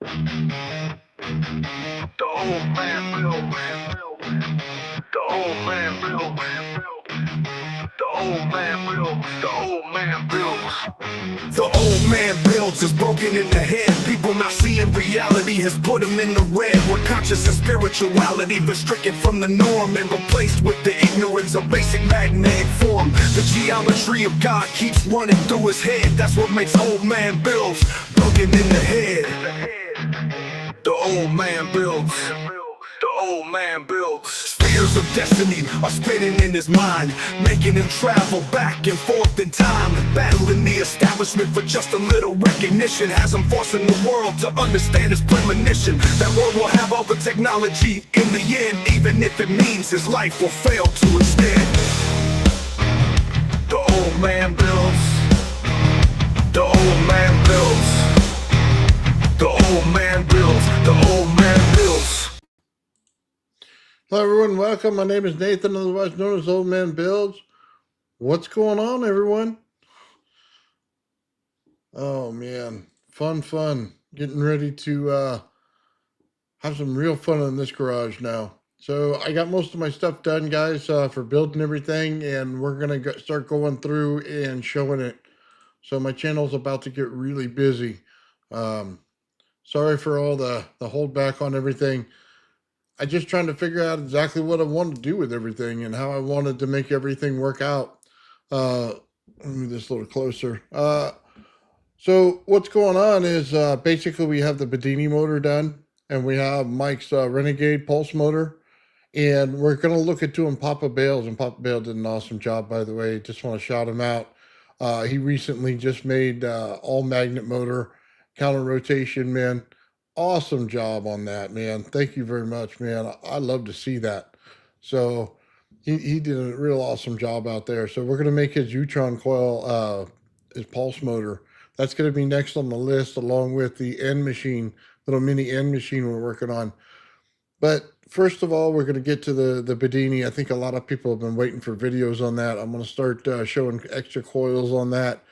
The old man will. The old man will. The old man will. The old man builds. The old man builds is broken in the head. People not seeing reality has put them in the red. Where conscious and spirituality restricted from the norm and replaced with the ignorance of basic magnetic form. The geometry of God keeps running through his head. That's what makes old man builds broken in the head. The old man builds. The old man builds. Spheres of destiny are spinning in his mind, making him travel back and forth in time, battling the establishment for just a little recognition. Has him forcing the world to understand his premonition. That world will have all the technology in the end, even if it means his life will fail to instead. The old man builds. The old man builds. The old man builds. The old man builds. Hello everyone, welcome. My name is Nathan, otherwise known as Old Man Builds. What's going on, everyone? Oh man, fun. Getting ready to have some real fun in this garage now. So I got most of my stuff done, guys, for building everything, and we're gonna start going through and showing it. So my channel's about to get really busy. Sorry for all the holdback on everything. I just trying to figure out exactly what I wanted to do with everything and how I wanted to make everything work out. Let me move this a little closer. So what's going on is basically we have the Bedini motor done, and we have Mike's Renegade pulse motor, and we're going to look at doing Papa Bales, and Papa Bale did an awesome job, by the way. Just want to shout him out. He recently just made all magnet motor, counter rotation, man. Awesome job on that, man. Thank you very much, man. I love to see that. So he did a real awesome job out there. So we're going to make his Utron coil, his pulse motor. That's going to be next on the list, along with the end machine, little mini end machine we're working on. But first of all, we're going to get to the Bedini. I think a lot of people have been waiting for videos on that. I'm going to start showing extra coils on that,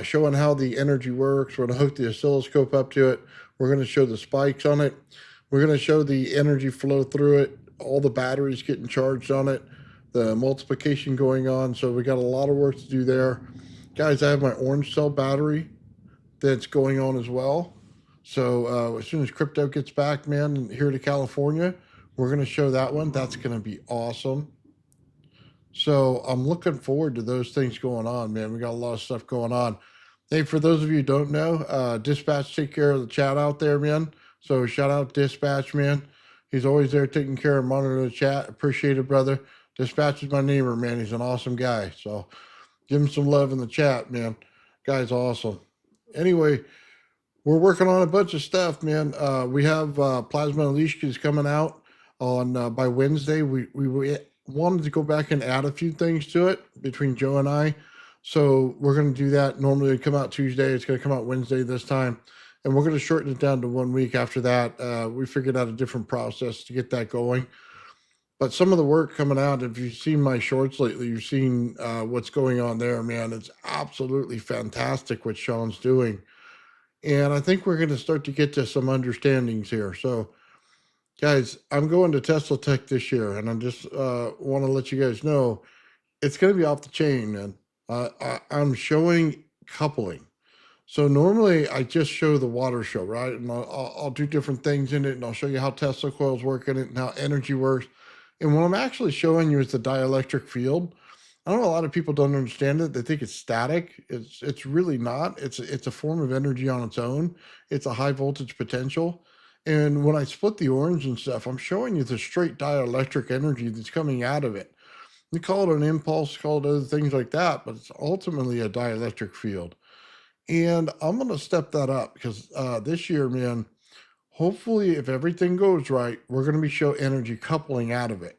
showing how the energy works. We're going to hook the oscilloscope up to it. We're going to show the spikes on it. We're going to show the energy flow through it, all the batteries getting charged on it, the multiplication going on. So we got a lot of work to do there. Guys, I have my orange cell battery that's going on as well. So as soon as crypto gets back, man, here to California, we're going to show that one. That's going to be awesome. So I'm looking forward to those things going on, man. We got a lot of stuff going on. Hey, for those of you who don't know, Dispatch take care of the chat out there, man. So shout out Dispatch, man. He's always there taking care of monitoring the chat. Appreciate it, brother. Dispatch is my neighbor, man. He's an awesome guy. So give him some love in the chat, man. Guy's awesome. Anyway, we're working on a bunch of stuff, man. We have Plasma Unleashed coming out on by Wednesday. We wanted to go back and add a few things to it between Joe and I. So we're going to do that. Normally it come out Tuesday. It's going to come out Wednesday this time. And we're going to shorten it down to 1 week after that. We figured out a different process to get that going. But some of the work coming out, if you've seen my shorts lately, you've seen what's going on there, man. It's absolutely fantastic what Sean's doing. And I think we're going to start to get to some understandings here. So, guys, I'm going to Tesla Tech this year. And I just want to let you guys know it's going to be off the chain, man. I'm showing coupling. So normally I just show the water show, right? And I'll do different things in it, and I'll show you how Tesla coils work in it and how energy works. And what I'm actually showing you is the dielectric field. I know a lot of people don't understand it. They think it's static. It's really not. It's a form of energy on its own. It's a high voltage potential. And when I split the orange and stuff, I'm showing you the straight dielectric energy that's coming out of it. We call it an impulse, call it other things like that, but it's ultimately a dielectric field. And I'm going to step that up because this year, man, hopefully if everything goes right, we're going to be show energy coupling out of it.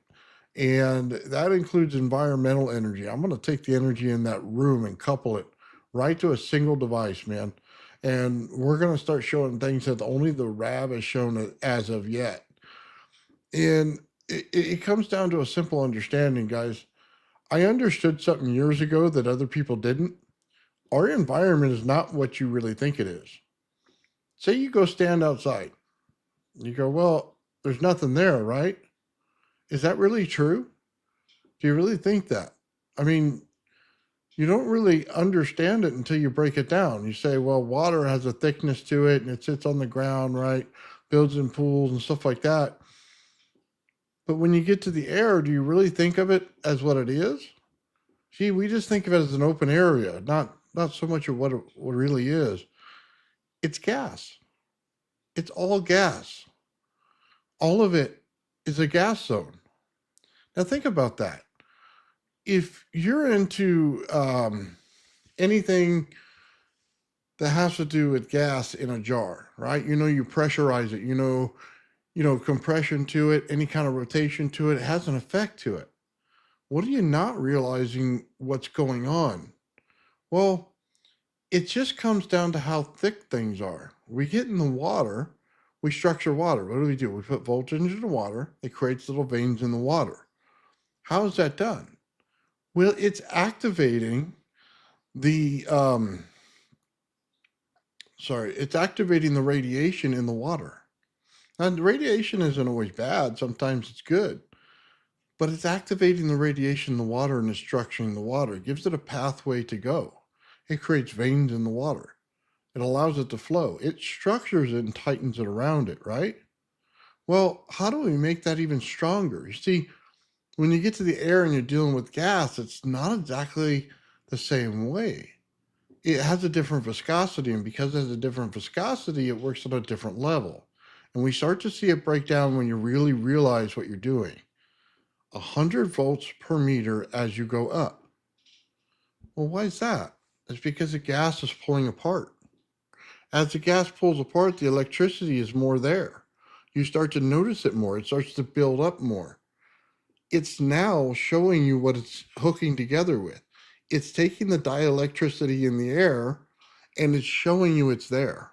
And that includes environmental energy. I'm going to take the energy in that room and couple it right to a single device, man. And we're going to start showing things that only the RAV has shown as of yet. And it comes down to a simple understanding, guys. I understood something years ago that other people didn't. Our environment is not what you really think it is. Say you go stand outside. You go, well, there's nothing there, right? Is that really true? Do you really think that? I mean, you don't really understand it until you break it down. You say, well, water has a thickness to it and it sits on the ground, right? Builds in pools and stuff like that. But when you get to the air, do you really think of it as what it is? See, we just think of it as an open area, not so much of what really is. It's gas. It's all gas. All of it is a gas zone. Now think about that. If you're into anything that has to do with gas in a jar, right? You pressurize it. Compression to it, any kind of rotation to it, it has an effect to it. What are you not realizing what's going on? Well, it just comes down to how thick things are. We get in the water, we structure water. What do? We put voltage into the water, it creates little veins in the water. How is that done? Well, it's activating the it's activating the radiation in the water. And radiation isn't always bad, sometimes it's good. But it's activating the radiation in the water and it's structuring the water. It gives it a pathway to go. It creates veins in the water. It allows it to flow. It structures it and tightens it around it, right? Well, how do we make that even stronger? You see, when you get to the air and you're dealing with gas, it's not exactly the same way. It has a different viscosity, and because it has a different viscosity, it works at a different level. And we start to see it break down when you really realize what you're doing. 100 volts per meter as you go up. Well, why is that? It's because the gas is pulling apart. As the gas pulls apart, the electricity is more there. You start to notice it more. It starts to build up more. It's now showing you what it's hooking together with. It's taking the dielectricity in the air and it's showing you it's there.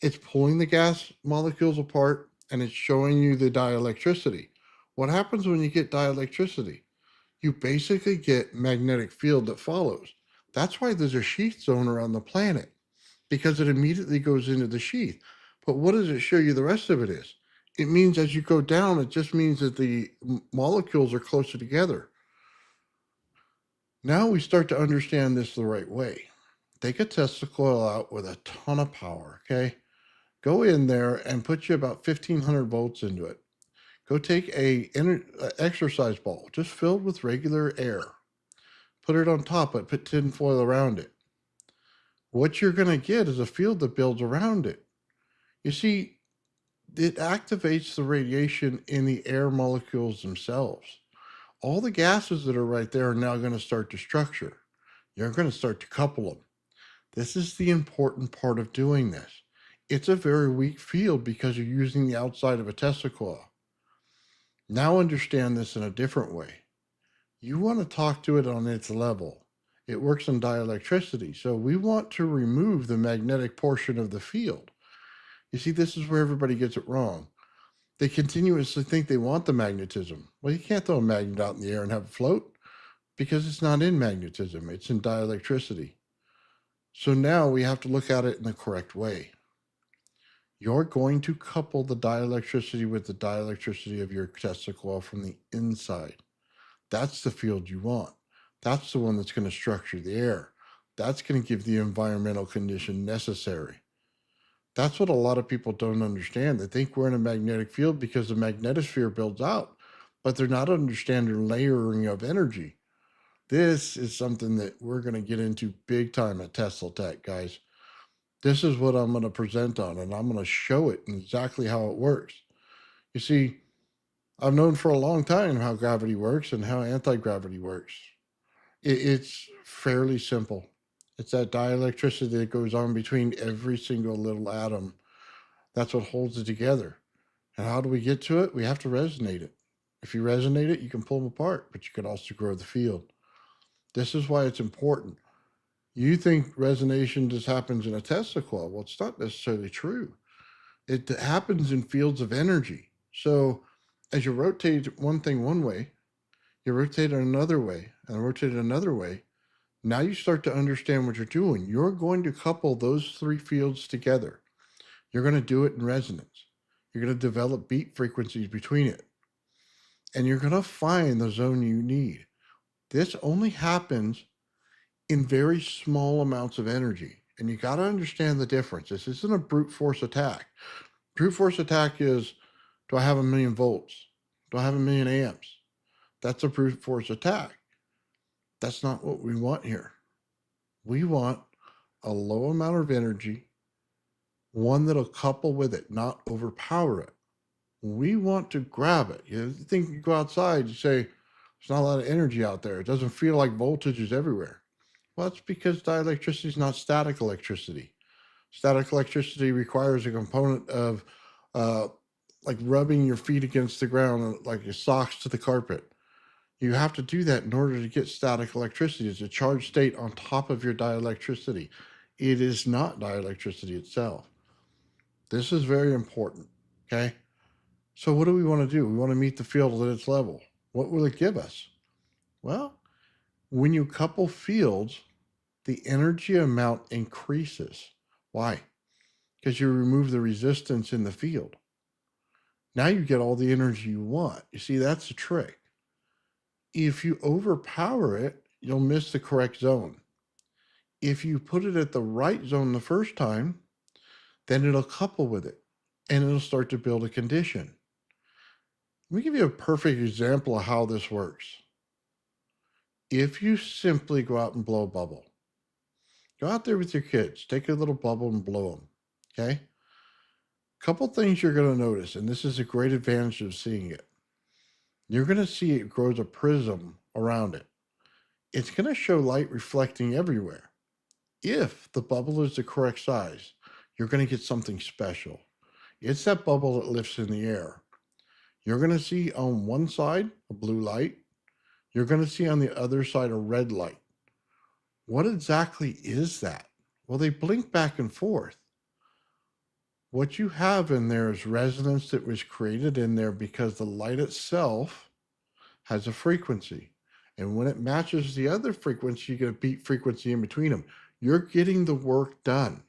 It's pulling the gas molecules apart and it's showing you the dielectricity. What happens when you get dielectricity? You basically get magnetic field that follows. That's why there's a sheath zone around the planet, because it immediately goes into the sheath. But what does it show you the rest of it is? It means as you go down, it just means that the molecules are closer together. Now we start to understand this the right way. Take a Tesla coil out with a ton of power, okay? Go in there and put you about 1,500 volts into it. Go take a exercise ball, just filled with regular air. Put it on top of it, put tin foil around it. What you're going to get is a field that builds around it. You see, it activates the radiation in the air molecules themselves. All the gases that are right there are now going to start to structure. You're going to start to couple them. This is the important part of doing this. It's a very weak field because you're using the outside of a Tesla coil. Now understand this in a different way. You want to talk to it on its level. It works on dielectricity, so we want to remove the magnetic portion of the field. You see, this is where everybody gets it wrong. They continuously think they want the magnetism. Well, you can't throw a magnet out in the air and have it float because it's not in magnetism, it's in dielectricity. So now we have to look at it in the correct way. You're going to couple the dielectricity with the dielectricity of your Tesla coil from the inside. That's the field you want. That's the one that's going to structure the air. That's going to give the environmental condition necessary. That's what a lot of people don't understand. They think we're in a magnetic field because the magnetosphere builds out, but they're not understanding layering of energy. This is something that we're going to get into big time at Tesla Tech, guys. This is what I'm going to present on, and I'm going to show it exactly how it works. You see, I've known for a long time how gravity works and how anti-gravity works. It's fairly simple. It's that dielectricity that goes on between every single little atom. That's what holds it together. And how do we get to it? We have to resonate it. If you resonate it, you can pull them apart, but you can also grow the field. This is why it's important. You think resonation just happens in a Tesla coil. Well, it's not necessarily true. It happens in fields of energy. So as you rotate one thing one way, you rotate it another way, and rotate it another way. Now you start to understand what you're doing. You're going to couple those three fields together. You're going to do it in resonance. You're going to develop beat frequencies between it. And you're going to find the zone you need. This only happens in very small amounts of energy. And you got to understand the difference. This isn't a brute force attack. Brute force attack is, do I have 1,000,000 volts? Do I have 1,000,000 amps? That's a brute force attack. That's not what we want here. We want a low amount of energy, one that'll couple with it, not overpower it. We want to grab it. You think you go outside, you say, there's not a lot of energy out there. It doesn't feel like voltage is everywhere. Well, that's because dielectricity is not static electricity. Static electricity requires a component of like rubbing your feet against the ground, like your socks to the carpet. You have to do that in order to get static electricity. It's a charged state on top of your dielectricity. It is not dielectricity itself. This is very important, okay? So what do we want to do? We want to meet the field at its level. What will it give us? Well, when you couple fields, the energy amount increases. Why? Because you remove the resistance in the field. Now you get all the energy you want. You see, that's the trick. If you overpower it, you'll miss the correct zone. If you put it at the right zone the first time, then it'll couple with it and it'll start to build a condition. Let me give you a perfect example of how this works. If you simply go out and blow a bubble, go out there with your kids, take a little bubble and blow them, okay? Couple things you're going to notice, and this is a great advantage of seeing it. You're going to see it grows a prism around it. It's going to show light reflecting everywhere. If the bubble is the correct size, you're going to get something special. It's that bubble that lifts in the air. You're going to see on one side a blue light. You're going to see on the other side a red light. What exactly is that? Well, they blink back and forth. What you have in there is resonance that was created in there because the light itself has a frequency. And when it matches the other frequency, you get a beat frequency in between them. You're getting the work done.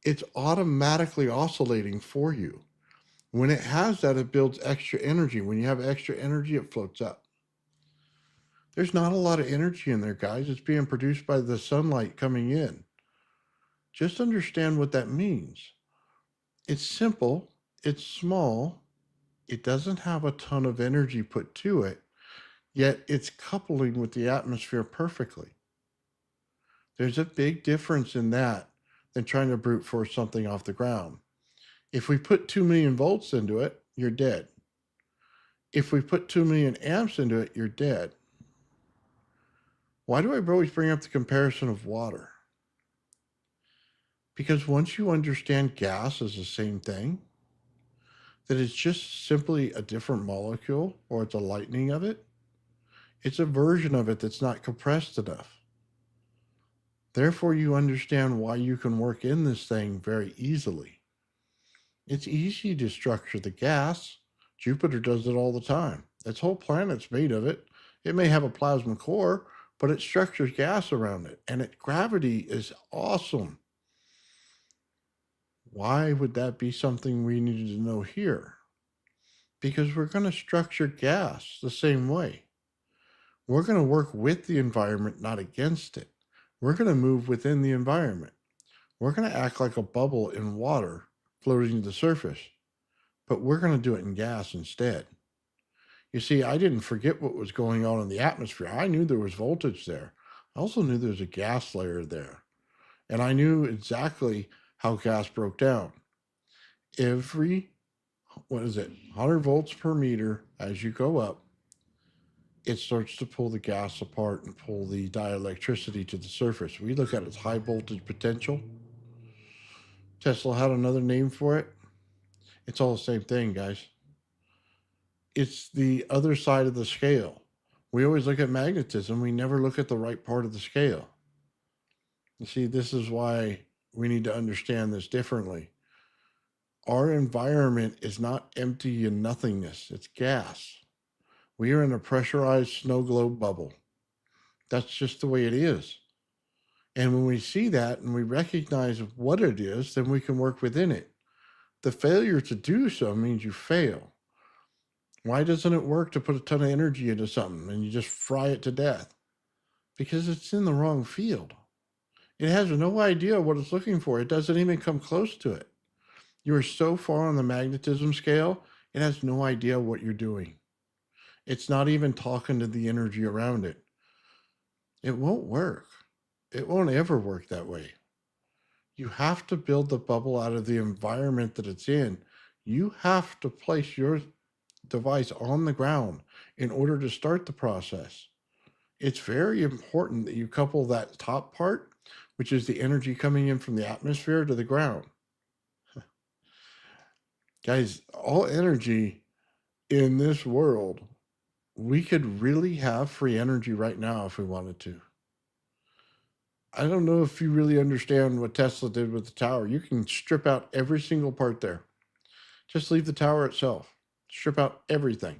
It's automatically oscillating for you. When it has that, it builds extra energy. When you have extra energy, it floats up. There's not a lot of energy in there, guys. It's being produced by the sunlight coming in. Just understand what that means. It's simple. It's small. It doesn't have a ton of energy put to it, yet it's coupling with the atmosphere perfectly. There's a big difference in that than trying to brute force something off the ground. If we put 2,000,000 volts into it, you're dead. If we put 2,000,000 amps into it, you're dead. Why do I always bring up the comparison of water? Because once you understand gas is the same thing, that it's just simply a different molecule, or it's a lightening of it, it's a version of it that's not compressed enough. Therefore, you understand why you can work in this thing very easily. It's easy to structure the gas. Jupiter does it all the time. Its whole planet's made of it. It may have a plasma core, but it structures gas around it. And its gravity is awesome. Why would that be something we needed to know here? Because we're going to structure gas the same way. We're going to work with the environment, not against it. We're going to move within the environment. We're going to act like a bubble in water floating to the surface, but we're going to do it in gas instead. You see, I didn't forget what was going on in the atmosphere. I knew there was voltage there. I also knew there was a gas layer there. And I knew exactly how gas broke down. Every, 100 volts per meter, as you go up, it starts to pull the gas apart and pull the dielectricity to the surface. We look at its high voltage potential. Tesla had another name for it. It's all the same thing, guys. It's the other side of the scale. We always look at magnetism. We never look at the right part of the scale. You see, this is why we need to understand this differently. Our environment is not empty and nothingness. It's gas. We are in a pressurized snow globe bubble. That's just the way it is. And when we see that and we recognize what it is, then we can work within it. the failure to do so means you fail. Why doesn't it work to put a ton of energy into something and you just fry it to death? Because it's in the wrong field. It has no idea what it's looking for. It doesn't even come close to it. You are so far on the magnetism scale, it has no idea what you're doing. It's not even talking to the energy around it. It won't work. It won't ever work that way. You have to build the bubble out of the environment that it's in. You have to place your device on the ground in order to start the process. It's very important that you couple that top part, which is the energy coming in from the atmosphere, to the ground. Guys, all energy in this world, we could really have free energy right now if we wanted to. I don't know if you really understand what Tesla did with the tower. You can strip out every single part there. Just leave the tower itself. Strip out everything.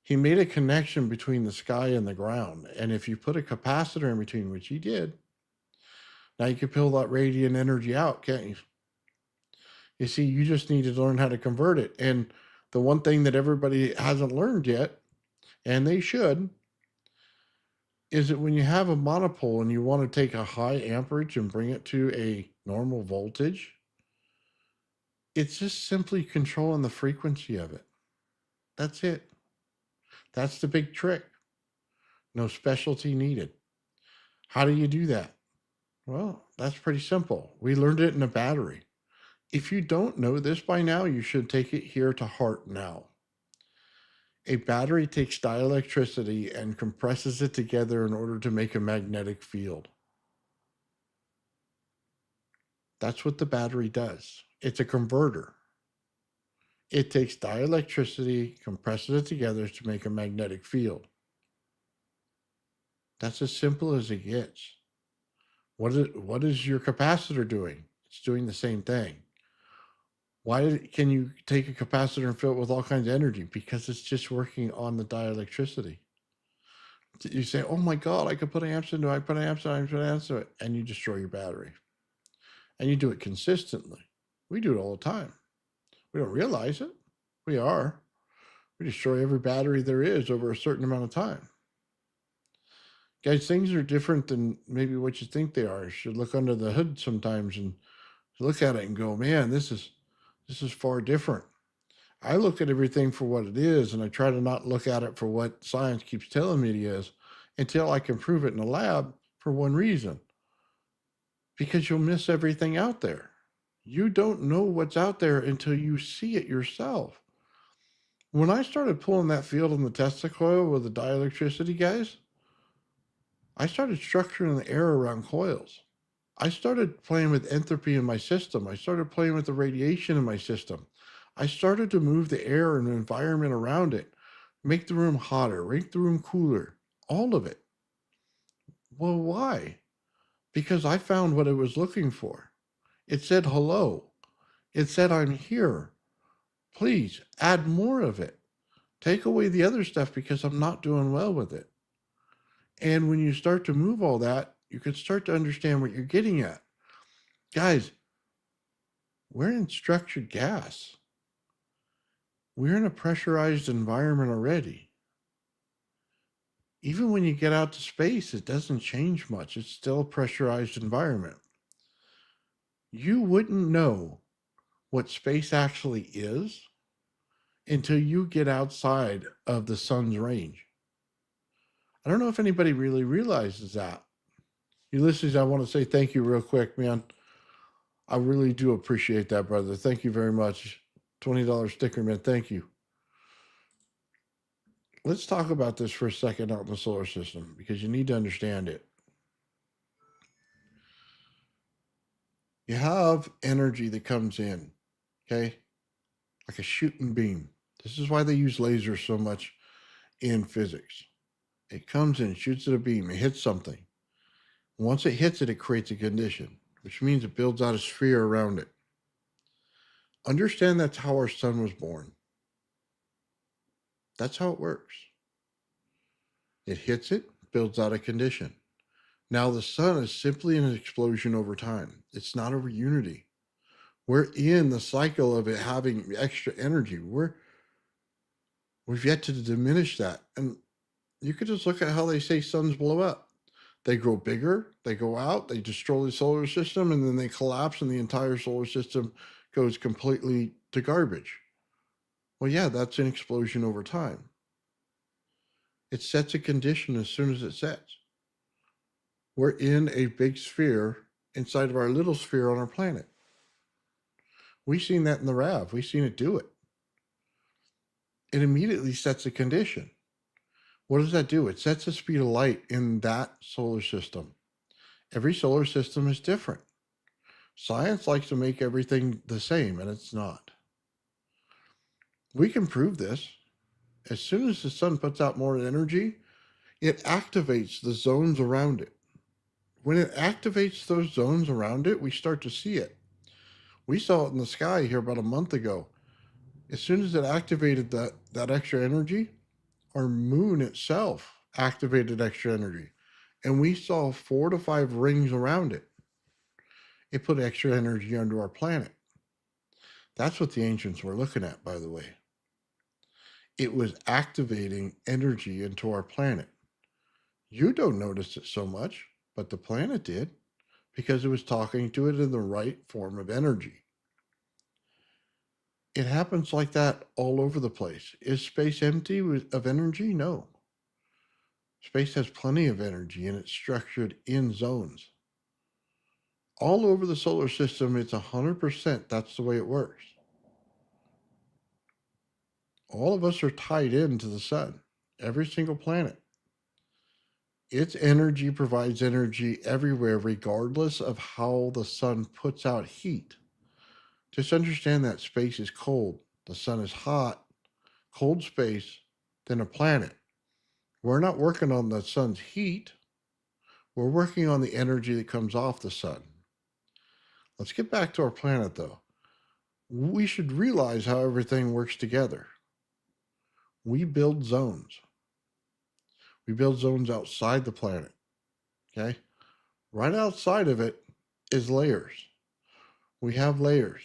He made a connection between the sky and the ground. And if you put a capacitor in between, which he did, now you can pull that radiant energy out, can't you? You see, you just need to learn how to convert it. And the one thing that everybody hasn't learned yet, and they should, is that when you have a monopole and you want to take a high amperage and bring it to a normal voltage, it's just simply controlling the frequency of it. That's it. That's the big trick. No specialty needed. How do you do that? Well, that's pretty simple. We learned it in a battery. If you don't know this by now, you should take it here to heart now. A battery takes dielectricity and compresses it together in order to make a magnetic field. That's what the battery does. It's a converter. It takes dielectricity, compresses it together to make a magnetic field. That's as simple as it gets. What is your capacitor doing? It's doing the same thing. Why can you take a capacitor and fill it with all kinds of energy? Because it's just working on the dielectricity. You say, oh my God, I could put amps into it, I put amps into it, I put amps into it, and you destroy your battery. And you do it consistently. We do it all the time. We don't realize it. We are. We destroy every battery there is over a certain amount of time. Guys, things are different than maybe what you think they are. You should look under the hood sometimes and look at it and go, man, this is far different. I look at everything for what it is, and I try to not look at it for what science keeps telling me it is until I can prove it in the lab, for one reason. Because you'll miss everything out there. You don't know what's out there until you see it yourself. When I started pulling that field in the Tesla coil with the dielectricity, guys, I started structuring the air around coils. I started playing with entropy in my system. I started playing with the radiation in my system. I started to move the air and the environment around it, make the room hotter, make the room cooler, all of it. Well, why? Because I found what it was looking for. It said, hello. It said, I'm here. Please add more of it. Take away the other stuff because I'm not doing well with it. And when you start to move all that, you can start to understand what you're getting at. Guys, we're in structured gas. We're in a pressurized environment already. Even when you get out to space, it doesn't change much. It's still a pressurized environment. You wouldn't know what space actually is until you get outside of the sun's range. I don't know if anybody really realizes that. Ulysses, I want to say thank you real quick, man. I really do appreciate that, brother. Thank you very much. $20 sticker, man. Thank you. Let's talk about this for a second out in the solar system because you need to understand it. You have energy that comes in, okay? Like a shooting beam. This is why they use lasers so much in physics. It comes in, shoots at a beam, it hits something. Once it hits it, it creates a condition, which means it builds out a sphere around it. Understand that's how our sun was born. That's how it works. It hits it, builds out a condition. Now the sun is simply an explosion over time. It's not over unity. We're in the cycle of it having extra energy. We've yet to diminish that. And you could just look at how they say suns blow up. They grow bigger, they go out, they destroy the solar system, and then they collapse, and the entire solar system goes completely to garbage. Well, yeah, that's an explosion over time. It sets a condition as soon as it sets. We're in a big sphere inside of our little sphere on our planet. We've seen that in the RAV. We've seen it do it. It immediately sets a condition. What does that do? It sets the speed of light in that solar system. Every solar system is different. Science likes to make everything the same, and it's not. We can prove this. As soon as the sun puts out more energy, it activates the zones around it. When it activates those zones around it, we start to see it. We saw it in the sky here about a month ago. As soon as it activated that extra energy, our moon itself activated extra energy. And we saw 4 to 5 rings around it. It put extra energy onto our planet. That's what the ancients were looking at, by the way. It was activating energy into our planet. You don't notice it so much, but the planet did, because it was talking to it in the right form of energy. It happens like that all over the place. Is space empty of energy? No. Space has plenty of energy, and it's structured in zones. All over the solar system, it's 100%. That's the way it works. All of us are tied into the sun, every single planet. Its energy provides energy everywhere, regardless of how the sun puts out heat. Just understand that space is cold. The sun is hot, cold space, than a planet. We're not working on the sun's heat. We're working on the energy that comes off the sun. Let's get back to our planet, though. We should realize how everything works together. We build zones. We build zones outside the planet. Okay? Right outside of it is layers. We have layers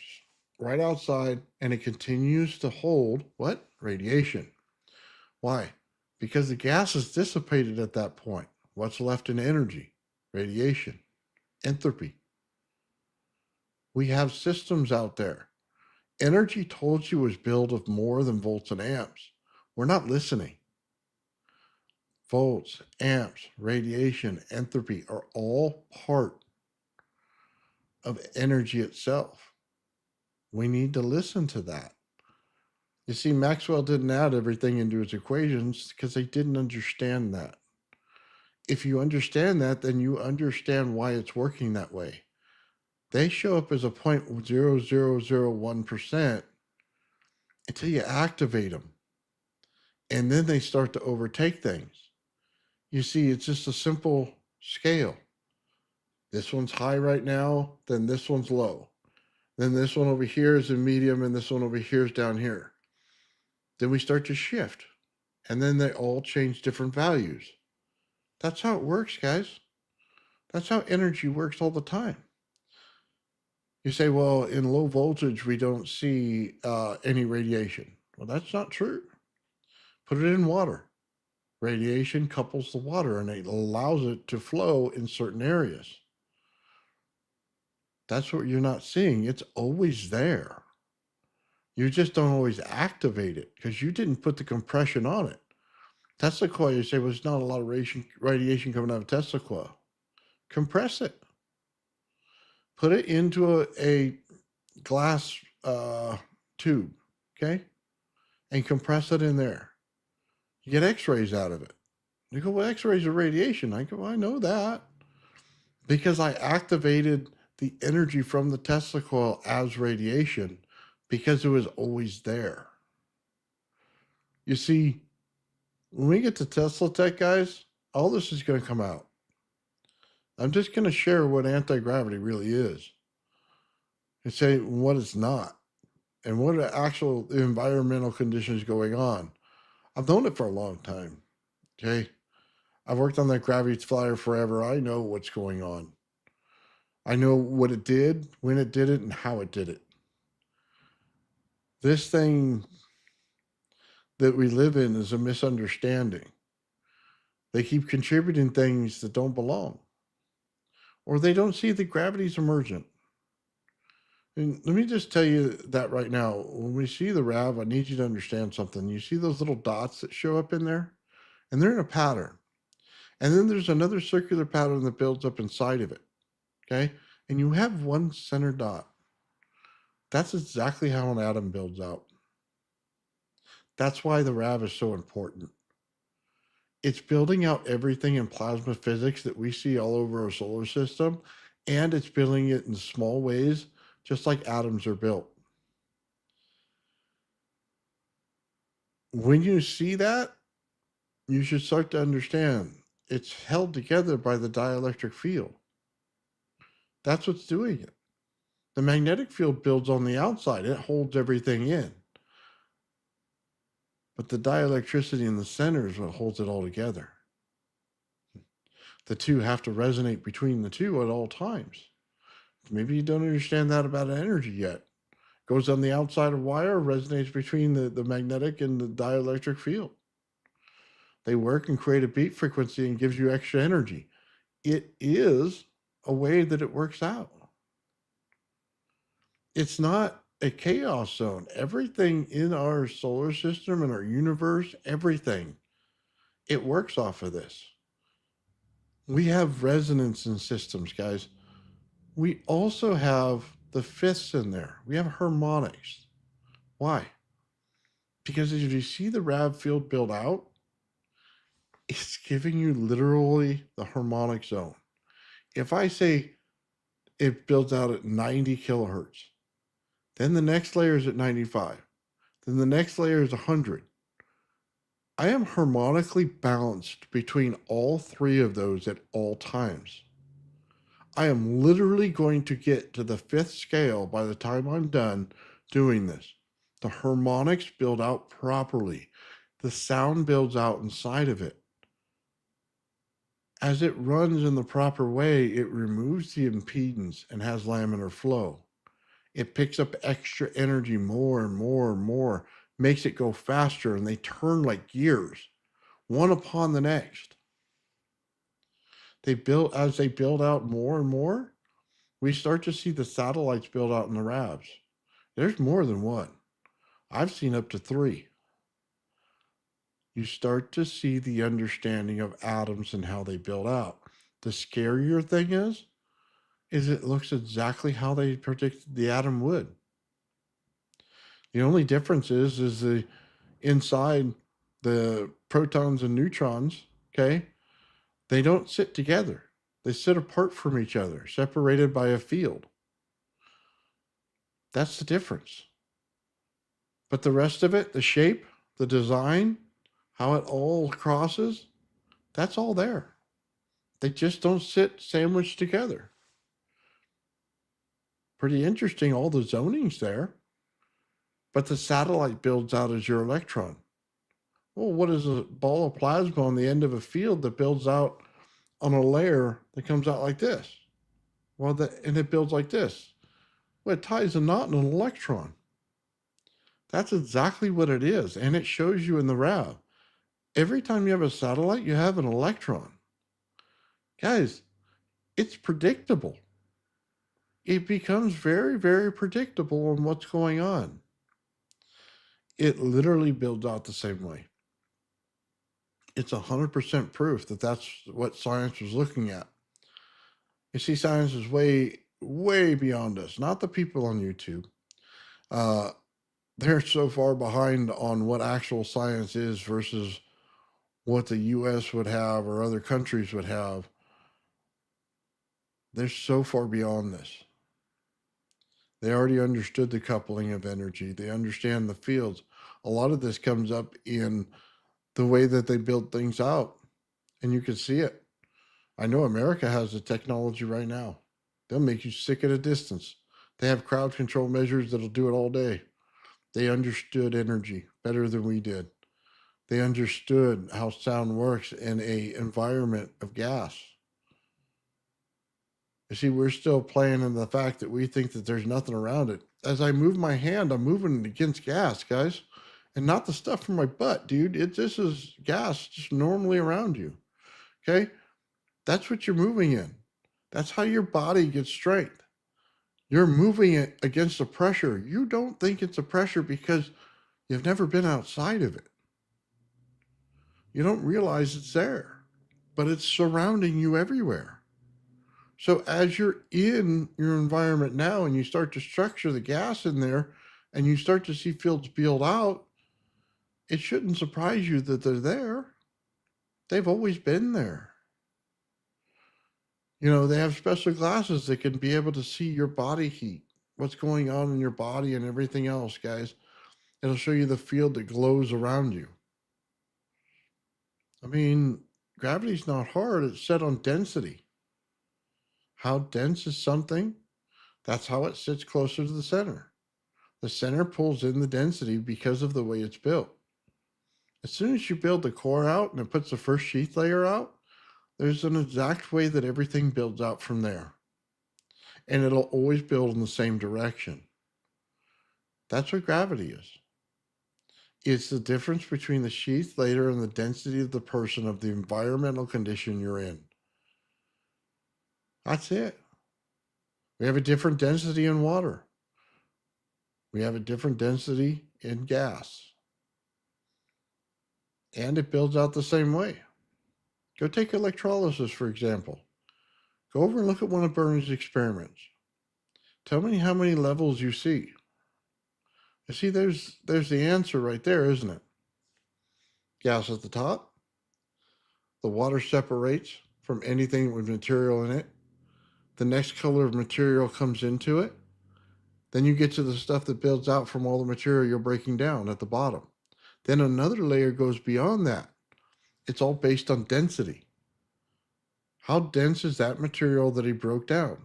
right outside, and it continues to hold what? Radiation. Why? Because the gas is dissipated at that point. What's left in energy? Radiation. Entropy. We have systems out there. Energy told you was built of more than volts and amps. We're not listening. Volts, amps, radiation, entropy are all part of energy itself. We need to listen to that. You see, Maxwell didn't add everything into his equations because they didn't understand that. If you understand that, then you understand why it's working that way. They show up as a 0.0001% until you activate them. And then they start to overtake things. You see, it's just a simple scale. This one's high right now, then this one's low. Then this one over here is a medium, and this one over here is down here. Then we start to shift, and then they all change different values. That's how it works, guys. That's how energy works all the time. You say, well, in low voltage, we don't see any radiation. Well, that's not true. Put it in water. Radiation couples the water, and it allows it to flow in certain areas. That's what you're not seeing. It's always there. You just don't always activate it because you didn't put the compression on it. Tesla coil, you say, well, there's not a lot of radiation coming out of Tesla coil. Compress it. Put it into a glass tube, okay? And compress it in there. You get x-rays out of it. You go, well, x-rays are radiation. I go, well, I know that. Because I activated the energy from the Tesla coil as radiation because it was always there. You see, when we get to Tesla Tech, guys, all this is going to come out. I'm just going to share what anti-gravity really is and say what it's not and what are actual environmental conditions going on. I've known it for a long time, okay? I've worked on that gravity flyer forever. I know what's going on. I know what it did, when it did it, and how it did it. This thing that we live in is a misunderstanding. They keep contributing things that don't belong, or they don't see that gravity's emergent. And let me just tell you that right now. When we see the RAV, I need you to understand something. You see those little dots that show up in there, and they're in a pattern. And then there's another circular pattern that builds up inside of it. Okay. And you have one center dot. That's exactly how an atom builds out. That's why the RAV is so important. It's building out everything in plasma physics that we see all over our solar system, and it's building it in small ways, just like atoms are built. When you see that, you should start to understand it's held together by the dielectric field. That's what's doing it. The magnetic field builds on the outside, it holds everything in. But the dielectricity in the center is what holds it all together. The two have to resonate between the two at all times. Maybe you don't understand that about energy yet. Goes on the outside of wire, resonates between the magnetic and the dielectric field. They work and create a beat frequency and gives you extra energy. It is a way that it works out. It's not a chaos zone. Everything in our solar system and our universe, everything, it works off of this. We have resonance in systems, guys. We also have the fifths in there. We have harmonics. Why? Because as you see the RAV field build out, it's giving you literally the harmonic zone. If I say it builds out at 90 kilohertz, then the next layer is at 95, then the next layer is 100. I am harmonically balanced between all three of those at all times. I am literally going to get to the fifth scale by the time I'm done doing this. The harmonics build out properly. The sound builds out inside of it. As it runs in the proper way, it removes the impedance and has laminar flow. It picks up extra energy more and more and more, makes it go faster, and they turn like gears, one upon the next. As they build out more and more, we start to see the satellites build out in the RAVs. There's more than one. I've seen up to 3. You start to see the understanding of atoms and how they build out. The scarier thing is it looks exactly how they predicted the atom would. The only difference is the inside the protons and neutrons, okay, they don't sit together. They sit apart from each other, separated by a field. That's the difference. But the rest of it, the shape, the design, how it all crosses, that's all there. They just don't sit sandwiched together. Pretty interesting, all the zoning's there. But the satellite builds out as your electron. Well, what is a ball of plasma on the end of a field that builds out on a layer that comes out like this? Well, and it builds like this. Well, it ties a knot in an electron. That's exactly what it is. And it shows you in the RAV. Every time you have a satellite, you have an electron. Guys, it's predictable. It becomes very, very predictable on what's going on. It literally builds out the same way. It's 100% proof that that's what science was looking at. You see, science is way, way beyond us, not the people on YouTube. They're so far behind on what actual science is versus what the US would have or other countries would have. They're so far beyond this. They already understood the coupling of energy. They understand the fields. A lot of this comes up in the way that they build things out, and you can see it. I know America has the technology right now. They'll make you sick at a distance. They have crowd control measures that'll do it all day. They understood energy better than we did. They understood how sound works in an environment of gas. You see, we're still playing in the fact that we think that there's nothing around it. as I move my hand, I'm moving it against gas, guys, and not the stuff from my butt, dude. This is gas just normally around you. Okay, that's what you're moving in. That's how your body gets strength. You're moving it against the pressure. You don't think it's a pressure because you've never been outside of it. You don't realize it's there, but it's surrounding you everywhere. So as you're in your environment now and you start to structure the gas in there and you start to see fields build out, it shouldn't surprise you that they're there. They've always been there. You know, they have special glasses that can be able to see your body heat, what's going on in your body and everything else, guys. It'll show you the field that glows around you. I mean, gravity's not hard. It's set on density. How dense is something? That's how it sits closer to the center. The center pulls in the density because of the way it's built. As soon as you build the core out and it puts the first sheath layer out, there's an exact way that everything builds out from there. And it'll always build in the same direction. That's what gravity is. It's the difference between the sheath layer and the density of the person of the environmental condition you're in. That's it. We have a different density in water. We have a different density in gas. And it builds out the same way. Go take electrolysis, for example. Go over and look at one of Bernie's experiments. Tell me how many levels you see. You see, there's the answer right there, isn't it? Gas at the top. The water separates from anything with material in it. The next color of material comes into it. Then you get to the stuff that builds out from all the material you're breaking down at the bottom. Then another layer goes beyond that. It's all based on density. How dense is that material that he broke down?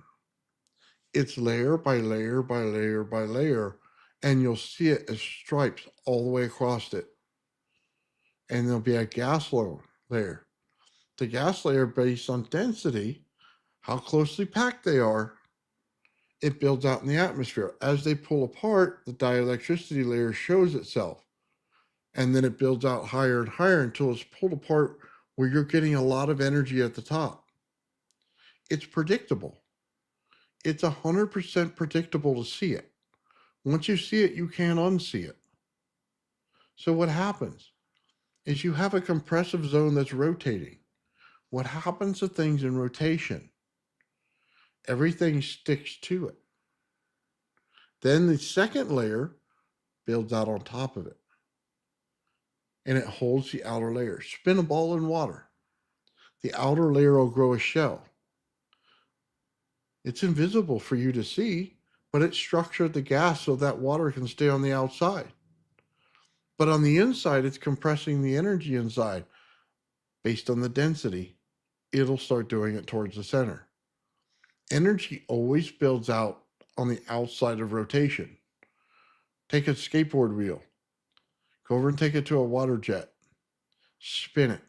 It's layer by layer by layer by layer, and you'll see it as stripes all the way across it. And there'll be a gas layer. The gas layer based on density, how closely packed they are, it builds out in the atmosphere. As they pull apart, the dielectricity layer shows itself. And then it builds out higher and higher until it's pulled apart where you're getting a lot of energy at the top. It's predictable. It's 100% predictable to see it. Once you see it, you can't unsee it. So what happens is you have a compressive zone that's rotating. What happens to things in rotation? Everything sticks to it. Then the second layer builds out on top of it. And it holds the outer layer. Spin a ball in water. The outer layer will grow a shell. It's invisible for you to see, but it's structured the gas so that water can stay on the outside. But on the inside, it's compressing the energy inside. Based on the density, it'll start doing it towards the center. Energy always builds out on the outside of rotation. Take a skateboard wheel. Go over and take it to a water jet. Spin it.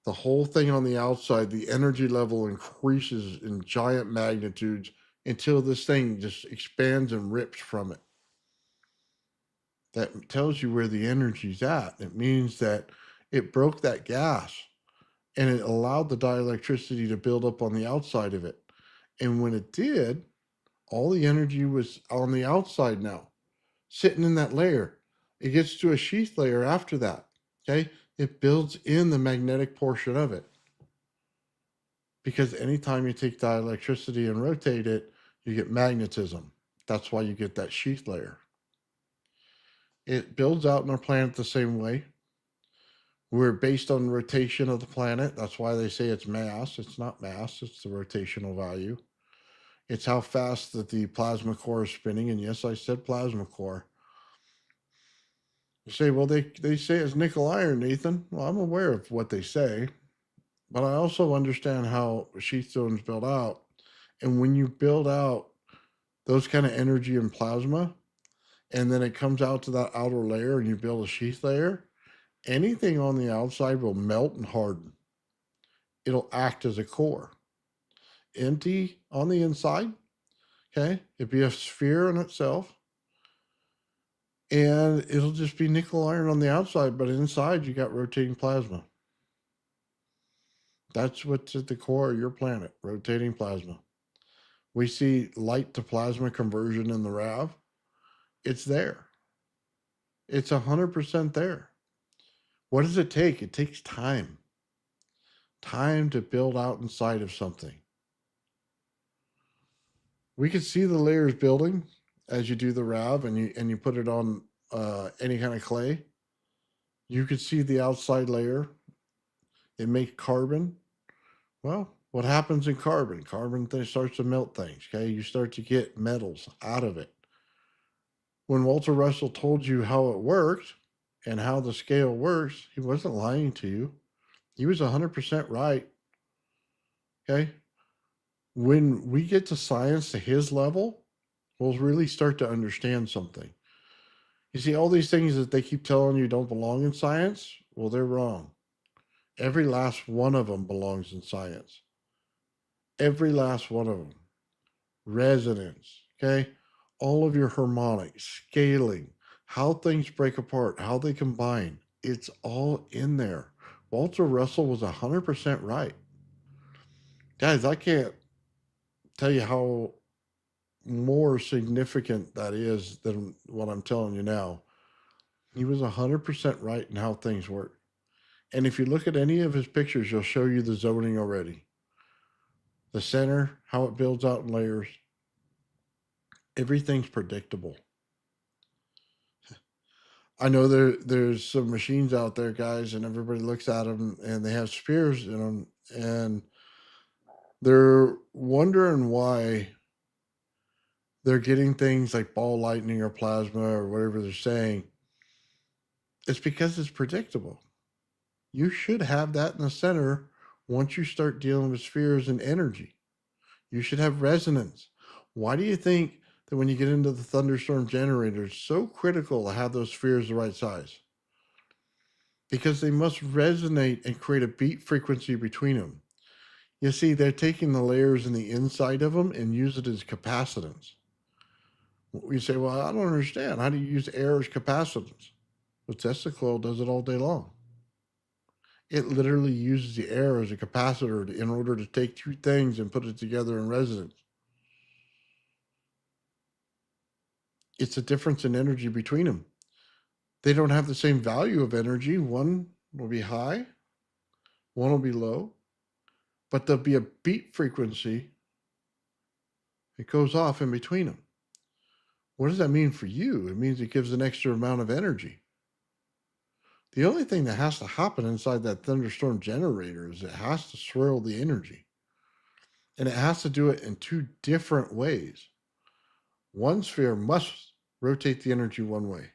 The whole thing on the outside, the energy level increases in giant magnitudes until this thing just expands and rips from it. That tells you where the energy's at. It means that it broke that gas and it allowed the dielectricity to build up on the outside of it. And when it did, all the energy was on the outside now, sitting in that layer. It gets to a sheath layer after that, okay? It builds in the magnetic portion of it. Because anytime you take dielectricity and rotate it, you get magnetism. That's why you get that sheath layer. It builds out in our planet the same way. We're based on rotation of the planet. That's why they say it's mass. It's not mass, it's the rotational value. It's how fast that the plasma core is spinning. And yes, I said plasma core. You say, well, they say it's nickel iron, Nathan. Well, I'm aware of what they say, but I also understand how sheath zones build out. And when you build out those kind of energy in plasma, and then it comes out to that outer layer and you build a sheath layer, anything on the outside will melt and harden. It'll act as a core. Empty on the inside, okay? It'd be a sphere in itself. And it'll just be nickel iron on the outside, but inside you got rotating plasma. That's what's at the core of your planet, rotating plasma. We see light to plasma conversion in the RAV. It's there. It's 100% there. What does it take? It takes time. Time to build out inside of something. We could see the layers building as you do the RAV and you put it on any kind of clay. You could see the outside layer. It makes carbon. Well, what happens in carbon? Carbon starts to melt things. Okay, you start to get metals out of it. When Walter Russell told you how it worked and how the scale works, he wasn't lying to you. He was 100% right. Okay, when we get to science to his level, we'll really start to understand something. You see, all these things that they keep telling you don't belong in science, well, they're wrong. Every last one of them belongs in science. Every last one of them. Resonance, okay? All of your harmonics, scaling, how things break apart, how they combine, it's all in there. Walter Russell was 100% right. Guys, I can't tell you how more significant that is than what I'm telling you now. He was 100% right in how things work. And if you look at any of his pictures, he'll show you the zoning already. The center, how it builds out in layers. Everything's predictable. I know there's some machines out there, guys, and everybody looks at them and they have spheres in them, and they're wondering why they're getting things like ball lightning or plasma or whatever they're saying. It's because it's predictable. You should have that in the center once you start dealing with spheres and energy. You should have resonance. Why do you think that when you get into the thunderstorm generator, it's so critical to have those spheres the right size? Because they must resonate and create a beat frequency between them. You see, they're taking the layers in the inside of them and use it as capacitance. You say, well, I don't understand. How do you use air as capacitance? Well, Tesla coil does it all day long. It literally uses the air as a capacitor in order to take two things and put it together in resonance. It's a difference in energy between them. They don't have the same value of energy. One will be high, one will be low, but there'll be a beat frequency. It goes off in between them. What does that mean for you? It means it gives an extra amount of energy. The only thing that has to happen inside that thunderstorm generator is it has to swirl the energy. And it has to do it in two different ways. One sphere must rotate the energy one way.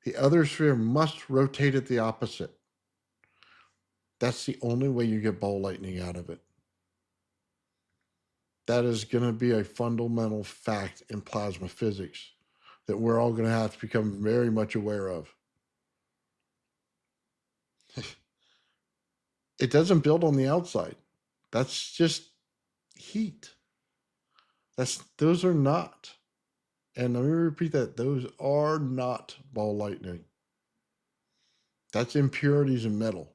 The other sphere must rotate it the opposite. That's the only way you get ball lightning out of it. That is going to be a fundamental fact in plasma physics that we're all going to have to become very much aware of. It doesn't build on the outside. That's just heat. Those are not. And let me repeat that. Those are not ball lightning. That's impurities in metal.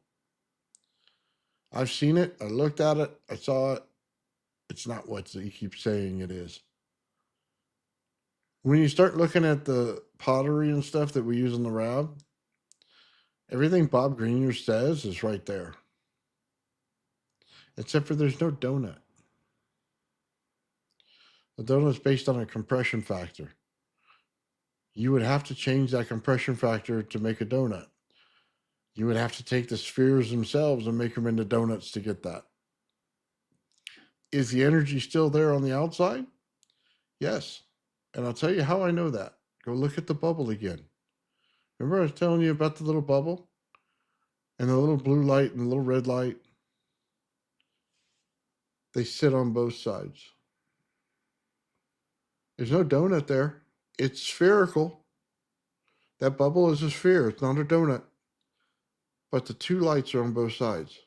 I've seen it. I looked at it. I saw it. It's not what you keep saying it is. When you start looking at the pottery and stuff that we use in the RAB, everything Bob Greenyer says is right there. Except for there's no donut. The donut's based on a compression factor. You would have to change that compression factor to make a donut. You would have to take the spheres themselves and make them into donuts to get that. Is the energy still there on the outside? Yes. And I'll tell you how I know that. Go look at the bubble again. Remember I was telling you about the little bubble? And the little blue light and the little red light? They sit on both sides. There's no donut there. It's spherical. That bubble is a sphere. It's not a donut. But the two lights are on both sides.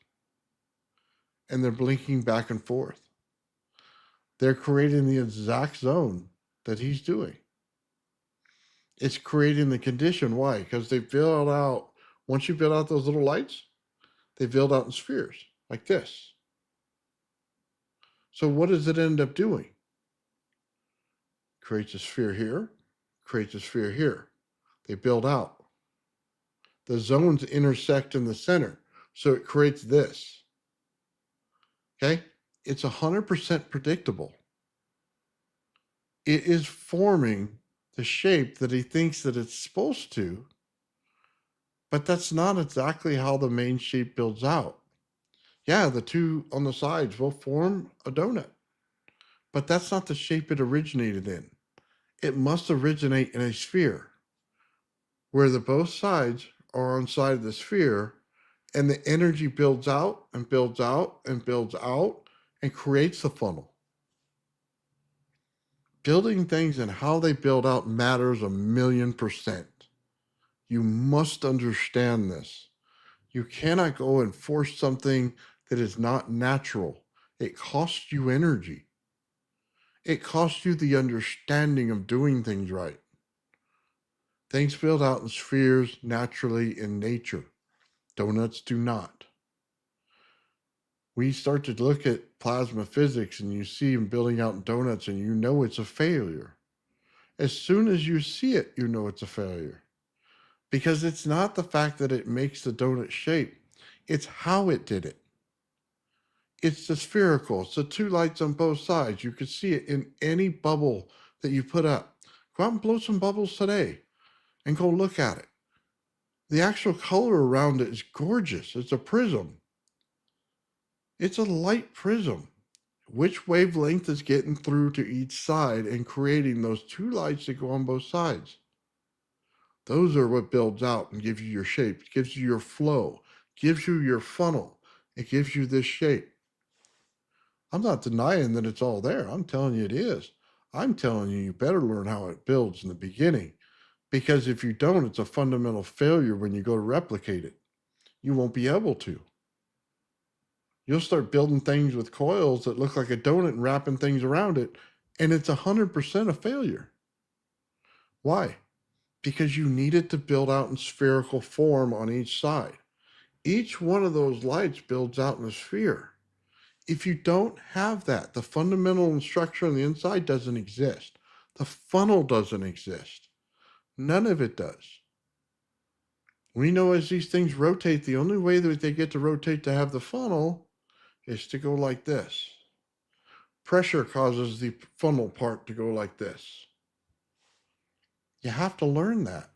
And they're blinking back and forth. They're creating the exact zone that he's doing. It's creating the condition. Why? Because they build out, once you build out those little lights, they build out in spheres like this. So what does it end up doing? Creates a sphere here, creates a sphere here. They build out. The zones intersect in the center. So it creates this. Okay? It's 100% predictable. It is forming the shape that he thinks that it's supposed to, but that's not exactly how the main shape builds out. Yeah, the two on the sides will form a donut, but that's not the shape it originated in. It must originate in a sphere where the both sides are on side of the sphere, and the energy builds out and builds out and builds out and creates the funnel. Building things and how they build out matters 1,000,000%. You must understand this. You cannot go and force something that is not natural. It costs you energy. It costs you the understanding of doing things right. Things build out in spheres naturally in nature. Donuts do not. We start to look at plasma physics and you see them building out in donuts and you know it's a failure. As soon as you see it, you know it's a failure. Because it's not the fact that it makes the donut shape, it's how it did it. It's the spherical. It's the two lights on both sides. You can see it in any bubble that you put up. Go out and blow some bubbles today and go look at it. The actual color around it is gorgeous. It's a prism. It's a light prism. Which wavelength is getting through to each side and creating those two lights that go on both sides? Those are what builds out and gives you your shape, gives you your flow, gives you your funnel. It gives you this shape. I'm not denying that it's all there. I'm telling you it is. I'm telling you, you better learn how it builds in the beginning, because if you don't, it's a fundamental failure when you go to replicate it. You won't be able to. You'll start building things with coils that look like a donut and wrapping things around it, and it's 100% a failure. Why? Because you need it to build out in spherical form on each side. Each one of those lights builds out in a sphere. If you don't have that, the fundamental structure on the inside doesn't exist. The funnel doesn't exist. None of it does. We know as these things rotate, the only way that they get to rotate to have the funnel is to go like this. Pressure causes the funnel part to go like this. You have to learn that.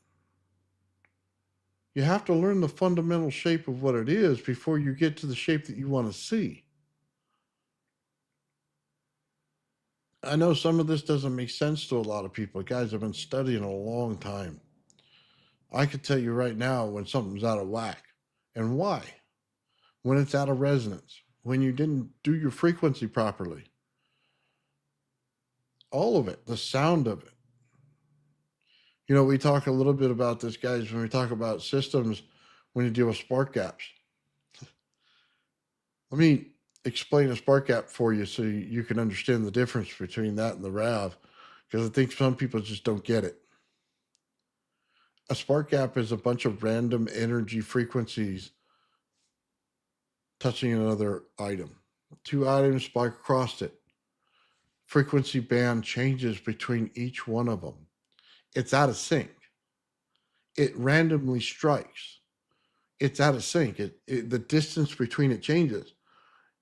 You have to learn the fundamental shape of what it is before you get to the shape that you want to see. I know some of this doesn't make sense to a lot of people. Guys, I've been studying a long time. I could tell you right now when something's out of whack and why. When it's out of resonance, when you didn't do your frequency properly. All of it, the sound of it. You know, we talk a little bit about this, guys, when we talk about systems, when you deal with spark gaps. Let me explain a spark gap for you so you can understand the difference between that and the RAV, because I think some people just don't get it. A spark gap is a bunch of random energy frequencies touching another item. Two items spark across it. Frequency band changes between each one of them. It's out of sync. It randomly strikes. It's out of sync. The distance between it changes.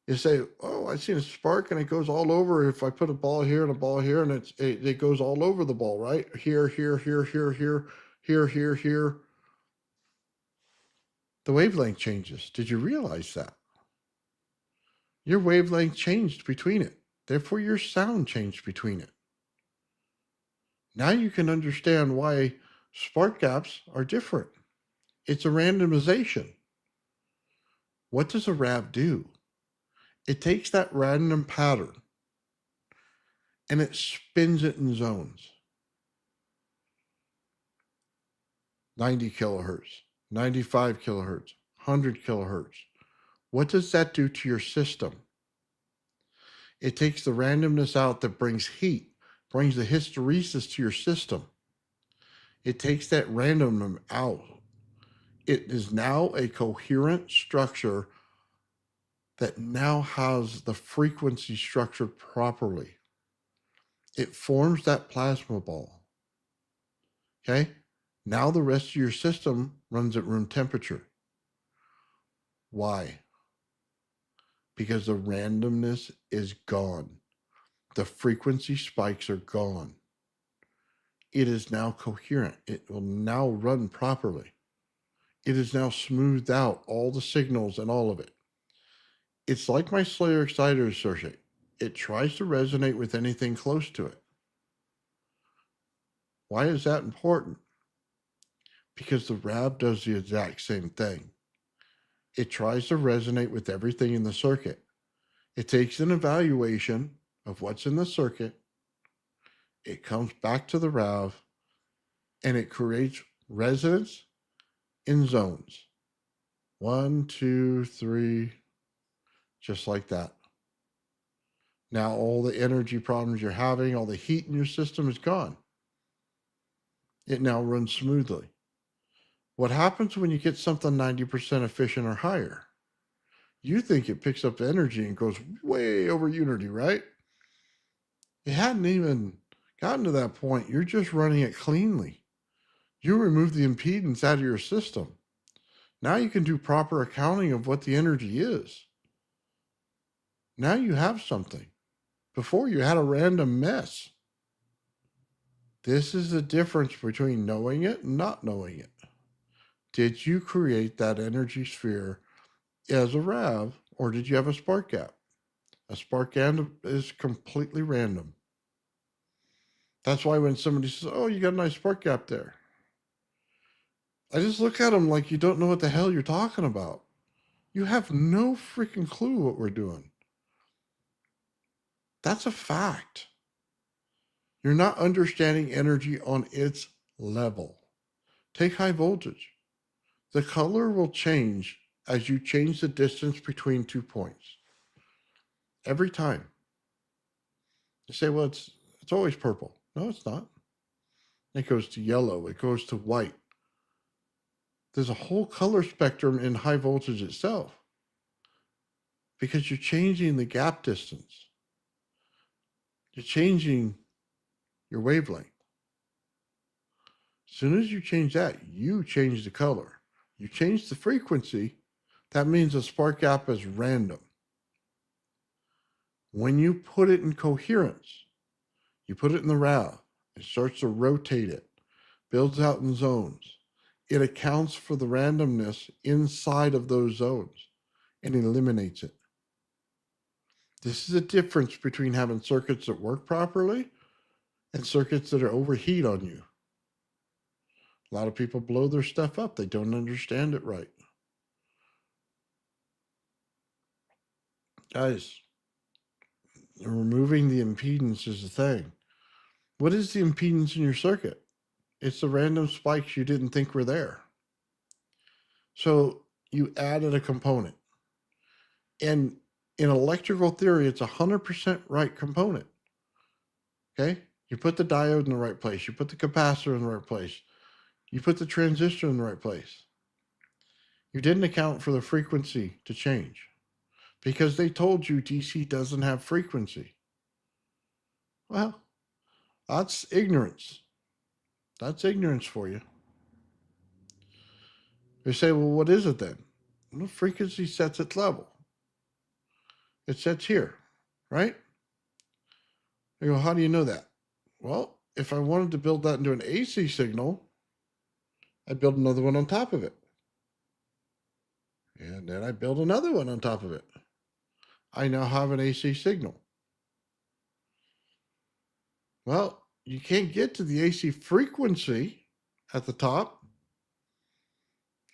You say, oh, I seen a spark and it goes all over. If I put a ball here and a ball here, and it goes all over the ball, right? Here, here, here, here, here, here, here, here. The wavelength changes. Did you realize that? Your wavelength changed between it. Therefore, your sound changed between it. Now you can understand why spark gaps are different. It's a randomization. What does a RAV do? It takes that random pattern and it spins it in zones. 90 kilohertz, 95 kilohertz, 100 kilohertz. What does that do to your system? It takes the randomness out that brings heat, brings the hysteresis to your system. It takes that randomness out. It is now a coherent structure that now has the frequency structured properly. It forms that plasma ball. Okay? Now the rest of your system runs at room temperature. Why? Because the randomness is gone. The frequency spikes are gone. It is now coherent. It will now run properly. It is now smoothed out, all the signals and all of it. It's like my Slayer exciter circuit. It tries to resonate with anything close to it. Why is that important? Because the RAV does the exact same thing. It tries to resonate with everything in the circuit. It takes an evaluation of what's in the circuit. It comes back to the RAV and it creates resonance in zones. 1, 2, 3, just like that. Now all the energy problems you're having, all the heat in your system is gone. It now runs smoothly. What happens when you get something 90% efficient or higher? You think it picks up energy and goes way over unity, right? It hadn't even gotten to that point. You're just running it cleanly. You remove the impedance out of your system. Now you can do proper accounting of what the energy is. Now you have something. Before you had a random mess. This is the difference between knowing it and not knowing it. Did you create that energy sphere as a RAV, or did you have a spark gap? A spark gap is completely random. That's why when somebody says, oh, you got a nice spark gap there, I just look at them like you don't know what the hell you're talking about. You have no freaking clue what we're doing. That's a fact. You're not understanding energy on its level. Take high voltage. The color will change as you change the distance between 2 points. Every time. You say, well, it's always purple. No, it's not. It goes to yellow. It goes to white. There's a whole color spectrum in high voltage itself because you're changing the gap distance. You're changing your wavelength. As soon as you change that, you change the color. You change the frequency, that means the spark gap is random. When you put it in coherence, you put it in the RAV, it starts to rotate it, builds out in zones. It accounts for the randomness inside of those zones and eliminates it. This is the difference between having circuits that work properly and circuits that are overheat on you. A lot of people blow their stuff up. They don't understand it right. Guys, removing the impedance is the thing. What is the impedance in your circuit? It's the random spikes you didn't think were there. So you added a component. And in electrical theory, it's 100% right component. Okay? You put the diode in the right place. You put the capacitor in the right place. You put the transistor in the right place. You didn't account for the frequency to change because they told you DC doesn't have frequency. Well, that's ignorance. That's ignorance for you. They say, well, what is it then? Well, frequency sets its level. It sets here, right? I go, how do you know that? Well, if I wanted to build that into an AC signal, I'd build another one on top of it. And then I build another one on top of it. I now have an AC signal. Well, you can't get to the AC frequency at the top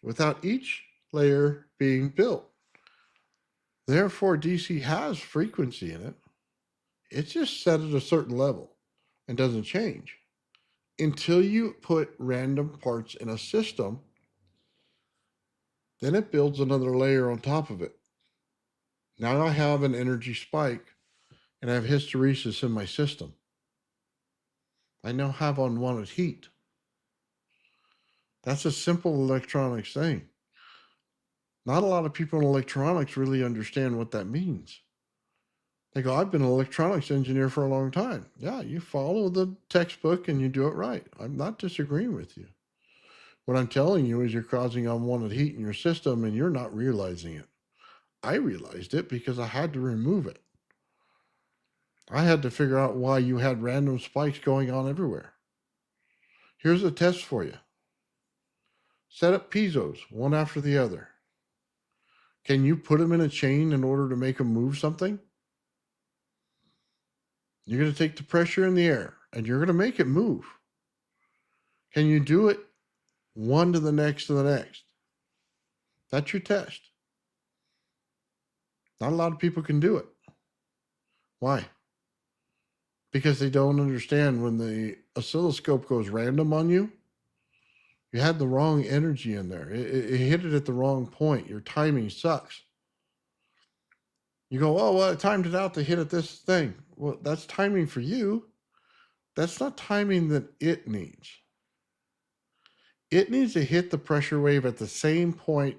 without each layer being built. Therefore, DC has frequency in it. It's just set at a certain level and doesn't change until you put random parts in a system. Then it builds another layer on top of it. Now I have an energy spike and I have hysteresis in my system. I now have unwanted heat. That's a simple electronics thing. Not a lot of people in electronics really understand what that means. They go, I've been an electronics engineer for a long time. Yeah, you follow the textbook and you do it right. I'm not disagreeing with you. What I'm telling you is you're causing unwanted heat in your system and you're not realizing it. I realized it because I had to remove it. I had to figure out why you had random spikes going on everywhere. Here's a test for you. Set up piezos, one after the other. Can you put them in a chain in order to make them move something? You're going to take the pressure in the air and you're going to make it move. Can you do it one to the next to the next? That's your test. Not a lot of people can do it. Why? Because they don't understand when the oscilloscope goes random on you, you had the wrong energy in there. It hit it at the wrong point. Your timing sucks. You go, oh, well, I timed it out to hit at this thing. Well, that's timing for you. That's not timing that it needs. It needs to hit the pressure wave at the same point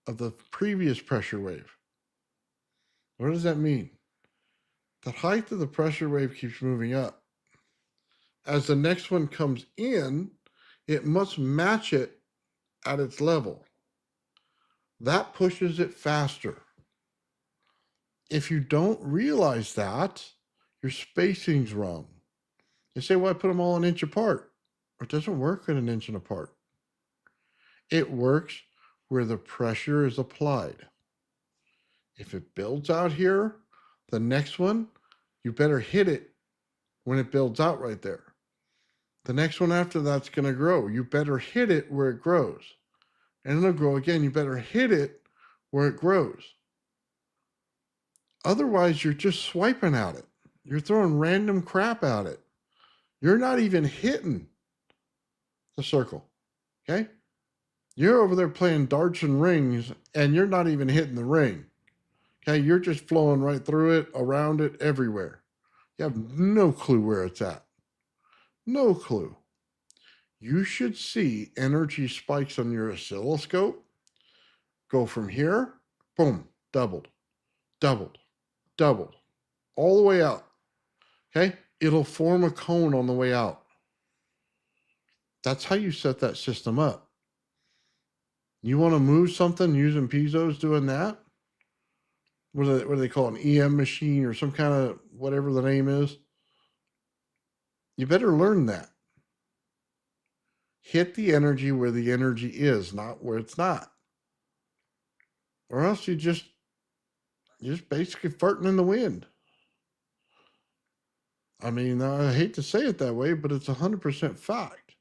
of the previous pressure wave. What does that mean? The height of the pressure wave keeps moving up. As the next one comes in, it must match it at its level. That pushes it faster. If you don't realize that, your spacing's wrong. You say, well, I put them all an inch apart. It doesn't work at an inch and apart. It works where the pressure is applied. If it builds out here, the next one, you better hit it when it builds out right there. The next one after that's going to grow. You better hit it where it grows. And it'll grow again. You better hit it where it grows. Otherwise, you're just swiping at it. You're throwing random crap at it. You're not even hitting the circle. Okay? You're over there playing darts and rings, and you're not even hitting the ring. Okay? You're just flowing right through it, around it, everywhere. You have no clue where it's at. No clue. You should see energy spikes on your oscilloscope go from here, boom, doubled, doubled, doubled, all the way out. Okay? It'll form a cone on the way out. That's how you set that system up. You want to move something using piezos doing that? What do they call an EM machine or some kind of whatever the name is? You better learn that. Hit the energy where the energy is, not where it's not. Or else you're just basically farting in the wind. I mean, I hate to say it that way, but it's 100% fact.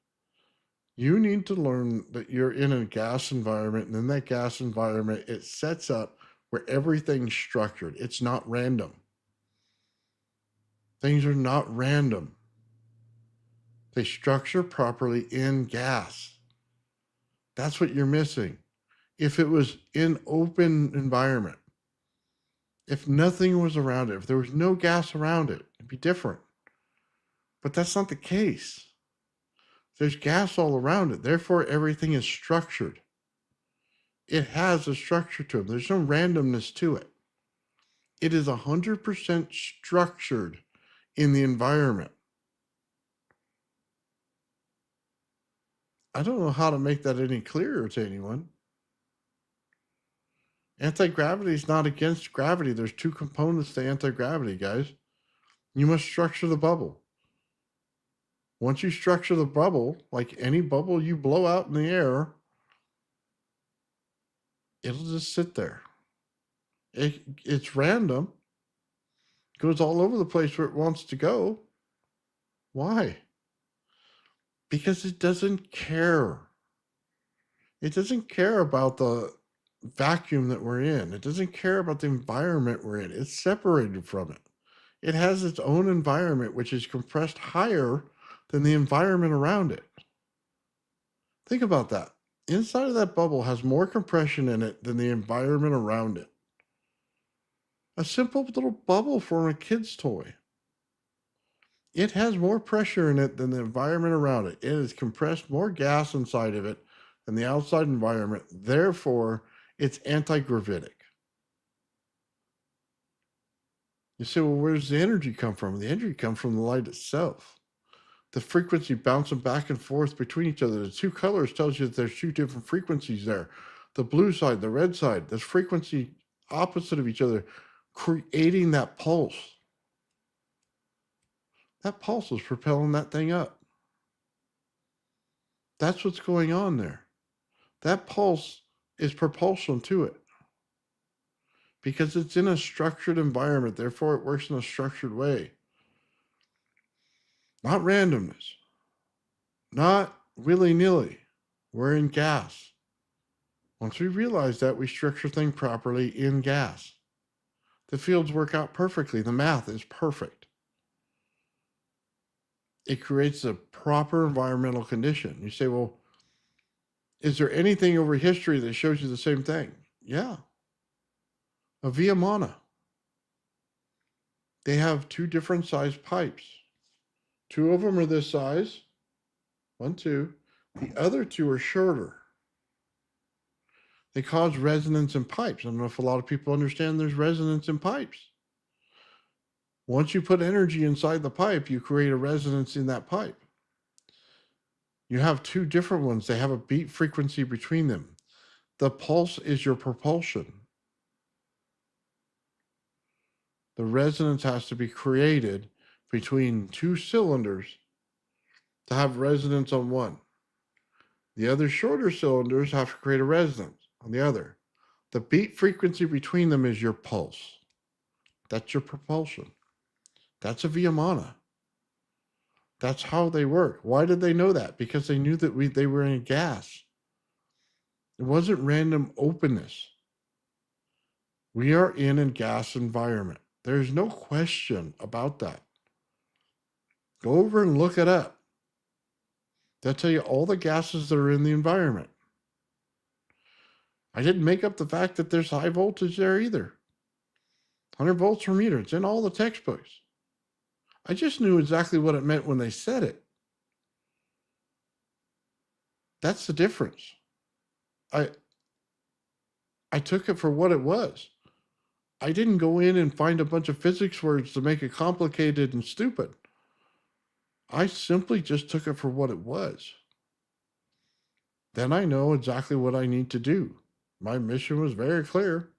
You need to learn that you're in a gas environment, and in that gas environment, it sets up where everything's structured. It's not random. Things are not random. They structure properly in gas. That's what you're missing. If it was in open environment, if nothing was around it, if there was no gas around it, it'd be different. But that's not the case. There's gas all around it. Therefore, everything is structured. It has a structure to it. There's no randomness to it. It is 100% structured in the environment. I don't know how to make that any clearer to anyone. Anti-gravity is not against gravity. There's two components to anti-gravity, guys. You must structure the bubble. Once you structure the bubble, like any bubble you blow out in the air, it'll just sit there. It's random. It goes all over the place where it wants to go. Why? Because it doesn't care. It doesn't care about the vacuum that we're in. It doesn't care about the environment we're in. It's separated from it. It has its own environment, which is compressed higher than the environment around it. Think about that. Inside of that bubble has more compression in it than the environment around it. A simple little bubble for a kid's toy. It has more pressure in it than the environment around it. It has compressed more gas inside of it and the outside environment. Therefore, it's anti-gravitic. You say, well, where does the energy come from? The energy comes from the light itself. The frequency bouncing back and forth between each other. The two colors tells you that there's two different frequencies there. The blue side, the red side, this frequency opposite of each other, creating that pulse. That pulse is propelling that thing up. That's what's going on there. That pulse is propulsion to it because it's in a structured environment. Therefore, it works in a structured way. Not randomness. Not willy-nilly. We're in gas. Once we realize that, we structure things properly in gas. The fields work out perfectly. The math is perfect. It creates a proper environmental condition. You say, well, is there anything over history that shows you the same thing? Yeah. A Viamana. They have two different size pipes. Two of them are this size. 1, 2. The other two are shorter. They cause resonance in pipes. I don't know if a lot of people understand there's resonance in pipes. Once you put energy inside the pipe, you create a resonance in that pipe. You have two different ones. They have a beat frequency between them. The pulse is your propulsion. The resonance has to be created between two cylinders to have resonance on one. The other shorter cylinders have to create a resonance on the other. The beat frequency between them is your pulse. That's your propulsion. That's a Viamana. That's how they work. Why did they know that? Because they knew that they were in a gas. It wasn't random openness. We are in a gas environment. There's no question about that. Go over and look it up. They'll tell you all the gases that are in the environment. I didn't make up the fact that there's high voltage there either. 100 volts per meter. It's in all the textbooks. I just knew exactly what it meant when they said it. That's the difference. I took it for what it was. I didn't go in and find a bunch of physics words to make it complicated and stupid. I simply just took it for what it was. Then I know exactly what I need to do. My mission was very clear.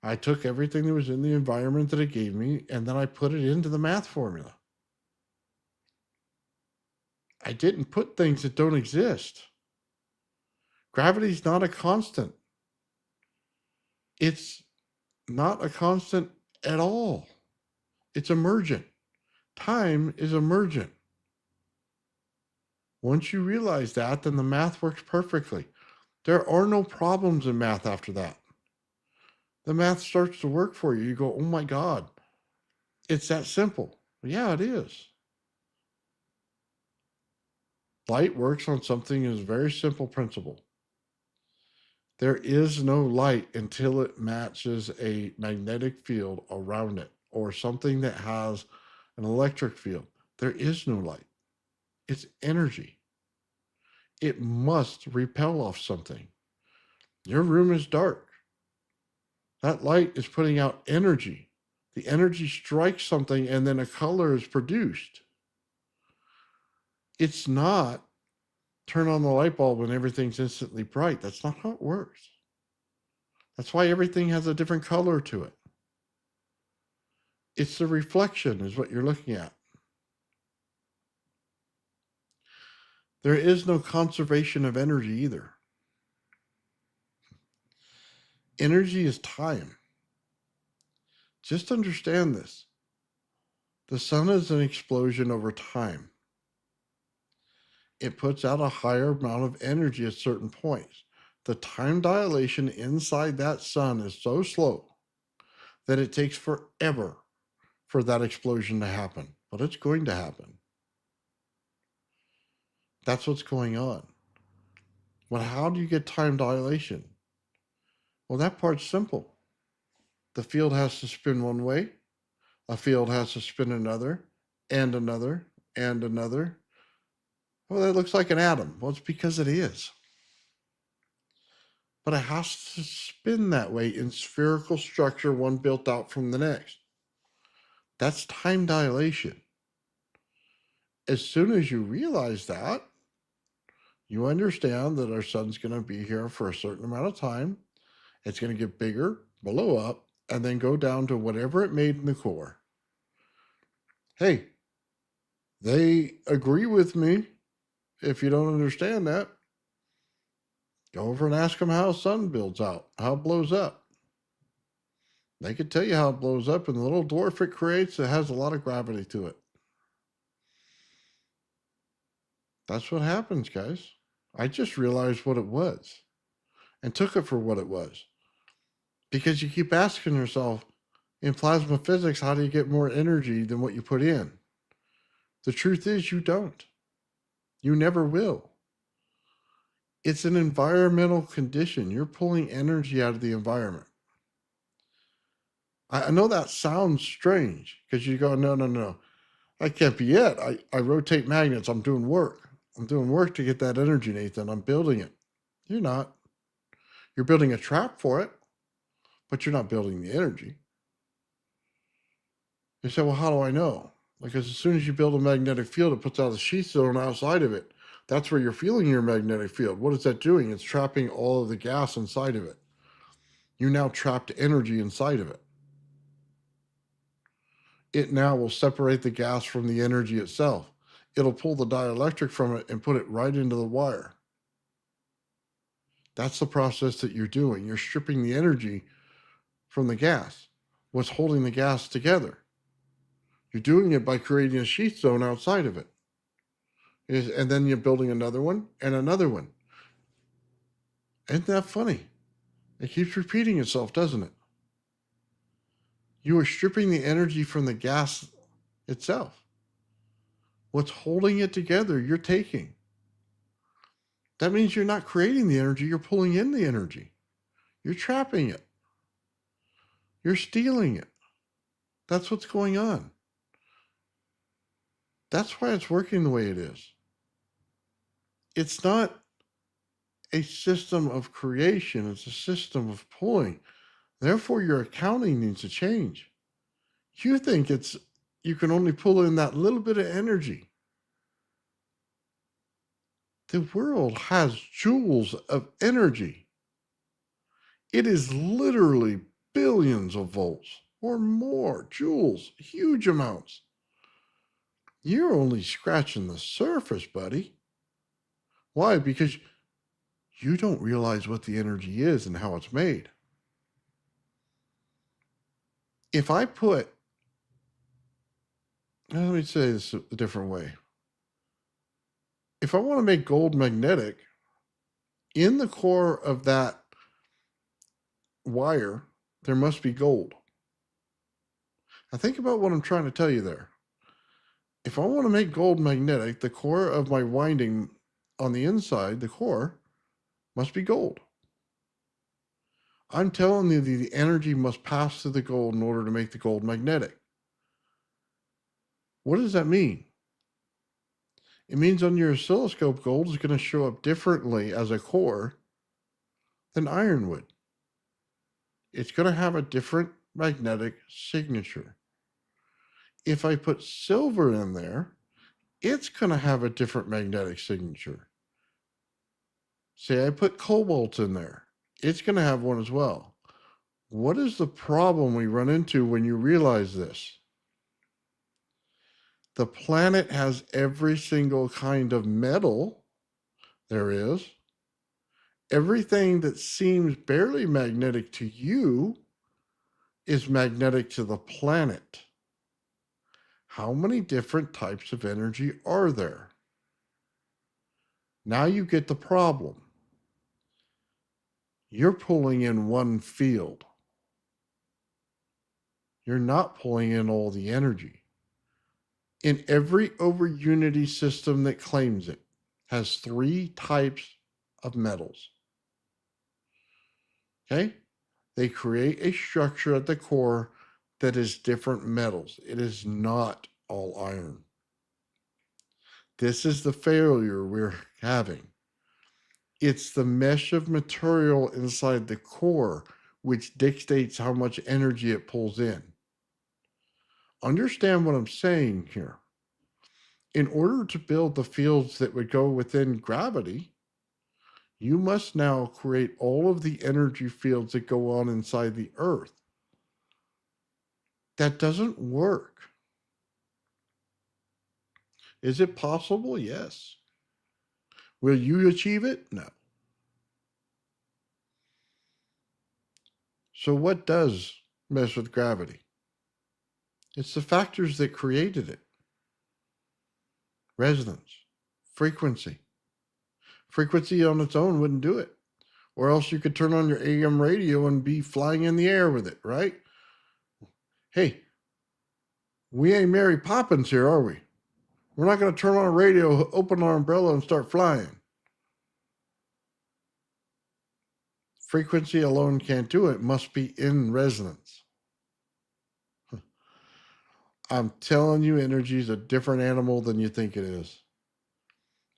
I took everything that was in the environment that it gave me, and then I put it into the math formula. I didn't put things that don't exist. Gravity's not a constant. It's not a constant at all. It's emergent. Time is emergent. Once you realize that, then the math works perfectly. There are no problems in math after that. The math starts to work for you. You go, oh my God, it's that simple. Yeah, it is. Light works on something as a very simple principle. There is no light until it matches a magnetic field around it or something that has an electric field. There is no light. It's energy. It must repel off something. Your room is dark. That light is putting out energy. The energy strikes something and then a color is produced. It's not turn on the light bulb and everything's instantly bright. That's not how it works. That's why everything has a different color to it. It's the reflection is what you're looking at. There is no conservation of energy either. Energy is time. Just understand this. The sun is an explosion over time. It puts out a higher amount of energy at certain points. The time dilation inside that sun is so slow that it takes forever for that explosion to happen. But it's going to happen. That's what's going on. Well, how do you get time dilation? Well, that part's simple. The field has to spin one way, a field has to spin another, and another, and another. Well, that looks like an atom. Well, it's because it is. but it has to spin that way in spherical structure, one built out from the next. That's time dilation. As soon as you realize that, you understand that our sun's going to be here for a certain amount of time. It's going to get bigger, blow up, and then go down to whatever it made in the core. Hey, they agree with me. If you don't understand that, go over and ask them how a sun builds out, how it blows up. They could tell you how it blows up, and the little dwarf it creates, it has a lot of gravity to it. That's what happens, guys. I just realized what it was and took it for what it was. Because you keep asking yourself, in plasma physics, how do you get more energy than what you put in? The truth is, you don't. You never will. It's an environmental condition. You're pulling energy out of the environment. I know that sounds strange because you go, no. That can't be it. I rotate magnets. I'm doing work. I'm doing work to get that energy, Nathan. I'm building it. You're not. You're building a trap for it, but you're not building the energy. You say, well, how do I know? Because as soon as you build a magnetic field, it puts out a sheath zone outside of it. That's where you're feeling your magnetic field. What is that doing? It's trapping all of the gas inside of it. You now trapped energy inside of it. It now will separate the gas from the energy itself. It'll pull the dielectric from it and put it right into the wire. That's the process that you're doing. You're stripping the energy from the gas. What's holding the gas together? You're doing it by creating a sheath zone outside of it. And then you're building another one and another one. Isn't that funny? It keeps repeating itself, doesn't it? You are stripping the energy from the gas itself. What's holding it together, you're taking. That means you're not creating the energy, you're pulling in the energy. You're trapping it. You're stealing it. That's what's going on. That's why it's working the way it is. It's not a system of creation, it's a system of pulling. Therefore, your accounting needs to change. You think you can only pull in that little bit of energy. The world has joules of energy. It is literally billions of volts or more joules, huge amounts. You're only scratching the surface, buddy. Why? Because you don't realize what the energy is and how it's made. If I put, let me say this a different way. If I want to make gold magnetic, in the core of that wire, there must be gold. Now think about what I'm trying to tell you there. If I want to make gold magnetic, the core of my winding on the inside, the core, must be gold. I'm telling you the energy must pass through the gold in order to make the gold magnetic. What does that mean? It means on your oscilloscope, gold is going to show up differently as a core than iron would. It's going to have a different magnetic signature. If I put silver in there, it's going to have a different magnetic signature. Say I put cobalt in there, it's going to have one as well. What is the problem we run into when you realize this? The planet has every single kind of metal there is. Everything that seems barely magnetic to you is magnetic to the planet. How many different types of energy are there? Now you get the problem. You're pulling in one field. You're not pulling in all the energy. In every over-unity system that claims it, has 3 types of metals. Okay? They create a structure at the core that is different metals. It is not all iron. This is the failure we're having. It's the mesh of material inside the core which dictates how much energy it pulls in. Understand what I'm saying here. In order to build the fields that would go within gravity, you must now create all of the energy fields that go on inside the Earth. That doesn't work. Is it possible? Yes. Will you achieve it? No. So what does mess with gravity? It's the factors that created it. Resonance, frequency. Frequency on its own wouldn't do it. Or else you could turn on your AM radio and be flying in the air with it, right? Hey, we ain't Mary Poppins here, are we? We're not going to turn on a radio, open our umbrella, and start flying. Frequency alone can't do it. It must be in resonance. I'm telling you, energy is a different animal than you think it is.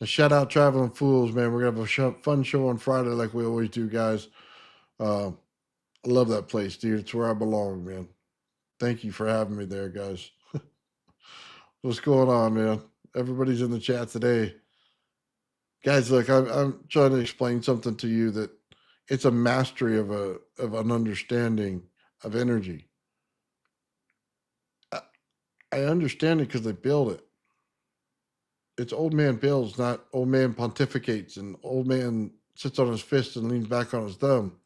Now, shout out Traveling Fools, man. We're going to have a fun show on Friday like we always do, guys. I love that place, dude. It's where I belong, man. Thank you for having me there, guys. What's going on, man? Everybody's in the chat today. Guys, look, I'm trying to explain something to you that it's a mastery of an understanding of energy. I understand it because I build it. It's old man builds, not old man pontificates, and old man sits on his fist and leans back on his thumb.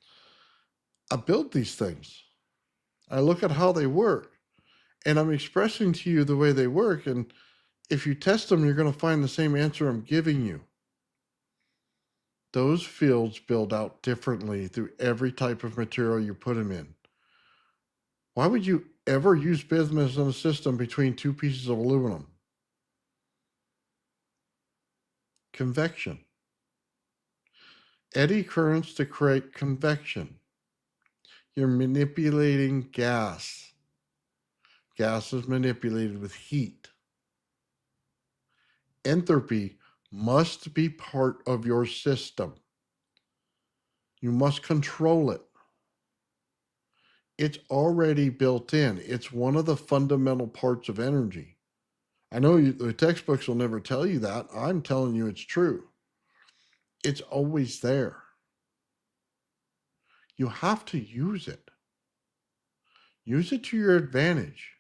I build these things. I look at how they work, and I'm expressing to you the way they work. And if you test them, you're going to find the same answer I'm giving you. Those fields build out differently through every type of material you put them in. Why would you ever use bismuth in a system between two pieces of aluminum? Convection. Eddy currents to create convection. You're manipulating gas. Gas is manipulated with heat. Entropy must be part of your system. You must control it. It's already built in. It's one of the fundamental parts of energy. I know the textbooks will never tell you that. I'm telling you it's true. It's always there. You have to use it. Use it to your advantage.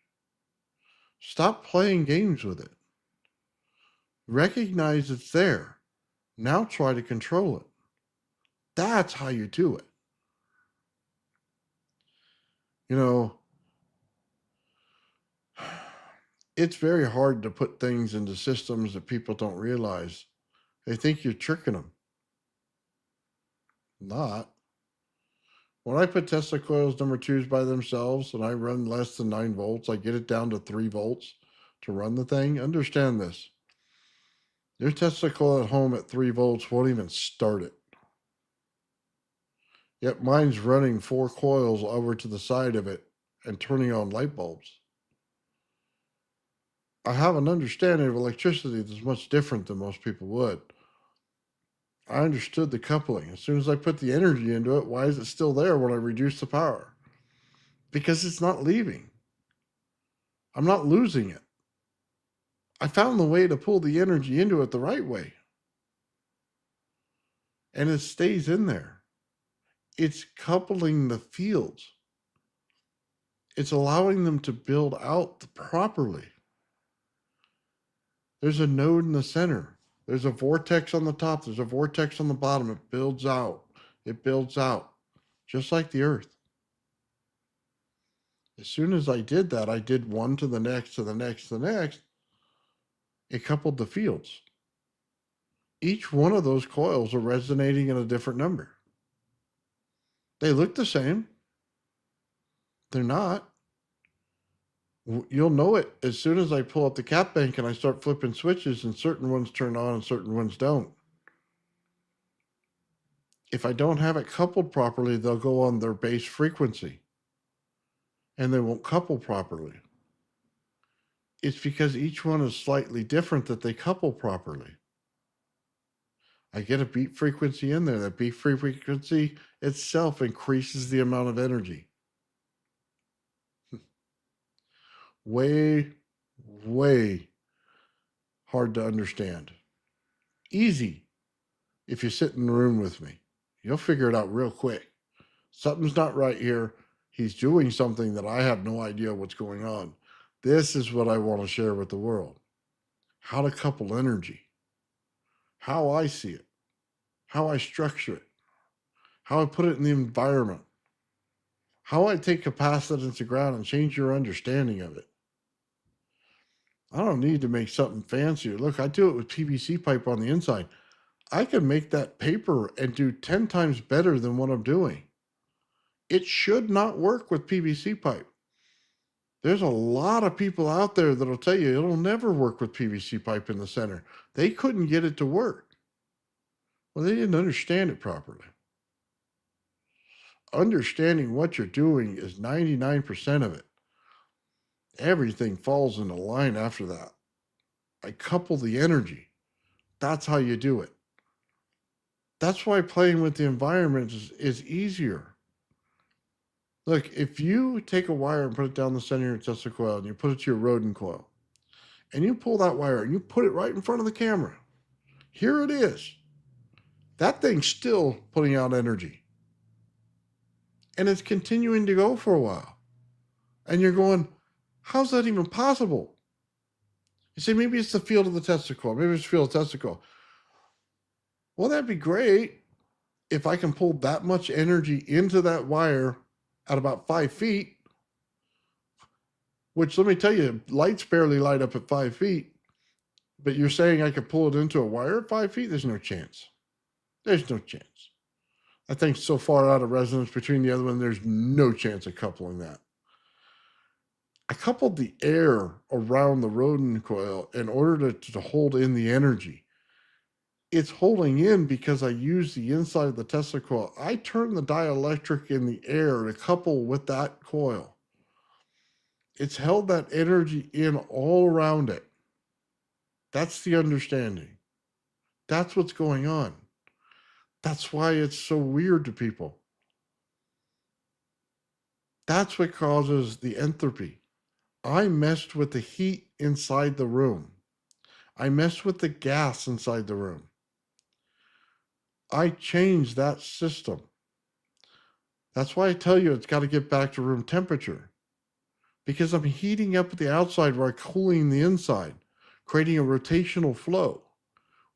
Stop playing games with it. Recognize it's there. Now try to control it. That's how you do it. You know, it's very hard to put things into systems that people don't realize. They think you're tricking them. Not. When I put Tesla coils number 2s by themselves and I run less than 9 volts, I get it down to 3 volts to run the thing. Understand this. Your Tesla coil at home at 3 volts won't even start it. Yet mine's running 4 coils over to the side of it and turning on light bulbs. I have an understanding of electricity that's much different than most people would. I understood the coupling. As soon as I put the energy into it, why is it still there when I reduce the power? Because it's not leaving. I'm not losing it. I found the way to pull the energy into it the right way. And it stays in there. It's coupling the fields. It's allowing them to build out properly. There's a node in the center. There's a vortex on the top. There's a vortex on the bottom. It builds out. It builds out. Just like the Earth. As soon as I did that, I did one to the next, to the next, to the next. It coupled the fields. Each one of those coils are resonating in a different number. They look the same. They're not. You'll know it as soon as I pull up the cap bank and I start flipping switches and certain ones turn on and certain ones don't. If I don't have it coupled properly, they'll go on their base frequency and they won't couple properly. It's because each one is slightly different that they couple properly. I get a beat frequency in there. That beat frequency itself increases the amount of energy. Way, way hard to understand. Easy if you sit in the room with me. You'll figure it out real quick. Something's not right here. He's doing something that I have no idea what's going on. This is what I want to share with the world. How to couple energy. How I see it. How I structure it. How I put it in the environment. How I take capacitance to ground and change your understanding of it. I don't need to make something fancier. Look, I do it with PVC pipe on the inside. I can make that paper and do 10 times better than what I'm doing. It should not work with PVC pipe. There's a lot of people out there that'll tell you it'll never work with PVC pipe in the center. They couldn't get it to work. Well, they didn't understand it properly. Understanding what you're doing is 99% of it. Everything falls into line after that. I couple the energy. That's how you do it. That's why playing with the environment is easier. Look, if you take a wire and put it down the center of your Tesla coil and you put it to your Rodin coil, and you pull that wire and you put it right in front of the camera, here it is. That thing's still putting out energy. And it's continuing to go for a while. And you're going, how's that even possible? You say, maybe it's the field of the Tesla coil. Maybe it's the field of the Tesla coil. Well, that'd be great if I can pull that much energy into that wire at about 5 feet, which, let me tell you, lights barely light up at 5 feet. But you're saying I could pull it into a wire at 5 feet? There's no chance. There's no chance. I think so far out of resonance between the other one, there's no chance of coupling that. I coupled the air around the Rodin coil in order to hold in the energy. It's holding in because I use the inside of the Tesla coil. I turn the dielectric in the air to couple with that coil. It's held that energy in all around it. That's the understanding. That's what's going on. That's why it's so weird to people. That's what causes the entropy. I messed with the heat inside the room. I messed with the gas inside the room. I changed that system. That's why I tell you it's got to get back to room temperature. Because I'm heating up the outside while cooling the inside, creating a rotational flow.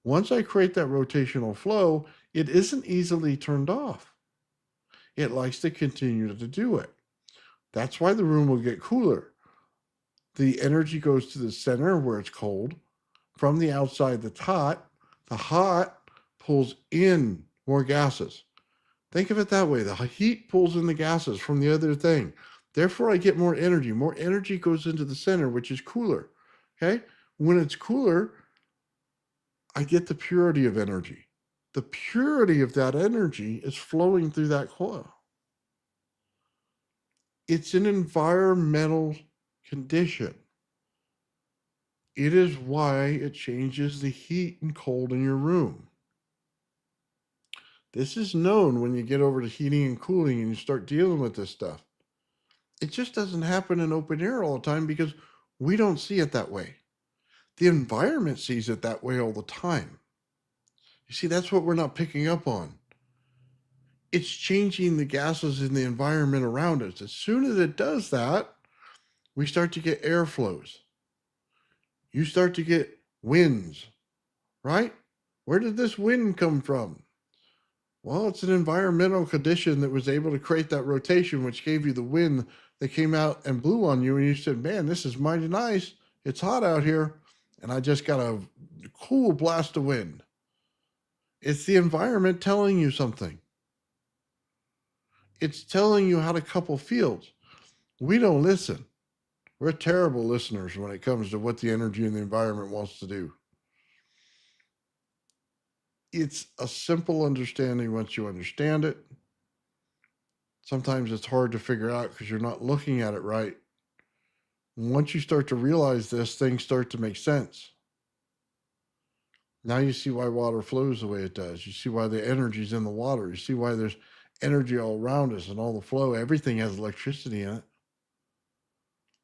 Once I create that rotational flow, it isn't easily turned off. It likes to continue to do it. That's why the room will get cooler. The energy goes to the center where it's cold. From the outside that's hot, the hot pulls in more gases. Think of it that way. The heat pulls in the gases from the other thing. Therefore, I get more energy. More energy goes into the center, which is cooler. Okay? When it's cooler, I get the purity of energy. The purity of that energy is flowing through that coil. It's an environmental condition. It is why it changes the heat and cold in your room. This is known when you get over to heating and cooling and you start dealing with this stuff. It just doesn't happen in open air all the time because we don't see it that way. The environment sees it that way all the time. You see, that's what we're not picking up on. It's changing the gases in the environment around us. As soon as it does that, we start to get airflows. You start to get winds, right? Where did this wind come from? Well, it's an environmental condition that was able to create that rotation, which gave you the wind that came out and blew on you. And you said, man, this is mighty nice. It's hot out here. And I just got a cool blast of wind. It's the environment telling you something. It's telling you how to couple fields. We don't listen. We're terrible listeners when it comes to what the energy and the environment wants to do. It's a simple understanding once you understand it. Sometimes it's hard to figure out because you're not looking at it right. Once you start to realize this, things start to make sense. Now you see why water flows the way it does. You see why the energy's in the water. You see why there's energy all around us and all the flow. Everything has electricity in it.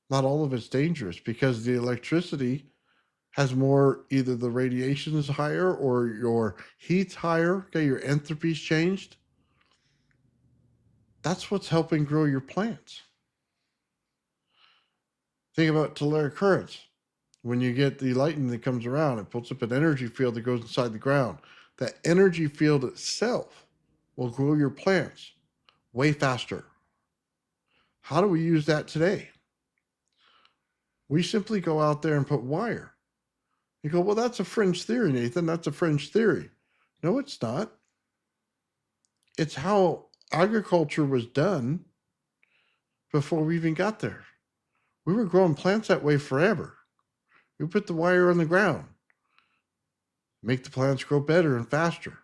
Not all of it's dangerous because the electricity has more, either the radiation is higher or your heat's higher. Okay, your enthalpy's changed. That's what's helping grow your plants. Think about telluric currents. When you get the lightning that comes around, it puts up an energy field that goes inside the ground. That energy field itself will grow your plants way faster. How do we use that today? We simply go out there and put wire. You go, well, that's a fringe theory, Nathan. That's a fringe theory. No, it's not. It's how agriculture was done before we even got there. We were growing plants that way forever. We put the wire on the ground, make the plants grow better and faster.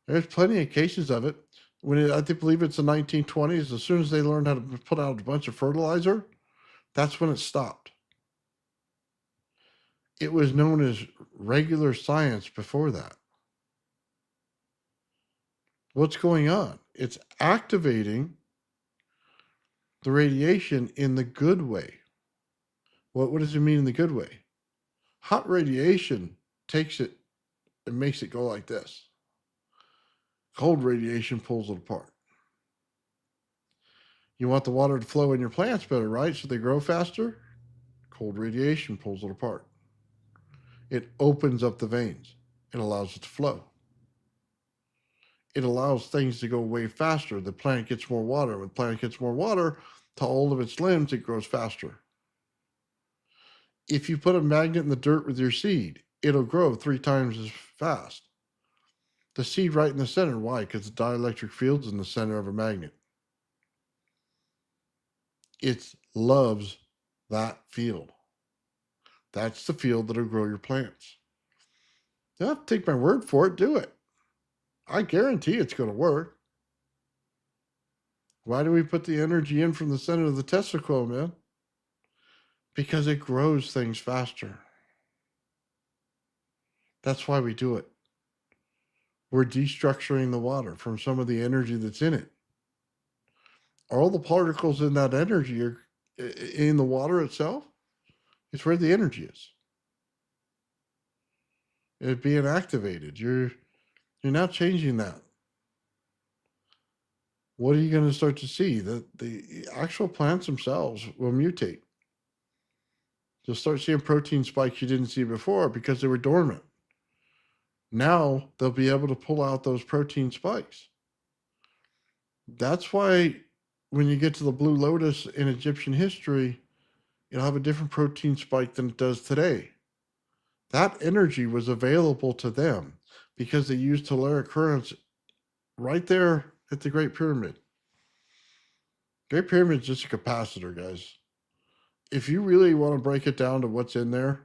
There's plenty of cases of it. I believe it's the 1920s, as soon as they learned how to put out a bunch of fertilizer, that's when it stopped. It was known as regular science before that. What's going on? It's activating the radiation in the good way. What does it mean in the good way? Hot radiation takes it and makes it go like this. Cold radiation pulls it apart. You want the water to flow in your plants better, right? So they grow faster? Cold radiation pulls it apart. It opens up the veins. It allows it to flow. It allows things to go way faster. The plant gets more water. When the plant gets more water to all of its limbs, it grows faster. If you put a magnet in the dirt with your seed, it'll grow 3 times as fast. The seed right in the center. Why? Because the dielectric field's in the center of a magnet. It loves that field. That's the field that'll grow your plants. You don't have to take my word for it. Do it. I guarantee it's going to work. Why do we put the energy in from the center of the Tesla coil, man? Because it grows things faster. That's why we do it. We're destructuring the water from some of the energy that's in it. All the particles in that energy are in the water itself. It's where the energy is. It's being activated. You're now changing that. What are you going to start to see? The actual plants themselves will mutate. You'll start seeing protein spikes you didn't see before because they were dormant. Now they'll be able to pull out those protein spikes. That's why when you get to the blue lotus in Egyptian history, it'll have a different protein spike than it does today. That energy was available to them because they used telluric currents right there at the Great Pyramid. Great Pyramid is just a capacitor, guys. If you really want to break it down to what's in there,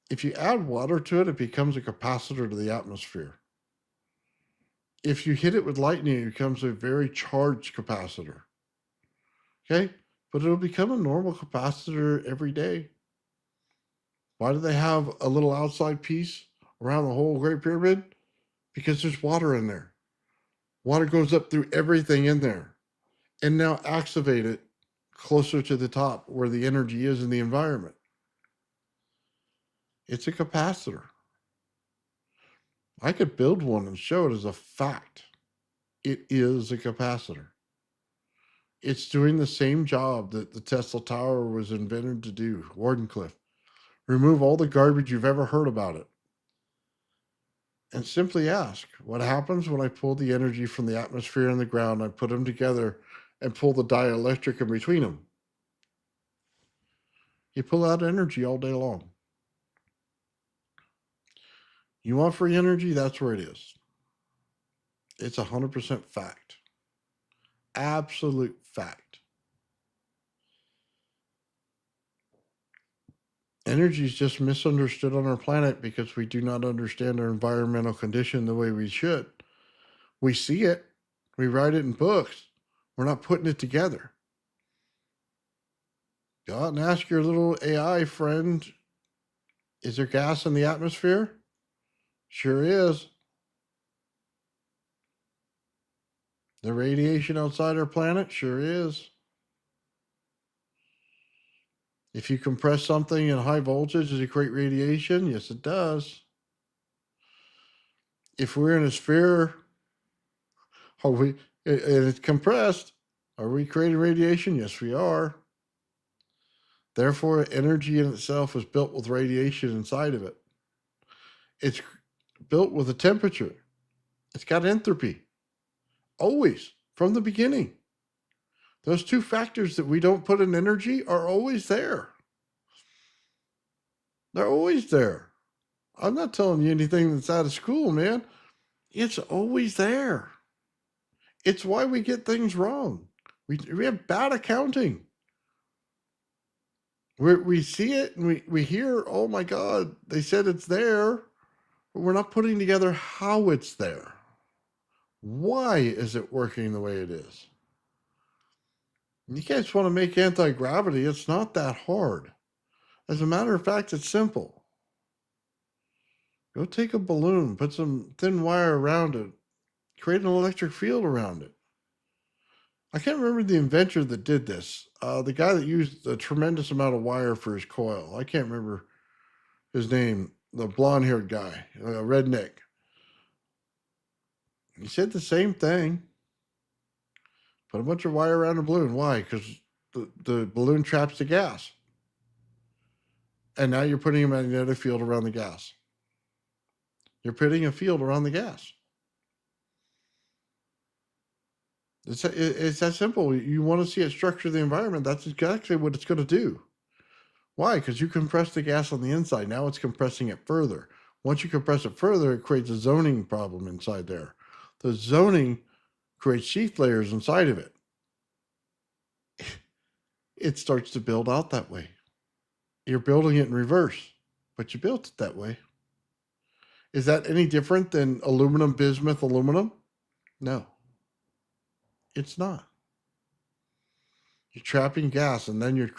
if you add water to it, it becomes a capacitor to the atmosphere. If you hit it with lightning, it becomes a very charged capacitor. Okay? But it'll become a normal capacitor every day. Why do they have a little outside piece around the whole Great Pyramid? Because there's water in there. Water goes up through everything in there and now activate it closer to the top where the energy is in the environment. It's a capacitor. I could build one and show it as a fact. It is a capacitor. It's doing the same job that the Tesla Tower was invented to do, Wardenclyffe. Remove all the garbage you've ever heard about it. And simply ask, what happens when I pull the energy from the atmosphere and the ground, I put them together and pull the dielectric in between them? You pull out energy all day long. You want free energy? That's where it is. It's 100% fact. Absolute fact. Energy is just misunderstood on our planet because we do not understand our environmental condition the way we should. We see it. We write it in books. We're not putting it together. Go out and ask your little AI friend Is there gas in the atmosphere? Sure is. The radiation outside our planet? Sure is. If you compress something in high voltage, does it create radiation? Yes, it does. If we're in a sphere, are we, and it's compressed, are we creating radiation? Yes, we are. Therefore, energy in itself is built with radiation inside of it. It's built with a temperature. It's got entropy. Always, from the beginning. Those two factors that we don't put in energy are always there. They're always there. I'm not telling you anything that's out of school, man. It's always there. It's why we get things wrong. We have bad accounting. We see it and we hear, oh my God, they said it's there, but we're not putting together how it's there. Why is it working the way it is? You guys want to make anti-gravity, it's not that hard. As a matter of fact, it's simple. Go take a balloon, put some thin wire around it, create an electric field around it. I can't remember the inventor that did this. The guy that used a tremendous amount of wire for his coil. I can't remember his name. The blonde-haired guy, redneck. He said the same thing. Put a bunch of wire around a balloon. Why? Because the balloon traps the gas. And now you're putting a magnetic field around the gas. You're putting a field around the gas. It's that simple. You want to see it structure the environment. That's exactly what it's going to do. Why? Because you compress the gas on the inside. Now it's compressing it further. Once you compress it further, it creates a zoning problem inside there. The zoning creates sheath layers inside of it. It starts to build out that way. You're building it in reverse, but you built it that way. Is that any different than aluminum, bismuth, aluminum? No, it's not. You're trapping gas and then you're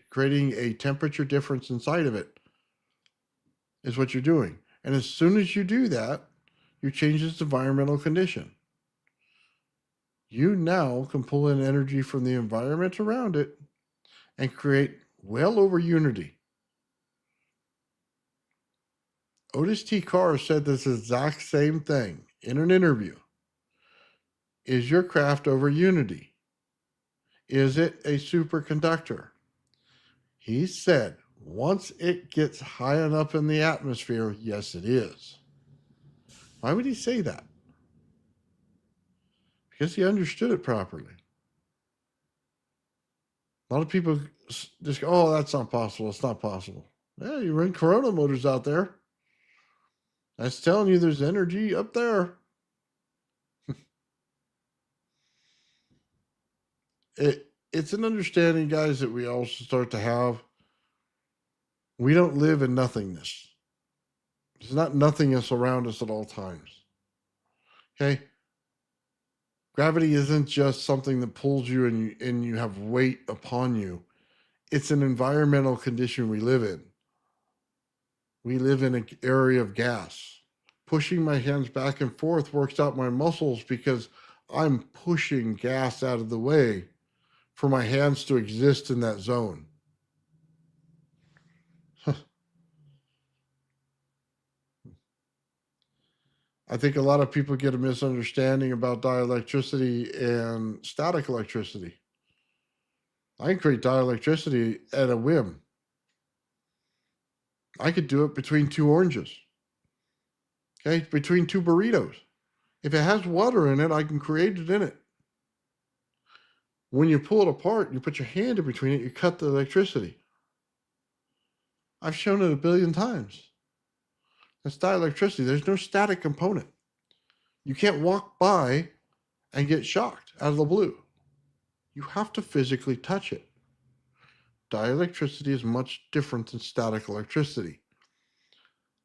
creating a temperature difference inside of it, is what you're doing. And as soon as you do that, you change its environmental condition. You now can pull in energy from the environment around it and create well over unity. Otis T. Carr said this exact same thing in an interview. Is your craft over unity? Is it a superconductor? He said, once it gets high enough in the atmosphere, yes, it is. Why would he say that? Because he understood it properly. A lot of people just go, oh, that's not possible. It's not possible. Yeah, you run Corona motors out there. That's telling you there's energy up there. It's an understanding, guys, that we also start to have. We don't live in nothingness. There's not nothingness around us at all times. Okay? Gravity isn't just something that pulls you and you have weight upon you. It's an environmental condition we live in. We live in an area of gas. Pushing my hands back and forth works out my muscles because I'm pushing gas out of the way for my hands to exist in that zone. I think a lot of people get a misunderstanding about dielectricity and static electricity. I can create dielectricity at a whim. I could do it between two oranges. Okay, between two burritos. If it has water in it, I can create it in it. When you pull it apart, you put your hand in between it, you cut the electricity. I've shown it 1 billion times. That's dielectricity. There's no static component. You can't walk by and get shocked out of the blue. You have to physically touch it. Dielectricity is much different than static electricity.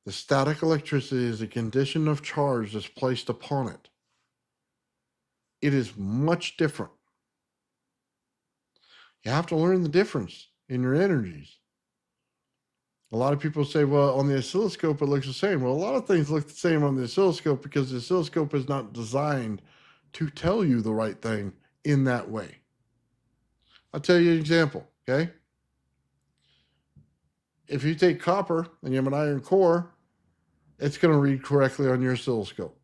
The static electricity is a condition of charge that's placed upon it. It is much different. You have to learn the difference in your energies. A lot of people say, well, on the oscilloscope, it looks the same. Well, a lot of things look the same on the oscilloscope because the oscilloscope is not designed to tell you the right thing in that way. I'll tell you an example, okay? If you take copper and you have an iron core, it's going to read correctly on your oscilloscope.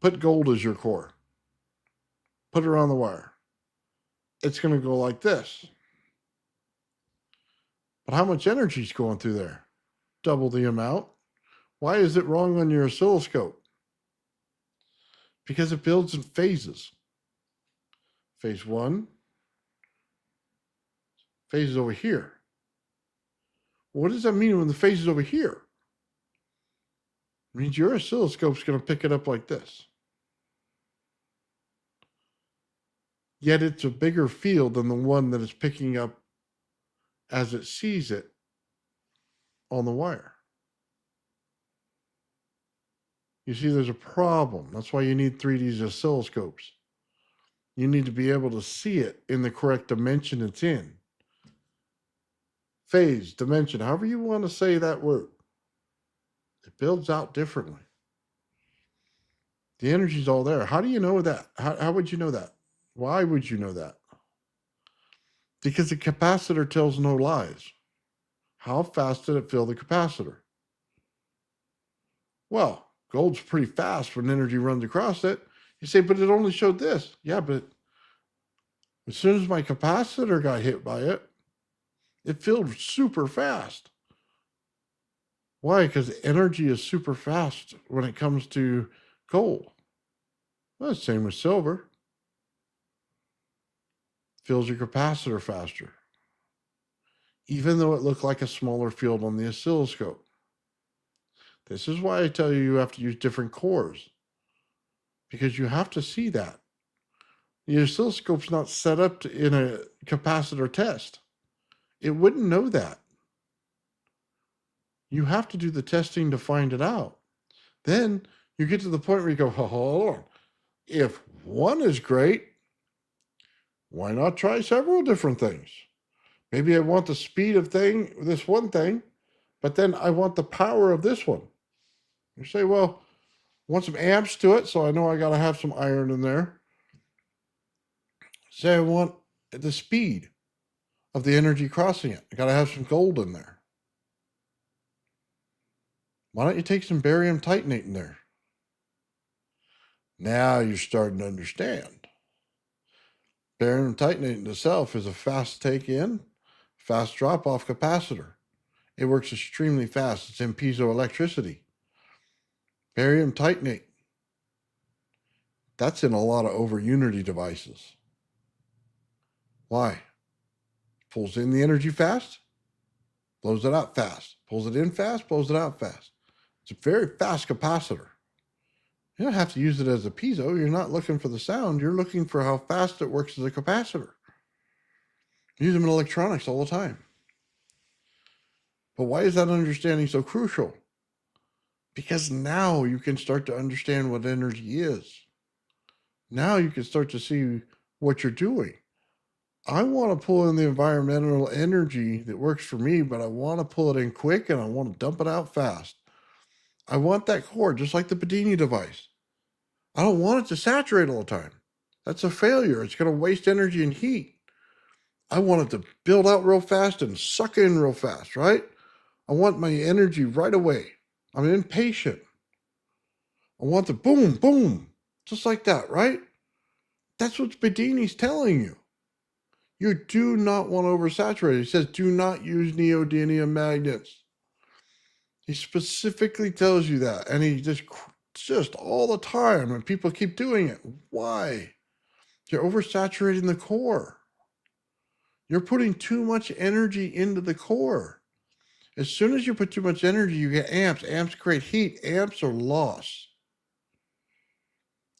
Put gold as your core. Put it on the wire. It's going to go like this. But how much energy is going through there? Double the amount. Why is it wrong on your oscilloscope? Because it builds in phases. Phase 1, phase is over here. What does that mean when the phase is over here? It means your oscilloscope's going to pick it up like this. Yet it's a bigger field than the one that is picking up as it sees it on the wire. You see, there's a problem. That's why you need 3D oscilloscopes. You need to be able to see it in the correct dimension it's in. Phase, dimension, however you want to say that word. It builds out differently. The energy's all there. How do you know that? How would you know that? Why would you know that? Because the capacitor tells no lies. How fast did it fill the capacitor? Well, gold's pretty fast when energy runs across it. You say, but it only showed this. Yeah, but as soon as my capacitor got hit by it, it filled super fast. Why? Because energy is super fast when it comes to gold. Well, same with silver. Fills your capacitor faster, even though it looked like a smaller field on the oscilloscope. This is why I tell you you have to use different cores, because you have to see that. The oscilloscope's not set up in a capacitor test. It wouldn't know that. You have to do the testing to find it out. Then you get to the point where you go, hold on. If one is great, why not try several different things? Maybe I want the speed of this one thing, but then I want the power of this one. You say, well, I want some amps to it, so I know I got to have some iron in there. Say I want the speed of the energy crossing it. I got to have some gold in there. Why don't you take some barium titanate in there? Now you're starting to understand. Barium titanate in itself is a fast take in, fast drop off capacitor. It works extremely fast. It's in piezoelectricity. Barium titanate. That's in a lot of over unity devices. Why? Pulls in the energy fast, blows it out fast. Pulls it in fast, blows it out fast. It's a very fast capacitor. You don't have to use it as a piezo. You're not looking for the sound. You're looking for how fast it works as a capacitor. Use them in electronics all the time. But why is that understanding so crucial? Because now you can start to understand what energy is. Now you can start to see what you're doing. I want to pull in the environmental energy that works for me, but I want to pull it in quick and I want to dump it out fast. I want that core, just like the Bedini device. I don't want it to saturate all the time. That's a failure. It's going to waste energy and heat. I want it to build out real fast and suck in real fast, right? I want my energy right away. I'm impatient. I want the boom, boom, just like that, right? That's what Bedini's telling you. You do not want to oversaturate. He says, do not use neodymium magnets. He specifically tells you that. And he just all the time. And people keep doing it. Why? You're oversaturating the core. You're putting too much energy into the core. As soon as you put too much energy, you get amps. Amps create heat. Amps are loss.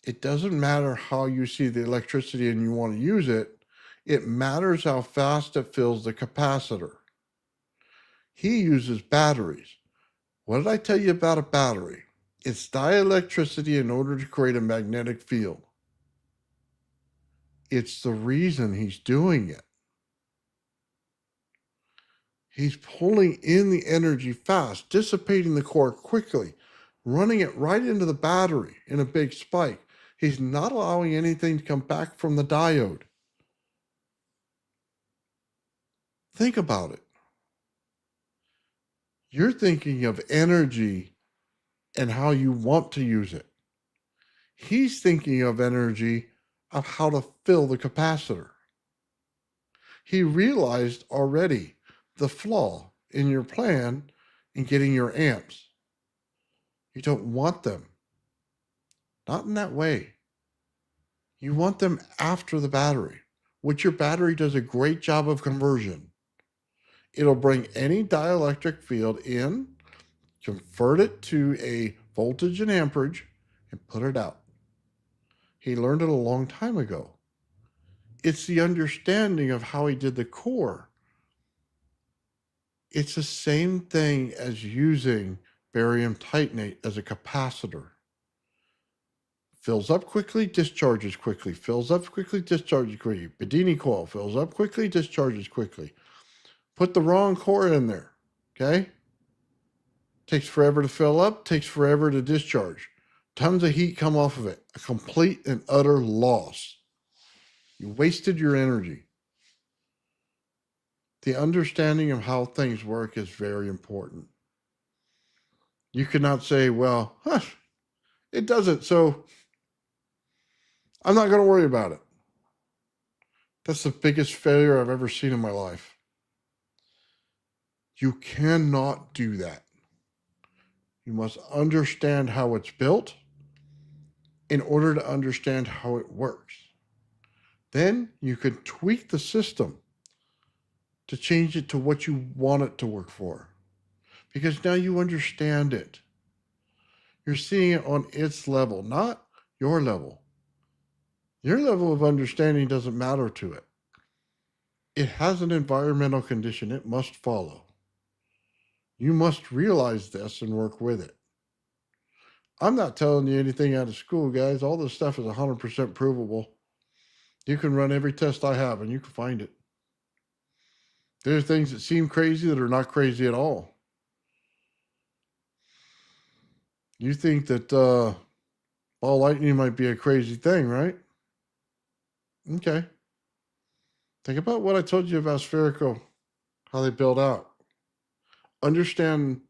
It doesn't matter how you see the electricity and you want to use it. It matters how fast it fills the capacitor. He uses batteries. What did I tell you about a battery? It's dielectricity in order to create a magnetic field. It's the reason he's doing it. He's pulling in the energy fast, dissipating the core quickly, running it right into the battery in a big spike. He's not allowing anything to come back from the diode. Think about it. You're thinking of energy and how you want to use it. He's thinking of energy of how to fill the capacitor. He realized already the flaw in your plan in getting your amps. You don't want them. Not in that way. You want them after the battery, which your battery does a great job of conversion. It'll bring any dielectric field in, convert it to a voltage and amperage, and put it out. He learned it a long time ago. It's the understanding of how he did the core. It's the same thing as using barium titanate as a capacitor. Fills up quickly, discharges quickly. Fills up quickly, discharges quickly. Bedini coil fills up quickly, discharges quickly. Put the wrong core in there, okay? Takes forever to fill up, takes forever to discharge. Tons of heat come off of it. A complete and utter loss. You wasted your energy. The understanding of how things work is very important. You cannot say, well, it doesn't, so I'm not going to worry about it. That's the biggest failure I've ever seen in my life. You cannot do that. You must understand how it's built in order to understand how it works. Then you can tweak the system to change it to what you want it to work for. Because now you understand it. You're seeing it on its level, not your level. Your level of understanding doesn't matter to it. It has an environmental condition it must follow. You must realize this and work with it. I'm not telling you anything out of school, guys. All this stuff is 100% provable. You can run every test I have and you can find it. There are things that seem crazy that are not crazy at all. You think that ball lightning might be a crazy thing, right? Okay. Think about what I told you about spherical, how they build out. Understand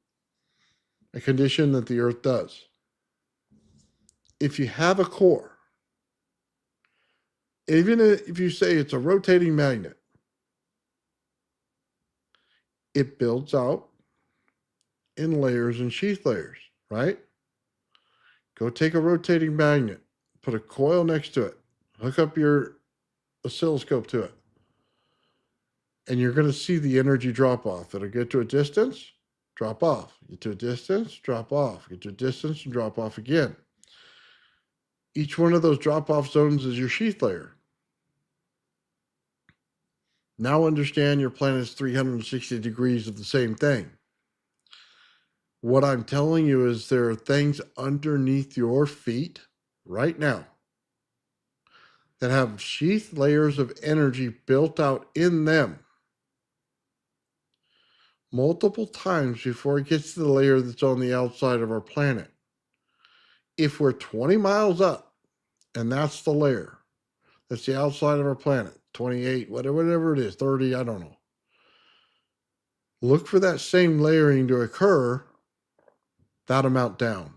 a condition that the Earth does. If you have a core, even if you say it's a rotating magnet, it builds out in layers and sheath layers, right? Go take a rotating magnet, put a coil next to it, hook up your oscilloscope to it, and you're going to see the energy drop off. It'll get to a distance, drop off. Get to a distance, drop off. Get to a distance, and drop off again. Each one of those drop-off zones is your sheath layer. Now understand your planet is 360 degrees of the same thing. What I'm telling you is there are things underneath your feet right now that have sheath layers of energy built out in them multiple times before it gets to the layer that's on the outside of our planet. If we're 20 miles up, and that's the layer, that's the outside of our planet, 28, whatever it is, 30, I don't know. Look for that same layering to occur that amount down.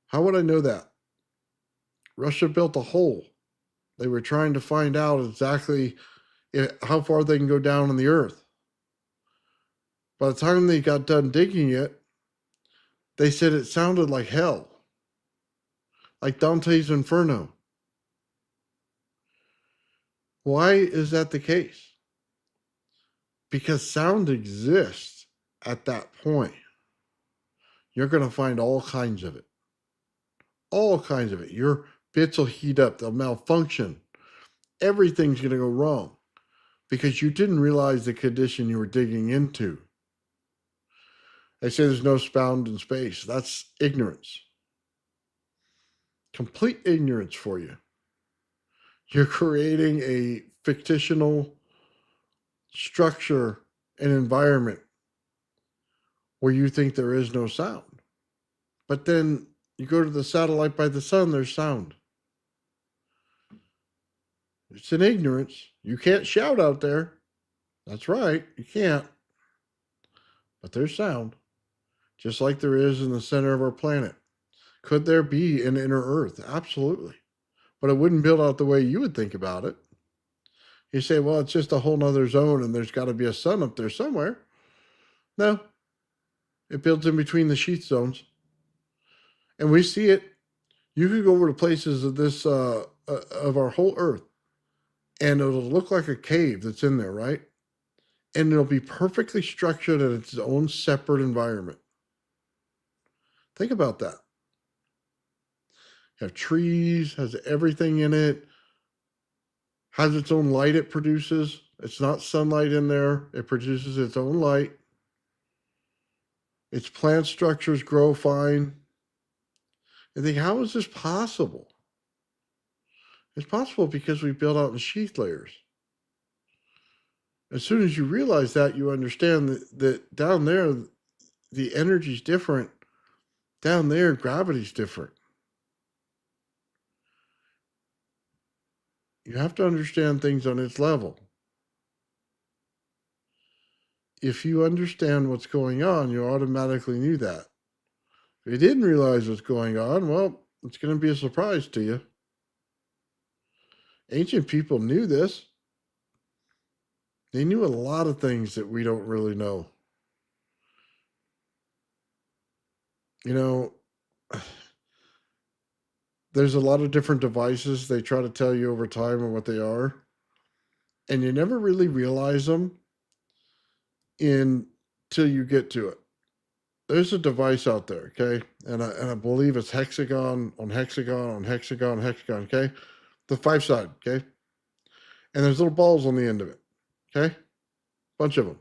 How would I know that? Russia built a hole. They were trying to find out exactly how far they can go down in the earth. By the time they got done digging it, they said it sounded like hell, like Dante's Inferno. Why is that the case? Because sound exists at that point. You're going to find all kinds of it. All kinds of it. Your bits will heat up, they'll malfunction. Everything's going to go wrong because you didn't realize the condition you were digging into. They say there's no sound in space. That's ignorance. Complete ignorance for you. You're creating a fictional structure an environment where you think there is no sound. But then you go to the satellite by the sun, there's sound. It's an ignorance. You can't shout out there. That's right, you can't. But there's sound, just like there is in the center of our planet. Could there be an inner Earth? Absolutely. But it wouldn't build out the way you would think about it. You say, well, it's just a whole nother zone and there's got to be a sun up there somewhere. No, it builds in between the sheath zones. And we see it. You could go over to places of this, of our whole Earth, and it'll look like a cave that's in there, right? And it'll be perfectly structured in its own separate environment. Think about that. You have trees, has everything in it, has its own light it produces. It's not sunlight in there. It produces its own light. Its plant structures grow fine. And think, how is this possible? It's possible because we build out in sheath layers. As soon as you realize that, you understand that down there, the energy's different. Down there, gravity's different. You have to understand things on its level. If you understand what's going on, you automatically knew that. If you didn't realize what's going on, well, it's going to be a surprise to you. Ancient people knew this. They knew a lot of things that we don't really know. You know, there's a lot of different devices they try to tell you over time and what they are, and you never really realize them until you get to it. There's a device out there, okay, and I believe it's hexagon on hexagon on hexagon on hexagon, okay, the 5 side, okay, and there's little balls on the end of it, okay, bunch of them.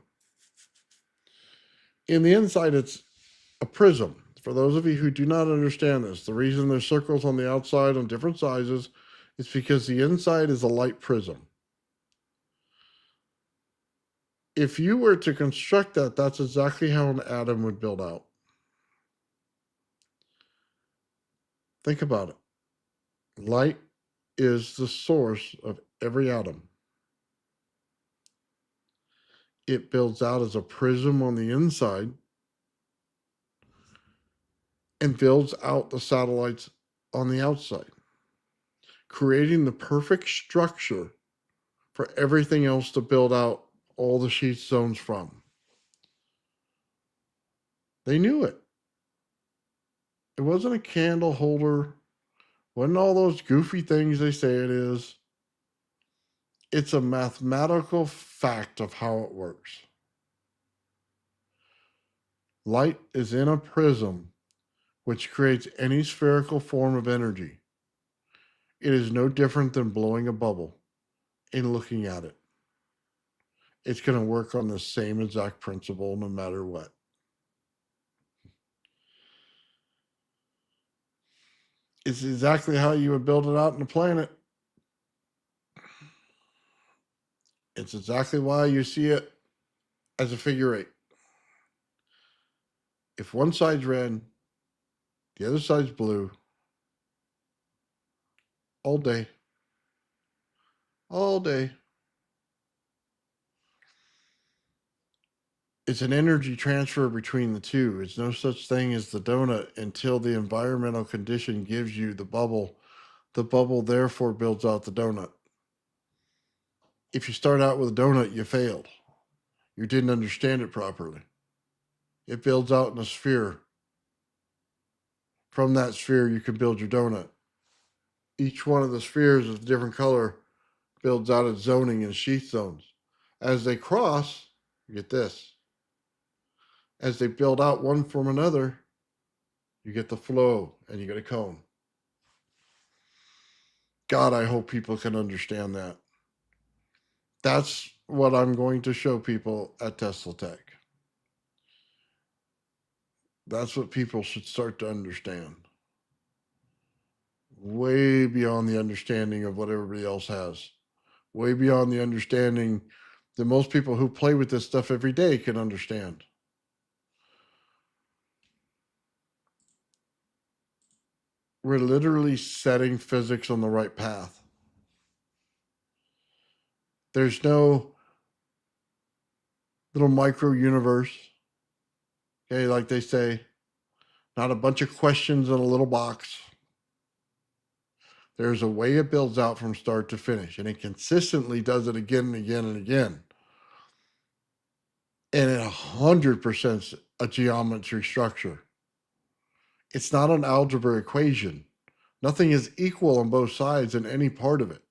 In the inside, it's a prism. For those of you who do not understand this, the reason there's circles on the outside on different sizes is because the inside is a light prism. If you were to construct that, that's exactly how an atom would build out. Think about it. Light is the source of every atom. It builds out as a prism on the inside and builds out the satellites on the outside, creating the perfect structure for everything else to build out all the sheath zones from. They knew it. It wasn't a candle holder, wasn't all those goofy things they say it is. It's a mathematical fact of how it works. Light is in a prism, which creates any spherical form of energy. It is no different than blowing a bubble and looking at it. It's going to work on the same exact principle no matter what. It's exactly how you would build it out in the planet. It's exactly why you see it as a figure 8. If one side's red, the other side's blue, all day. All day. It's an energy transfer between the two. It's no such thing as the donut until the environmental condition gives you the bubble. The bubble therefore builds out the donut. If you start out with a donut, you failed. You didn't understand it properly. It builds out in a sphere. From that sphere, you can build your donut. Each one of the spheres is a different color, builds out its zoning and sheath zones. As they cross, you get this. As they build out one from another, you get the flow and you get a cone. God, I hope people can understand that. That's what I'm going to show people at Tesla Tech. That's what people should start to understand. Way beyond the understanding of what everybody else has. Way beyond the understanding that most people who play with this stuff every day can understand. We're literally setting physics on the right path. There's no little micro universe, okay, like they say, not a bunch of questions in a little box. There's a way it builds out from start to finish, and it consistently does it again and again and again. And it 100% a geometry structure. It's not an algebra equation. Nothing is equal on both sides in any part of it.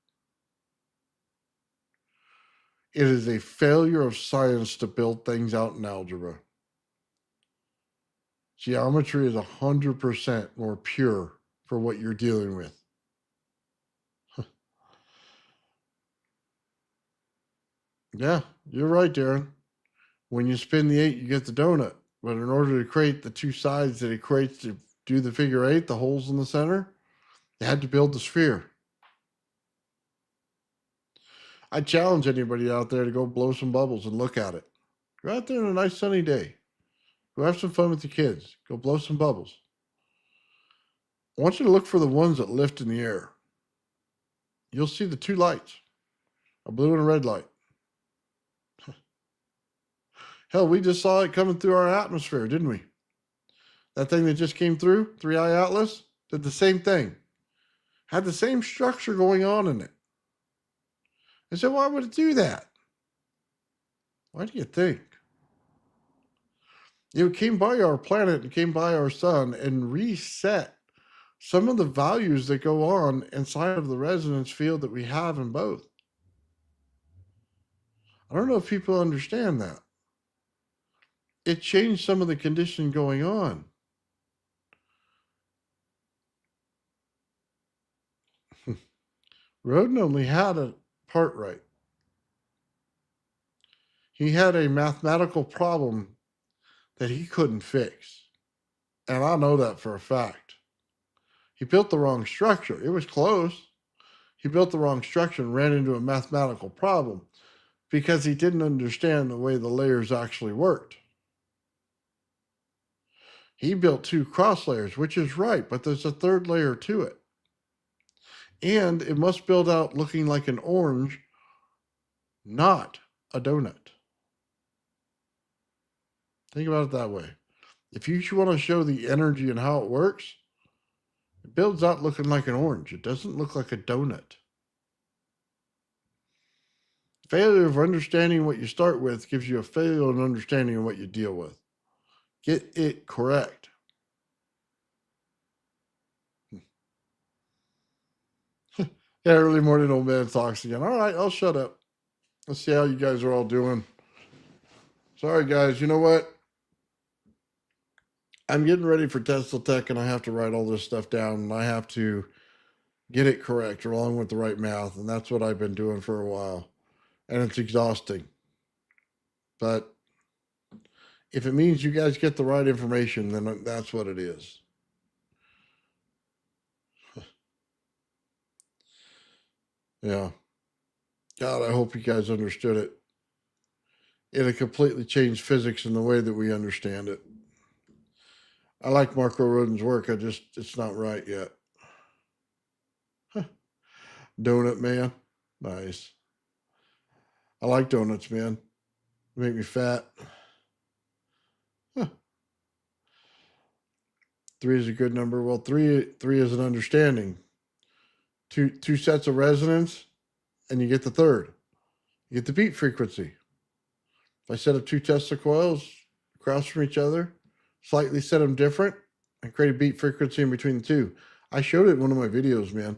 It is a failure of science to build things out in algebra. Geometry is 100% more pure for what you're dealing with. Yeah, you're right, Darren. When you spin the 8, you get the donut. But in order to create the two sides that it creates to do the figure 8, the holes in the center, you had to build the sphere. I challenge anybody out there to go blow some bubbles and look at it. Go out there on a nice sunny day. Go have some fun with the kids. Go blow some bubbles. I want you to look for the ones that lift in the air. You'll see the two lights, a blue and a red light. Hell, we just saw it coming through our atmosphere, didn't we? That thing that just came through, 3i Atlas, did the same thing. Had the same structure going on in it. I said, why would it do that? Why do you think? It came by our planet, it came by our sun and reset some of the values that go on inside of the resonance field that we have in both. I don't know if people understand that. It changed some of the condition going on. Rodin only had a part right. He had a mathematical problem that he couldn't fix. And I know that for a fact. He built the wrong structure. It was close. He built the wrong structure and ran into a mathematical problem because he didn't understand the way the layers actually worked. He built 2 cross layers, which is right, but there's a third layer to it. And it must build out looking like an orange, not a donut. Think about it that way. If you want to show the energy and how it works, it builds out looking like an orange. It doesn't look like a donut. Failure of understanding what you start with gives you a failure in understanding of what you deal with. Get it correct. Yeah, early morning old man talks again. All right, I'll shut up. Let's see how you guys are all doing. Sorry, guys. You know what? I'm getting ready for Tesla Tech, and I have to write all this stuff down, and I have to get it correct along with the right math, and that's what I've been doing for a while. And it's exhausting. But if it means you guys get the right information, then that's what it is. Yeah. God, I hope you guys understood it. It'll completely change physics in the way that we understand it. I like Marco Rodin's work. It's not right yet. Donut man. Nice. I like donuts, man. They make me fat. 3 is a good number. Well, three is an understanding. Two sets of resonance, and you get the third. You get the beat frequency. If I set up 2 Tesla coils across from each other, slightly set them different, and create a beat frequency in between the two. I showed it in one of my videos, man.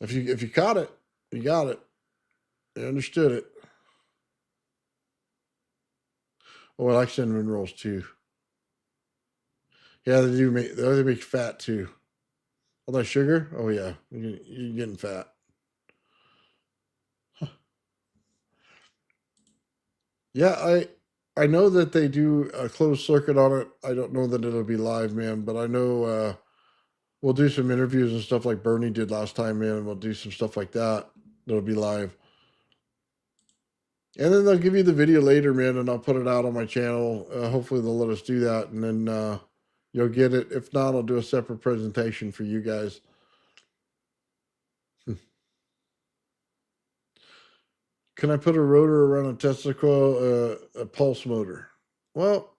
If you caught it, you got it. You understood it. Oh, I like cinnamon rolls too. Yeah, they make fat too. All that sugar? Oh yeah, you're getting fat. Huh. Yeah, I know that they do a closed circuit on it. I don't know that it'll be live, man, but I know we'll do some interviews and stuff like Bernie did last time, man, and we'll do some stuff like that. That'll be live. And then they'll give you the video later, man, and I'll put it out on my channel. Hopefully they'll let us do that, and then you'll get it. If not, I'll do a separate presentation for you guys. Can I put a rotor around a Tesla coil, a pulse motor? Well,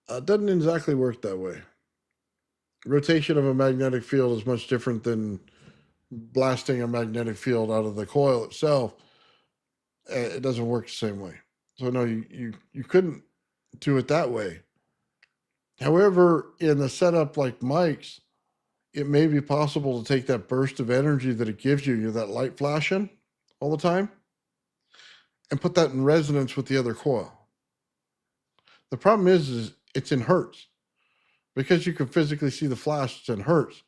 it doesn't exactly work that way. Rotation of a magnetic field is much different than blasting a magnetic field out of the coil itself. It doesn't work the same way. So no, you couldn't do it that way. However, in a setup like Mike's, it may be possible to take that burst of energy that it gives you, that light flashing all the time, and put that in resonance with the other coil. The problem is it's in hertz. Because you can physically see the flash, it's in hertz.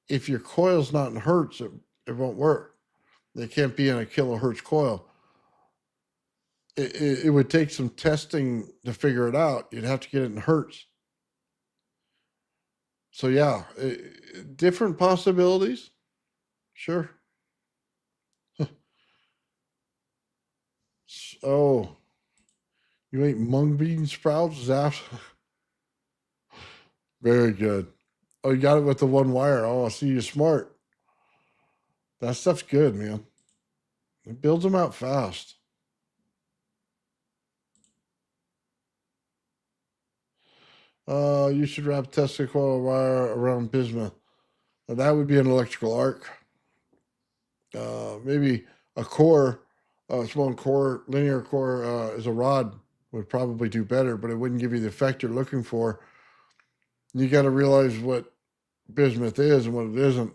If your coil's not in hertz, it won't work. It can't be in a kilohertz coil. It would take some testing to figure it out. You'd have to get it in hertz. So yeah, different possibilities. Sure. Oh, you ate mung bean sprouts? Is that very good? Oh, you got it with the one wire. Oh, I see you're smart. That stuff's good, man. It builds them out fast. You should wrap Tesla coil wire around bismuth. Now, that would be an electrical arc. Maybe a core, a small core, linear core is a rod would probably do better, but it wouldn't give you the effect you're looking for. You got to realize what bismuth is and what it isn't.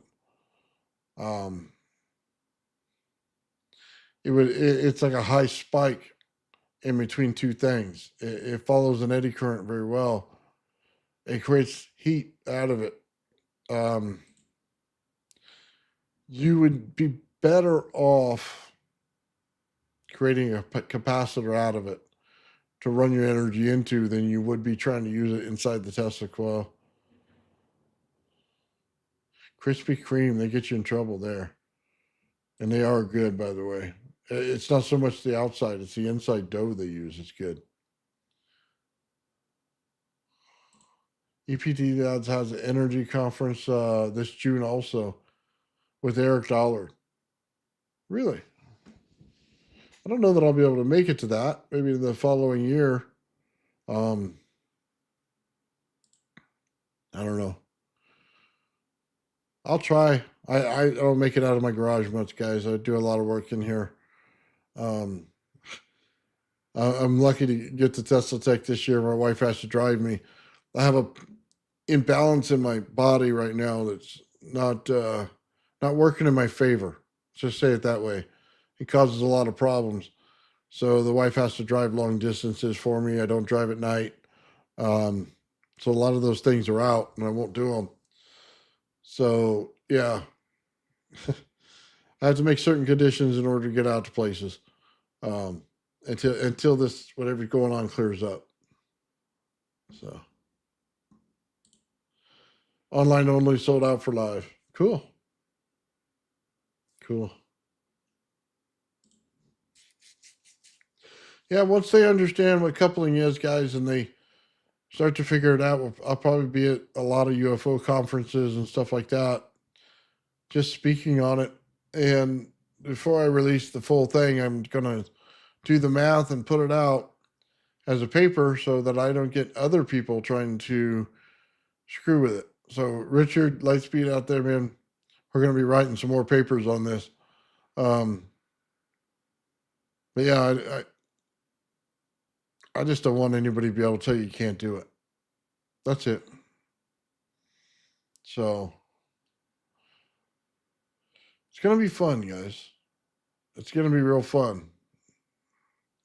It's like a high spike in between two things. It follows an eddy current very well. It creates heat out of it. You would be better off creating a capacitor out of it to run your energy into than you would be trying to use it inside the Tesla coil. Krispy Kreme, they get you in trouble there. And they are good, by the way. It's not so much the outside, it's the inside dough they use. It's good. EPT Dads has an energy conference this June also with Eric Dollard. Really? I don't know that I'll be able to make it to that. Maybe the following year. I don't know. I'll try. I don't make it out of my garage much, guys. I do a lot of work in here. I'm lucky to get to Tesla Tech this year. My wife has to drive me. I have a imbalance in my body right now that's not working in my favor. Just say it that way. It causes a lot of problems. So the wife has to drive long distances for me. I don't drive at night. So a lot of those things are out and I won't do them. So yeah, I have to make certain conditions in order to get out to places until this whatever's going on clears up. So online only, sold out for live. Cool. Cool. Yeah, once they understand what coupling is, guys, and they start to figure it out, I'll probably be at a lot of UFO conferences and stuff like that, just speaking on it. And before I release the full thing, I'm going to do the math and put it out as a paper so that I don't get other people trying to screw with it. So, Richard, Lightspeed out there, man, we're going to be writing some more papers on this. But yeah, I just don't want anybody to be able to tell you can't do it. That's it. So it's going to be fun, guys. It's going to be real fun.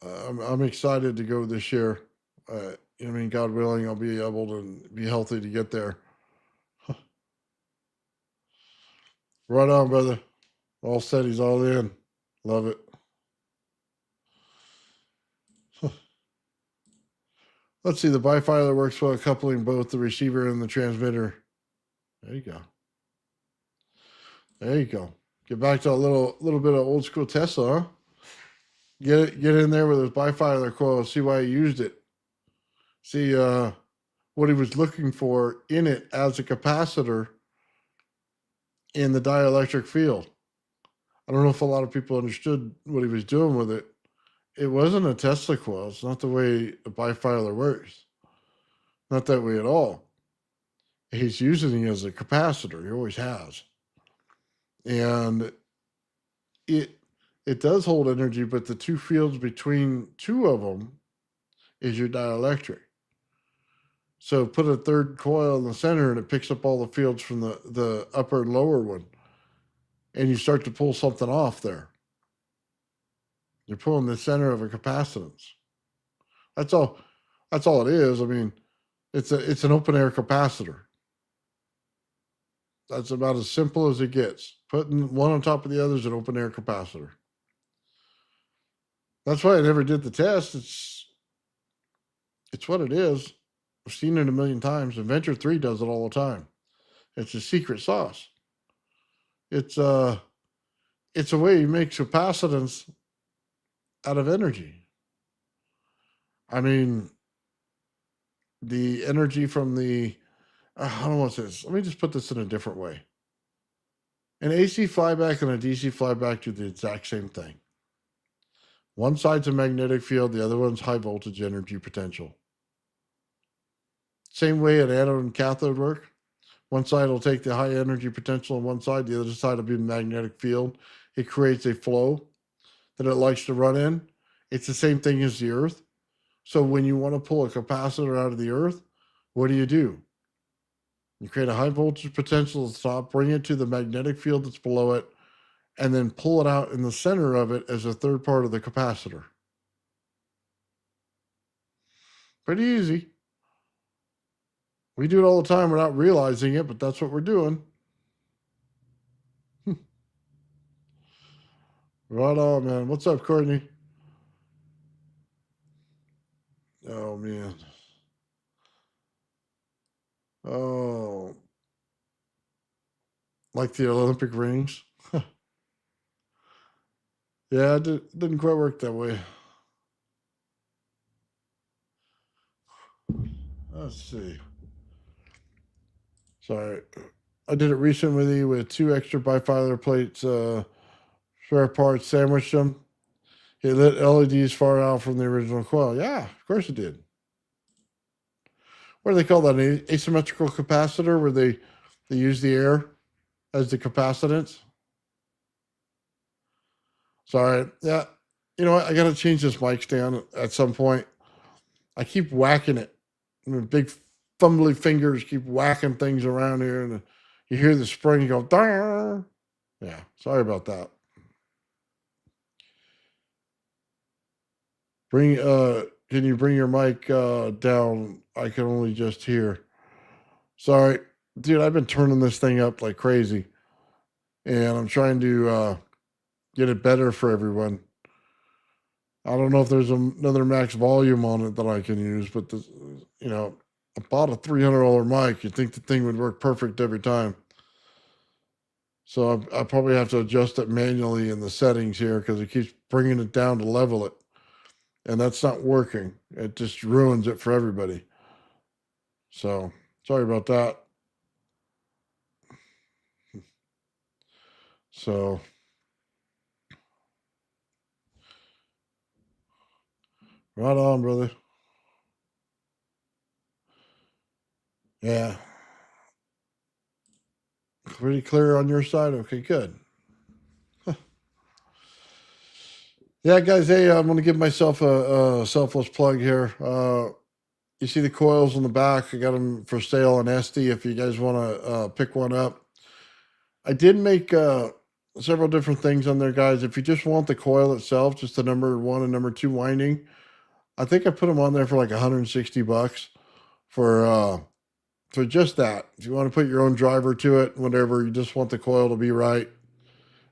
I'm excited to go this year. I mean, God willing, I'll be able to be healthy to get there. Right on, brother. All set. He's all in. Love it. Let's see. The bifilar works well coupling both the receiver and the transmitter. There you go. There you go. Get back to a little bit of old school Tesla, huh? Get in there with his bifilar coil, see why he used it. See what he was looking for in it as a capacitor in the dielectric field. I don't know if a lot of people understood what he was doing with it. It wasn't a Tesla coil. It's not the way a bifilar works. Not that way at all. He's using it as a capacitor. He always has. And it does hold energy, but the two fields between two of them is your dielectric. So put a third coil in the center and it picks up all the fields from the upper and lower one. And you start to pull something off there. You're pulling the center of a capacitance. That's all it is. I mean, it's an open air capacitor. That's about as simple as it gets. Putting one on top of the other is an open air capacitor. That's why I never did the test. It's what it is. I've seen it a million times. Adventure 3 does it all the time. It's a secret sauce. It's a way you make capacitance out of energy. I mean, the energy from the I don't know what this. Let me just put this in a different way. An AC flyback and a DC flyback do the exact same thing. One side's a magnetic field, the other one's high voltage energy potential. Same way an anode and cathode work. One side will take the high energy potential on one side, the other side will be a magnetic field. It creates a flow that it likes to run in. It's the same thing as the Earth. So when you want to pull a capacitor out of the Earth, what do? You create a high voltage potential at the top, bring it to the magnetic field that's below it, and then pull it out in the center of it as a third part of the capacitor. Pretty easy. We do it all the time without realizing it, but that's what we're doing. Right on, man. What's up, Courtney? Oh, man. Oh. Like the Olympic rings? Yeah, it didn't quite work that way. Let's see. Sorry. I did it recently with 2 extra bifilar plates, spare parts, sandwiched them. It lit LEDs far out from the original coil. Yeah, of course it did. What do they call that? An asymmetrical capacitor where they use the air as the capacitance? Sorry. Yeah. You know what? I got to change this mic stand at some point. I keep whacking it. I mean, big fumbly fingers keep whacking things around here, and you hear the spring go, Darr! Yeah, sorry about that. Can you bring your mic down? I can only just hear. Sorry, dude, I've been turning this thing up like crazy, and I'm trying to get it better for everyone. I don't know if there's another max volume on it that I can use, but this, I bought a $300 mic. You'd think the thing would work perfect every time. So I probably have to adjust it manually in the settings here because it keeps bringing it down to level it. And that's not working. It just ruins it for everybody. So sorry about that. So right on, brother. Yeah. Pretty clear on your side? Okay, good. Yeah, guys, hey, I'm going to give myself a selfless plug here. You see the coils on the back. I got them for sale on Esty if you guys want to pick one up. I did make several different things on there, guys. If you just want the coil itself, just the number 1 and number 2 winding, I think I put them on there for like $160 for just that. If you want to put your own driver to it, whatever, you just want the coil to be right,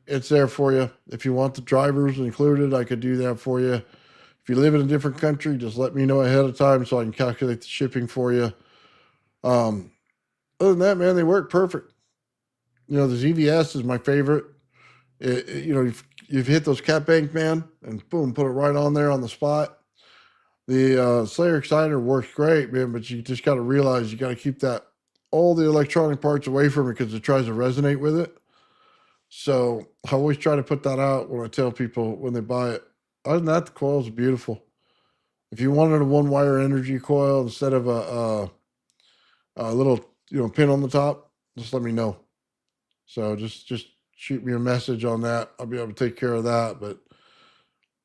it's there for you. If you want the drivers included, I could do that for you. If you live in a different country, just let me know ahead of time so I can calculate the shipping for you. Other than that, man, they work perfect. The ZVS is my favorite. You know, you've hit those cat bank, man, and boom, put it right on there on the spot. The Slayer Exciter works great, man, but you just got to realize you got to keep that all the electronic parts away from it because it tries to resonate with it. So I always try to put that out when I tell people when they buy it. Other than that, the coils are beautiful. If you wanted a one-wire energy coil instead of a little pin on the top, just let me know. So just shoot me a message on that. I'll be able to take care of that. But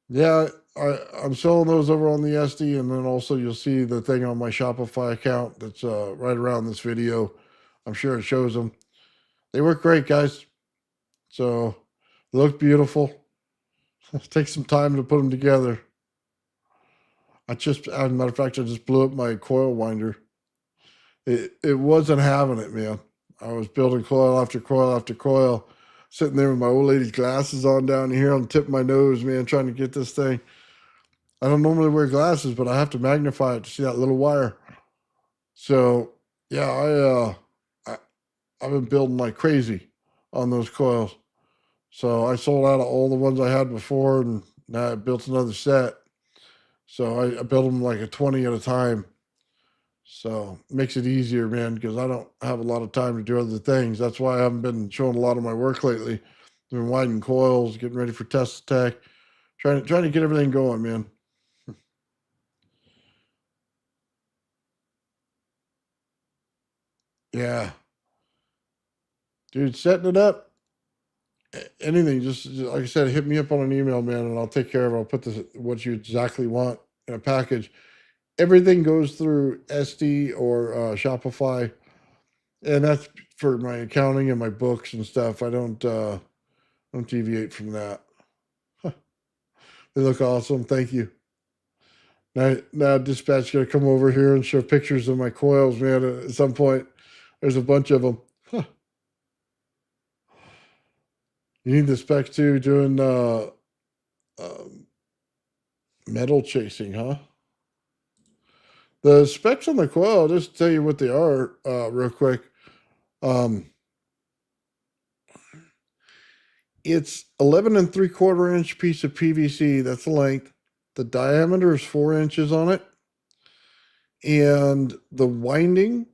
yeah, I'm selling those over on the Esty, and then also you'll see the thing on my Shopify account that's right around this video. I'm sure it shows them. They work great, guys. So they look beautiful. It takes some time to put them together. As a matter of fact, I just blew up my coil winder. It wasn't having it, man. I was building coil after coil after coil, sitting there with my old lady's glasses on down here on the tip of my nose, man, trying to get this thing. I don't normally wear glasses, but I have to magnify it to see that little wire. So yeah, I've been building like crazy on those coils. So I sold out of all the ones I had before, and now I built another set. So I built them like a 20 at a time. So it makes it easier, man, because I don't have a lot of time to do other things. That's why I haven't been showing a lot of my work lately. I've been widening coils, getting ready for test attack, trying to get everything going, man. Yeah, dude, setting it up, anything, just like I said, hit me up on an email, man, and I'll take care of it. I'll put what you exactly want in a package. Everything goes through Esty or Shopify, and that's for my accounting and my books and stuff. I don't deviate from that. They look awesome. Thank you. Now dispatch gonna come over here and show pictures of my coils, man. At some point, there's a bunch of them. Huh. You need the specs too, doing um, metal chasing, huh? The specs on the coil, I'll just tell you what they are real quick. Um, it's 11 3/4 inch piece of PVC. That's the length. The diameter is 4 inches on it, and the winding.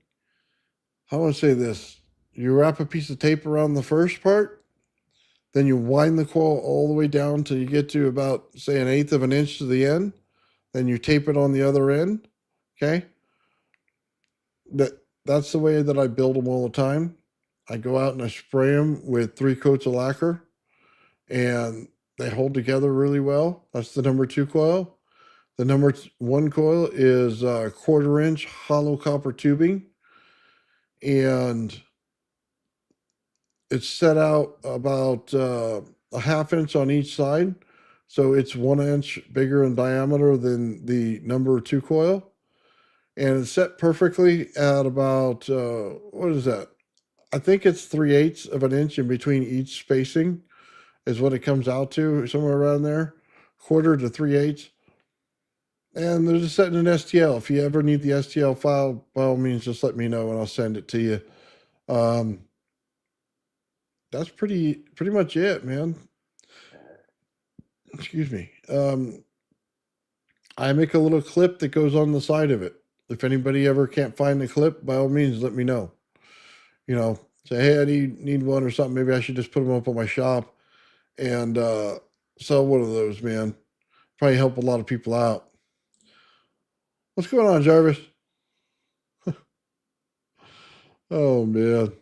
How do I say this? You wrap a piece of tape around the first part, then you wind the coil all the way down till you get to about, say, 1/8 of an inch to the end. Then you tape it on the other end. Okay. That's the way that I build them all the time. I go out and I spray them with 3 coats of lacquer, and they hold together really well. That's the number 2 coil. The number 1 coil is 1/4 inch hollow copper tubing, and it's set out about a 1/2 inch on each side. So it's 1 inch bigger in diameter than the number 2 coil. And it's set perfectly at about, what is that? I think it's 3/8 of an inch in between each spacing is what it comes out to, somewhere around there, 1/4 to 3/8. And they're just setting an STL. If you ever need the STL file, by all means, just let me know and I'll send it to you. Um, that's pretty much it, man. Excuse me. I make a little clip that goes on the side of it. If anybody ever can't find the clip, by all means, let me know. Say, hey, I need one or something. Maybe I should just put them up on my shop and sell one of those, man. Probably help a lot of people out. What's going on, Jarvis? Oh, man.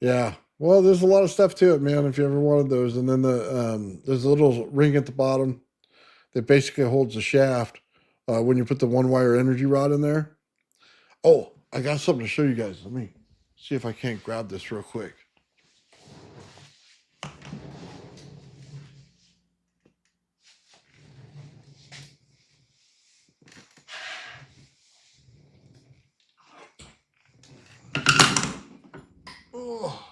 Yeah. Well, there's a lot of stuff to it, man, if you ever wanted those. And then there's a little ring at the bottom that basically holds the shaft when you put the one-wire energy rod in there. Oh, I got something to show you guys. Let me see if I can't grab this real quick. Oh.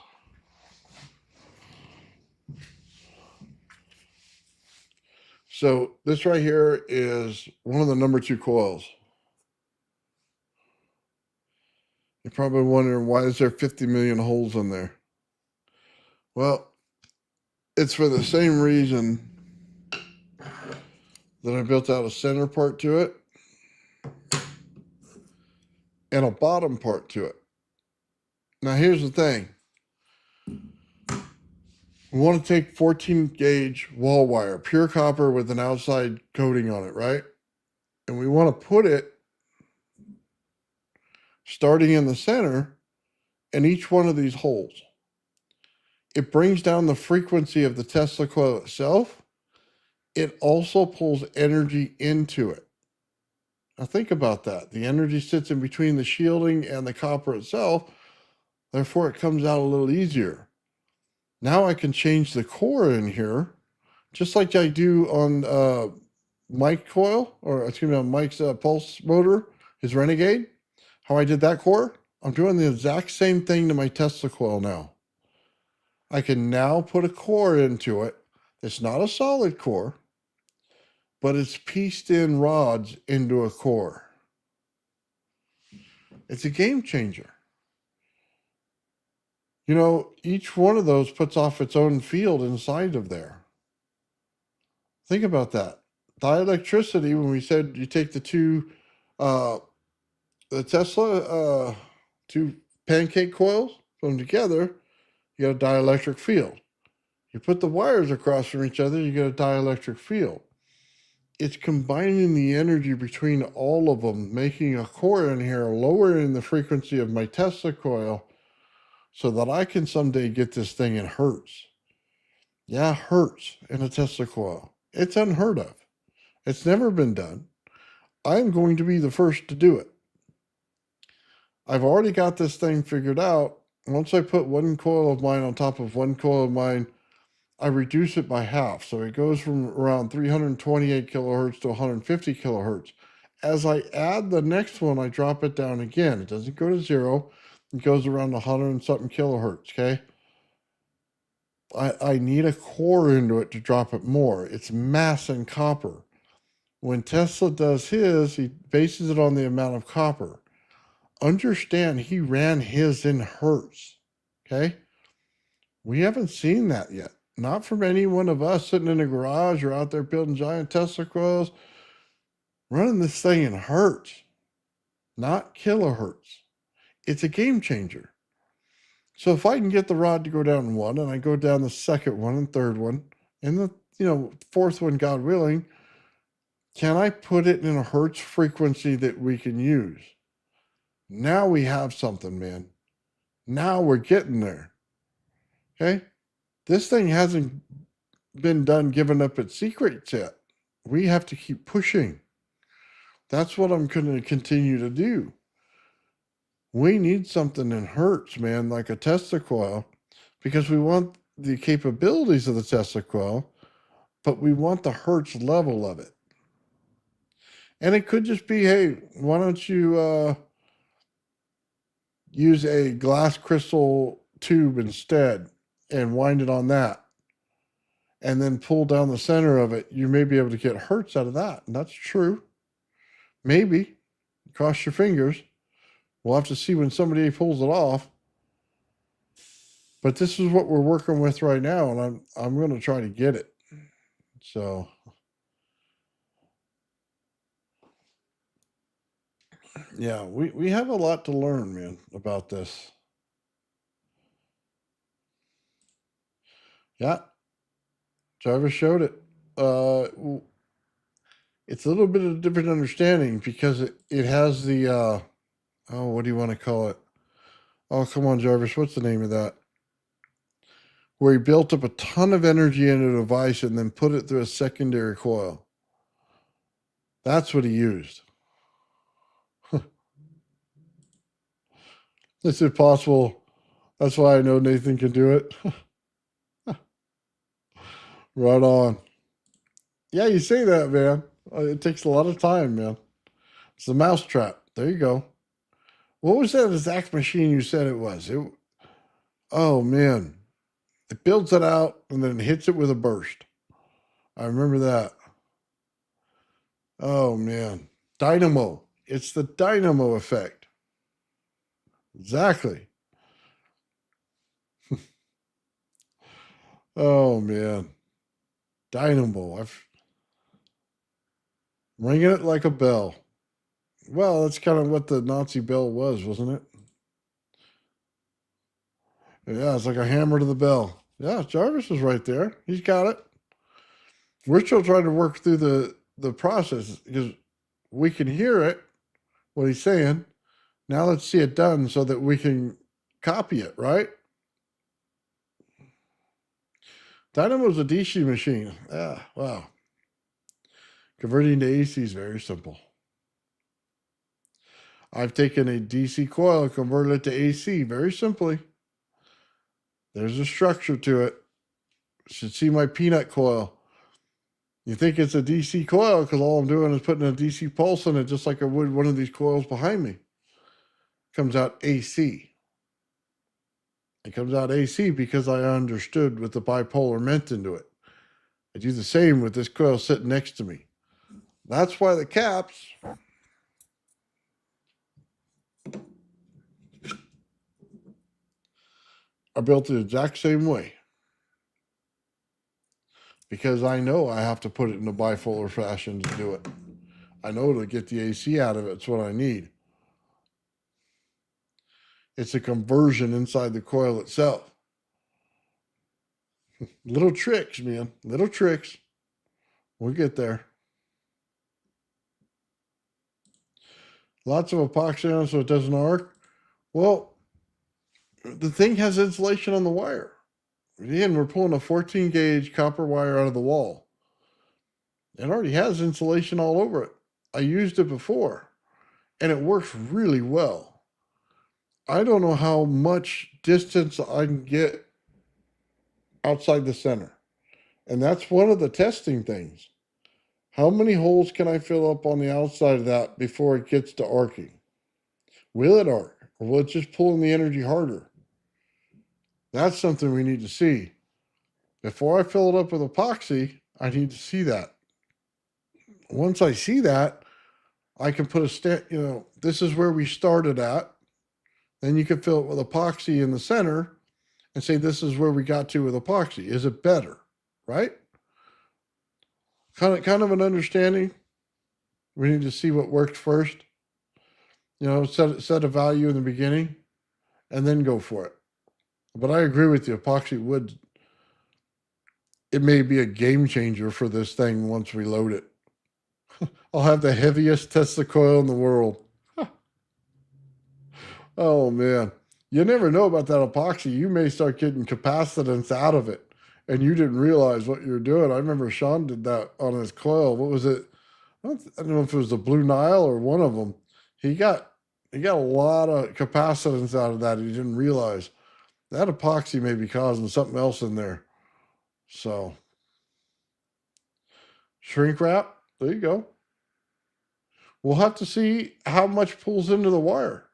So this right here is one of the number 2 coils. You're probably wondering, why is there 50 million holes in there? Well, it's for the same reason that I built out a center part to it and a bottom part to it. Now, here's the thing. We want to take 14 gauge wall wire, pure copper with an outside coating on it, right? And we want to put it starting in the center in each one of these holes. It brings down the frequency of the Tesla coil itself. It also pulls energy into it. Now think about that. The energy sits in between the shielding and the copper itself. Therefore, it comes out a little easier. Now I can change the core in here, just like I do on Mike coil, or excuse me, on Mike's pulse motor, his Renegade. How I did that core? I'm doing the exact same thing to my Tesla coil now. I can now put a core into it. It's not a solid core, but it's pieced in rods into a core. It's a game changer. You know, each one of those puts off its own field inside of there. Think about that. Dielectricity, when we said you take the the Tesla, two pancake coils, put them together, you get a dielectric field. You put the wires across from each other, you get a dielectric field. It's combining the energy between all of them, making a core in here, lowering the frequency of my Tesla coil so that I can someday get this thing in hertz. Yeah, hertz in a Tesla coil. It's unheard of. It's never been done. I'm going to be the first to do it. I've already got this thing figured out. Once I put one coil of mine on top of one coil of mine, I reduce it by half. So it goes from around 328 kilohertz to 150 kilohertz. As I add the next one, I drop it down again. It doesn't go to zero. It goes around 100 and something kilohertz, okay? I need a core into it to drop it more. It's mass and copper. When Tesla does his, he bases it on the amount of copper. Understand, he ran his in hertz, okay? We haven't seen that yet. Not from any one of us sitting in a garage or out there building giant Tesla coils, running this thing in hertz, not kilohertz. It's a game changer. So if I can get the rod to go down one, and I go down the second one and third one, and the fourth one, God willing, can I put it in a hertz frequency that we can use? Now we have something, man. Now we're getting there. Okay? This thing hasn't been done giving up its secrets yet. We have to keep pushing. That's what I'm going to continue to do. We need something in hertz, man, like a Tesla coil, because we want the capabilities of the Tesla coil, but we want the hertz level of it. And it could just be, hey, why don't you use a glass crystal tube instead and wind it on that, and then pull down the center of it. You may be able to get hertz out of that. And that's true. Maybe. Cross your fingers. We'll have to see when somebody pulls it off. But this is what we're working with right now, and I'm going to try to get it. So yeah, we have a lot to learn, man, about this. Yeah, Jarvis showed it. It's a little bit of a different understanding because it has the what do you want to call it? Oh, come on, Jarvis. What's the name of that? Where he built up a ton of energy in a device and then put it through a secondary coil. That's what he used. It's impossible. That's why I know Nathan can do it. Right on. Yeah, you say that, man. It takes a lot of time, man. It's the mousetrap. There you go. What was that exact machine you said it was? Oh, man. It builds it out and then hits it with a burst. I remember that. Oh, man. Dynamo. It's the dynamo effect. Exactly. Oh man, dynamo. I'm ringing it like a bell. Well, that's kind of what the Nazi bell was, wasn't it? Yeah, it's like a hammer to the bell. Yeah, Jarvis is right there. He's got it. We're still trying to work through the process because we can hear it, what he's saying. Now let's see it done so that we can copy it, right? Dynamo's a DC machine. Ah, wow. Converting to AC is very simple. I've taken a DC coil and converted it to AC very simply. There's a structure to it. You should see my peanut coil. You think it's a DC coil because all I'm doing is putting a DC pulse in it just like I would one of these coils behind me. Comes out AC. It comes out AC because I understood what the bipolar meant into it. I do the same with this coil sitting next to me. That's why the caps are built the exact same way. Because I know I have to put it in a bipolar fashion to do it. I know to get the AC out of it, it's what I need. It's a conversion inside the coil itself. Little tricks, man. Little tricks. We'll get there. Lots of epoxy on it so it doesn't arc. Well, the thing has insulation on the wire. Again, we're pulling a 14 gauge copper wire out of the wall. It already has insulation all over it. I used it before, and it works really well. I don't know how much distance I can get outside the center. And that's one of the testing things. How many holes can I fill up on the outside of that before it gets to arcing? Will it arc? Or will it just pull in the energy harder? That's something we need to see. Before I fill it up with epoxy, I need to see that. Once I see that, I can put this is where we started at. Then you can fill it with epoxy in the center and say, this is where we got to with epoxy. Is it better? Right? Kind of an understanding. We need to see what worked first. Set a value in the beginning and then go for it. But I agree with you. Epoxy would, it may be a game changer for this thing once we load it. I'll have the heaviest Tesla coil in the world. Oh, man. You never know about that epoxy. You may start getting capacitance out of it, and you didn't realize what you're doing. I remember Sean did that on his coil. What was it? I don't know if it was the Blue Nile or one of them. He got a lot of capacitance out of that he didn't realize. That epoxy may be causing something else in there. So, shrink wrap, there you go. We'll have to see how much pulls into the wire.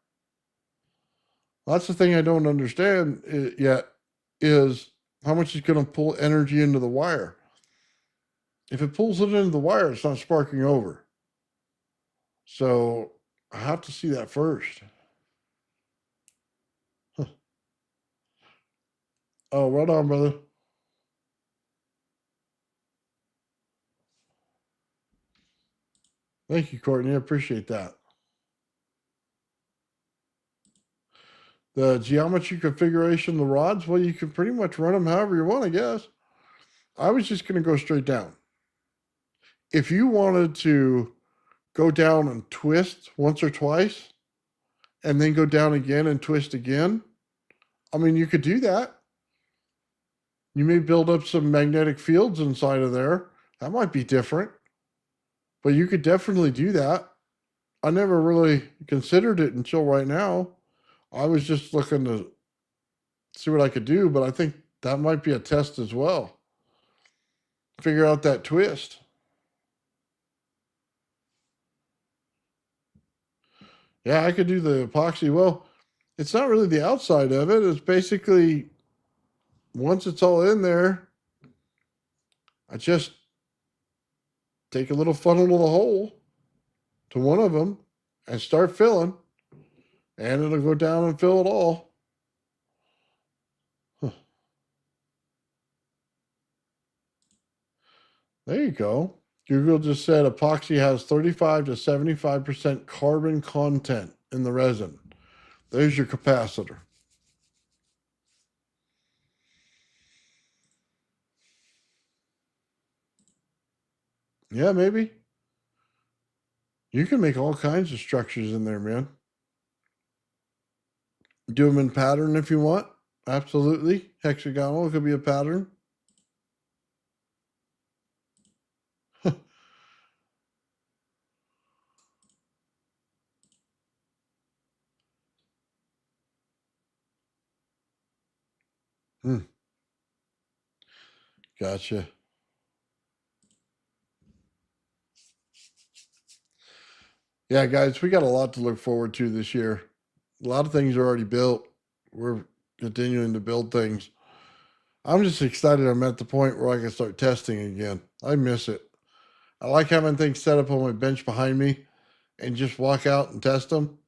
That's the thing I don't understand yet is how much is going to pull energy into the wire. If it pulls it into the wire, it's not sparking over. So I have to see that first. Huh. Oh, right on, brother. Thank you, Courtney. I appreciate that. The geometry configuration, the rods, well, you can pretty much run them however you want, I guess. I was just going to go straight down. If you wanted to go down and twist once or twice, and then go down again and twist again, I mean, you could do that. You may build up some magnetic fields inside of there. That might be different. But you could definitely do that. I never really considered it until right now. I was just looking to see what I could do, but I think that might be a test as well. Figure out that twist. Yeah, I could do the epoxy. Well, it's not really the outside of it. It's basically once it's all in there, I just take a little funnel to the hole to one of them and start filling, and it'll go down and fill it all. Huh. There you go. Google just said epoxy has 35 to 75% carbon content in the resin. There's your capacitor. Yeah, maybe. You can make all kinds of structures in there, man. Do them in pattern if you want. Absolutely. Hexagonal could be a pattern. Hmm. Gotcha. Yeah, guys, we got a lot to look forward to this year. A lot of things are already built. We're continuing to build things. I'm just excited I'm at the point where I can start testing again. I miss it. I like having things set up on my bench behind me and just walk out and test them.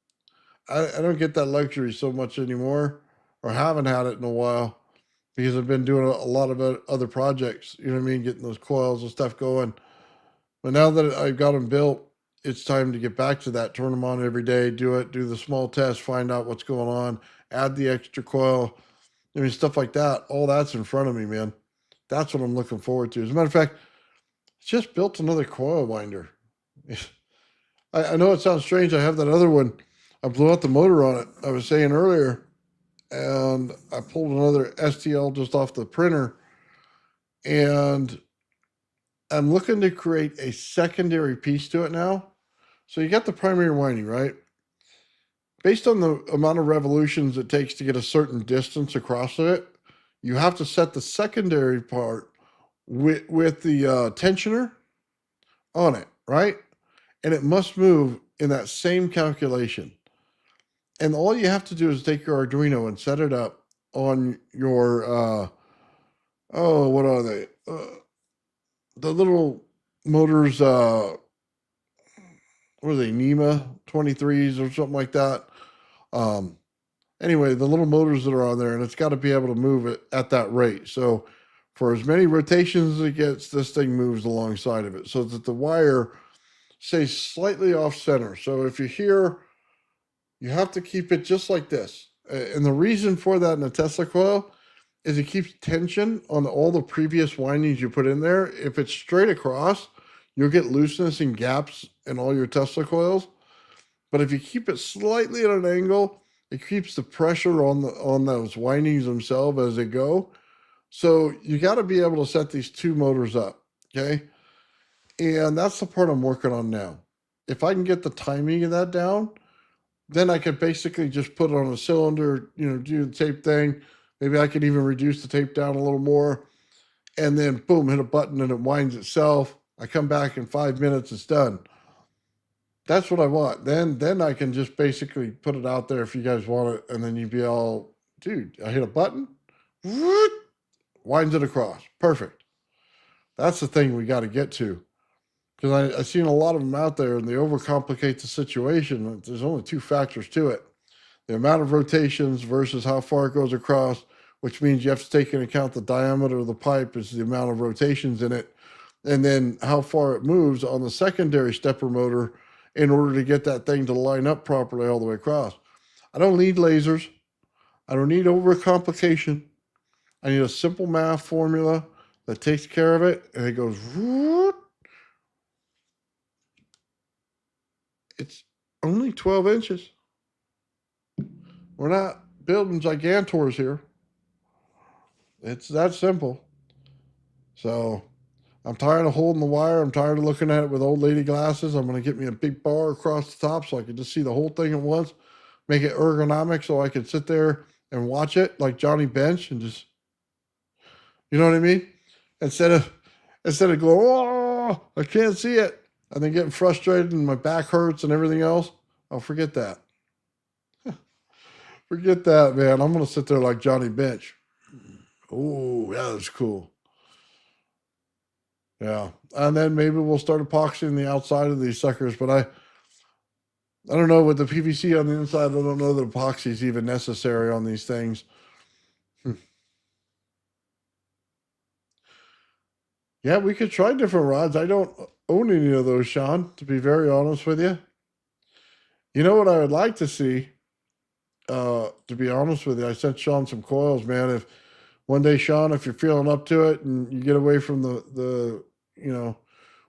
I don't get that luxury so much anymore, or haven't had it in a while because I've been doing a lot of other projects. You know what I mean? Getting those coils and stuff going. But now that I've got them built, it's time to get back to that. Turn them on every day, do it, do the small test, find out what's going on, add the extra coil. I mean, stuff like that. All that's in front of me, man. That's what I'm looking forward to. As a matter of fact, just built another coil winder. I know it sounds strange. I have that other one. I blew out the motor on it. I was saying earlier, and I pulled another STL just off the printer, and I'm looking to create a secondary piece to it now. So you got the primary winding, right? Based on the amount of revolutions it takes to get a certain distance across it, you have to set the secondary part with the tensioner on it, right? And it must move in that same calculation. And all you have to do is take your Arduino and set it up on your oh, what are they? The little motors. What are they? NEMA 23s or something like that. Um, anyway, the little motors that are on there, and it's got to be able to move it at that rate. So, for as many rotations as it gets, this thing moves alongside of it, so that the wire stays slightly off center. So if you hear, you have to keep it just like this. And the reason for that in a Tesla coil is it keeps tension on all the previous windings you put in there. If it's straight across, you'll get looseness and gaps in all your Tesla coils. But if you keep it slightly at an angle, it keeps the pressure on those windings themselves as they go. So you got to be able to set these two motors up, okay? And that's the part I'm working on now. If I can get the timing of that down, then I could basically just put it on a cylinder, do the tape thing. Maybe I could even reduce the tape down a little more, and then boom, hit a button and it winds itself. I come back in 5 minutes, it's done. That's what I want. Then I can just basically put it out there if you guys want it, and then you'd be all, dude, I hit a button, whoop, winds it across. Perfect. That's the thing we got to get to. Because I've seen a lot of them out there and they overcomplicate the situation. There's only two factors to it: the amount of rotations versus how far it goes across, which means you have to take into account the diameter of the pipe is the amount of rotations in it, and then how far it moves on the secondary stepper motor in order to get that thing to line up properly all the way across. I don't need lasers. I don't need overcomplication. I need a simple math formula that takes care of it, and it goes whoop. It's only 12 inches. We're not building gigantors here. It's that simple. So I'm tired of holding the wire. I'm tired of looking at it with old lady glasses. I'm going to get me a big bar across the top so I can just see the whole thing at once. Make it ergonomic so I can sit there and watch it like Johnny Bench and just, you know what I mean? Instead of going, oh, I can't see it, and then getting frustrated and my back hurts and everything else. Oh, forget that. Forget that, man. I'm going to sit there like Johnny Bench. Oh, yeah, that's cool. Yeah. And then maybe we'll start epoxying the outside of these suckers. But I don't know, with the PVC on the inside, I don't know that epoxy is even necessary on these things. Yeah, we could try different rods. I don't own any of those, Sean, to be very honest with you. You know what I would like to see? To be honest with you, I sent Sean some coils, man. If one day, Sean, if you're feeling up to it and you get away from the you know,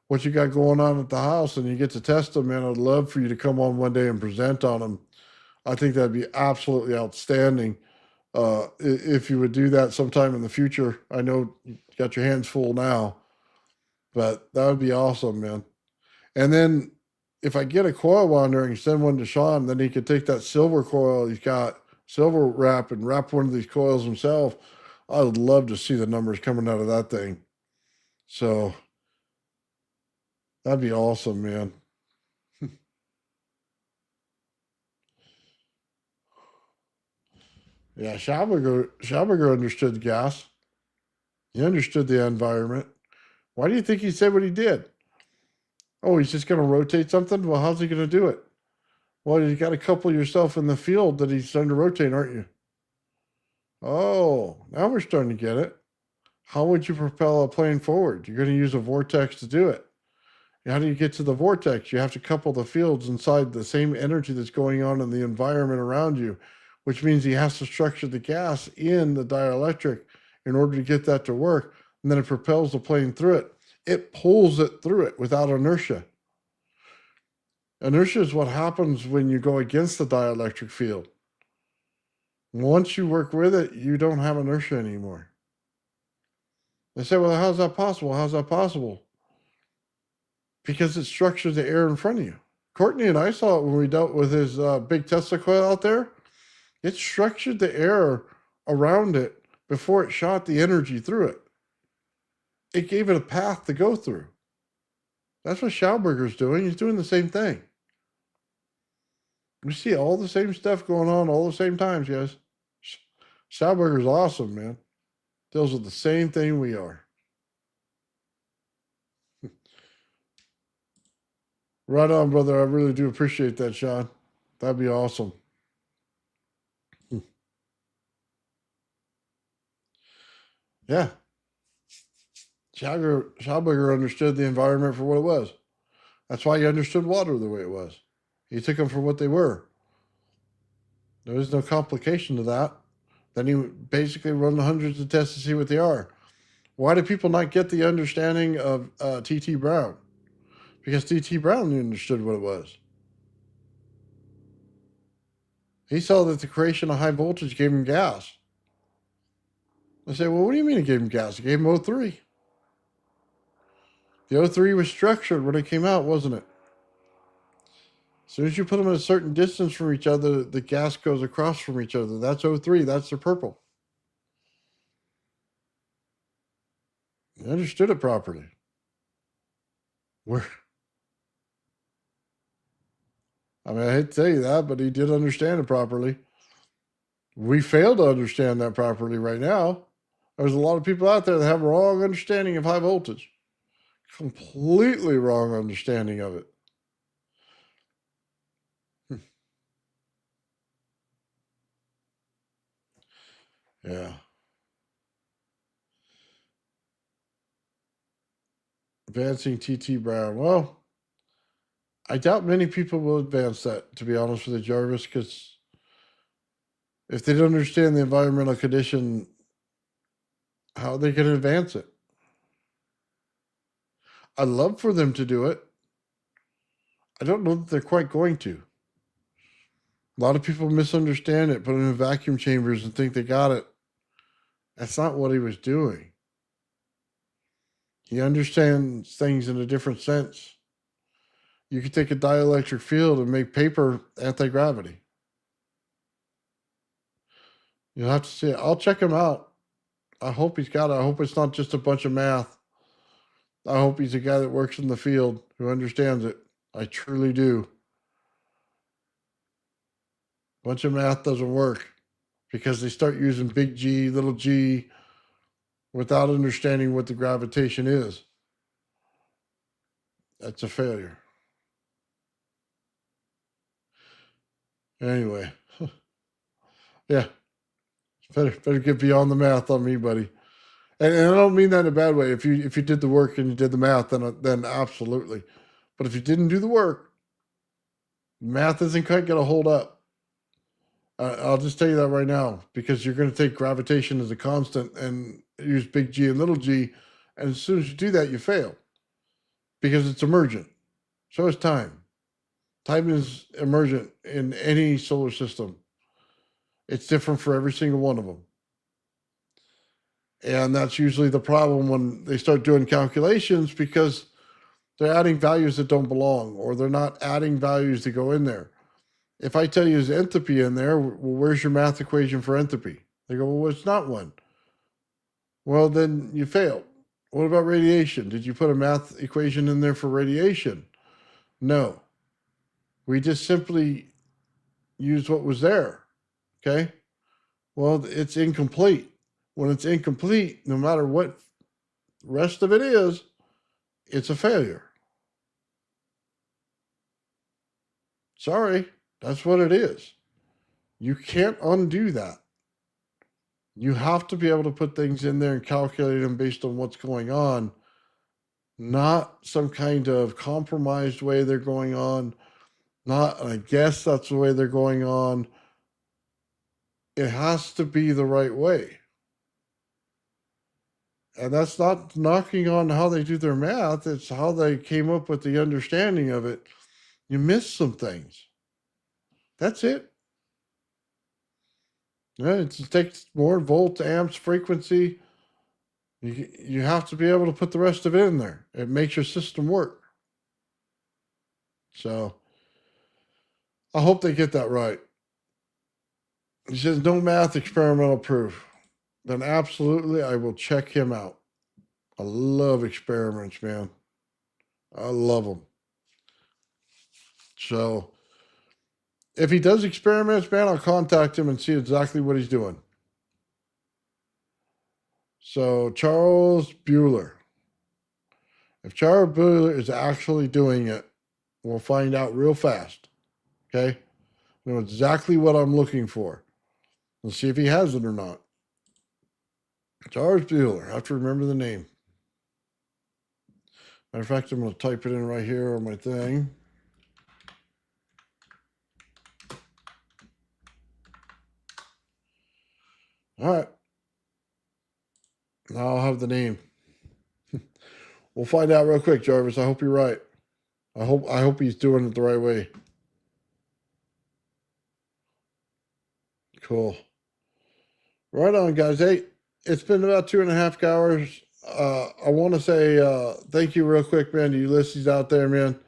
what you got going on at the house and you get to test them, man, I'd love for you to come on one day and present on them. I think that'd be absolutely outstanding. If you would do that sometime in the future. I know you got your hands full now, but that would be awesome, man. And then if I get a coil winder and send one to Sean, then he could take that silver coil he's got, silver wrap, and wrap one of these coils himself. I would love to see the numbers coming out of that thing. So that'd be awesome, man. Yeah, Schauberger understood gas. He understood the environment. Why do you think he said what he did? Oh, he's just going to rotate something? Well, how's he going to do it? Well, you got to couple yourself in the field that he's starting to rotate, aren't you? Oh, now we're starting to get it. How would you propel a plane forward? You're going to use a vortex to do it. How do you get to the vortex? You have to couple the fields inside the same energy that's going on in the environment around you, which means he has to structure the gas in the dielectric in order to get that to work. And then it propels the plane through it. It pulls it through it without inertia. Inertia is what happens when you go against the dielectric field. Once you work with it, you don't have inertia anymore. They say, well, how's that possible? How's that possible? Because it structures the air in front of you. Courtney and I saw it when we dealt with his big Tesla coil out there. It structured the air around it before it shot the energy through it. It gave it a path to go through. That's what Schauberger's doing. He's doing the same thing. We see all the same stuff going on all the same times, guys. Schauberger's awesome, man. Deals with the same thing we are. Right on, brother. I really do appreciate that, Sean. That'd be awesome. Yeah. Schauberger understood the environment for what it was. That's why he understood water the way it was. He took them for what they were. There was no complication to that. Then he basically run hundreds of tests to see what they are. Why do people not get the understanding of T.T. Brown? Because T.T. Brown understood what it was. He saw that the creation of high voltage gave him gas. I say, well, what do you mean it gave him gas? It gave him O3. The O3 was structured when it came out, wasn't it? As soon as you put them at a certain distance from each other, the gas goes across from each other. That's O3. That's the purple. He understood it properly. Where? I mean, I hate to tell you that, but he did understand it properly. We fail to understand that properly right now. There's a lot of people out there that have a wrong understanding of high voltage. Completely wrong understanding of it. Yeah. Advancing T.T. Brown. Well, I doubt many people will advance that, to be honest with you, Jarvis, because if they don't understand the environmental condition, how are they going to advance it? I'd love for them to do it. I don't know that they're quite going to. A lot of people misunderstand it, put it in vacuum chambers and think they got it. That's not what he was doing. He understands things in a different sense. You could take a dielectric field and make paper anti-gravity. You'll have to see it. I'll check him out. I hope he's got it. I hope it's not just a bunch of math. I hope he's a guy that works in the field who understands it. I truly do. Bunch of math doesn't work because they start using big G, little g, without understanding what the gravitation is. That's a failure. Anyway, yeah, better get beyond the math on me, buddy. And I don't mean that in a bad way. If you did the work and you did the math, then absolutely. But if you didn't do the work, math isn't quite going to hold up. I'll just tell you that right now, because you're going to take gravitation as a constant and use big G and little g, and as soon as you do that, you fail, because it's emergent. So is time. Time is emergent in any solar system. It's different for every single one of them. And that's usually the problem when they start doing calculations, because they're adding values that don't belong, or they're not adding values that go in there. If I tell you there's entropy in there, well, where's your math equation for entropy? They go, well, it's not one. Well, then you failed. What about radiation? Did you put a math equation in there for radiation? No. We just simply used what was there. Okay? Well, it's incomplete. When it's incomplete, no matter what the rest of it is, it's a failure. Sorry, that's what it is. You can't undo that. You have to be able to put things in there and calculate them based on what's going on, not some kind of compromised way they're going on, not, I guess that's the way they're going on. It has to be the right way. And that's not knocking on how they do their math. It's how they came up with the understanding of it. You miss some things. That's it. Yeah, it takes more volts, amps, frequency. You have to be able to put the rest of it in there. It makes your system work. So I hope they get that right. He says no math, experimental proof. Then absolutely I will check him out. I love experiments, man. I love them. So if he does experiments, man, I'll contact him and see exactly what he's doing. So Charles Bueller. If Charles Bueller is actually doing it, we'll find out real fast. Okay? I know exactly what I'm looking for. Let's see if he has it or not. Charles Bueller. I have to remember the name. Matter of fact, I'm going to type it in right here on my thing. All right. Now I'll have the name. We'll find out real quick, Jarvis. I hope you're right. I hope he's doing it the right way. Cool. Right on, guys. Hey, it's been about 2.5 hours. I want to say thank you real quick, man, to you listeners out there, man.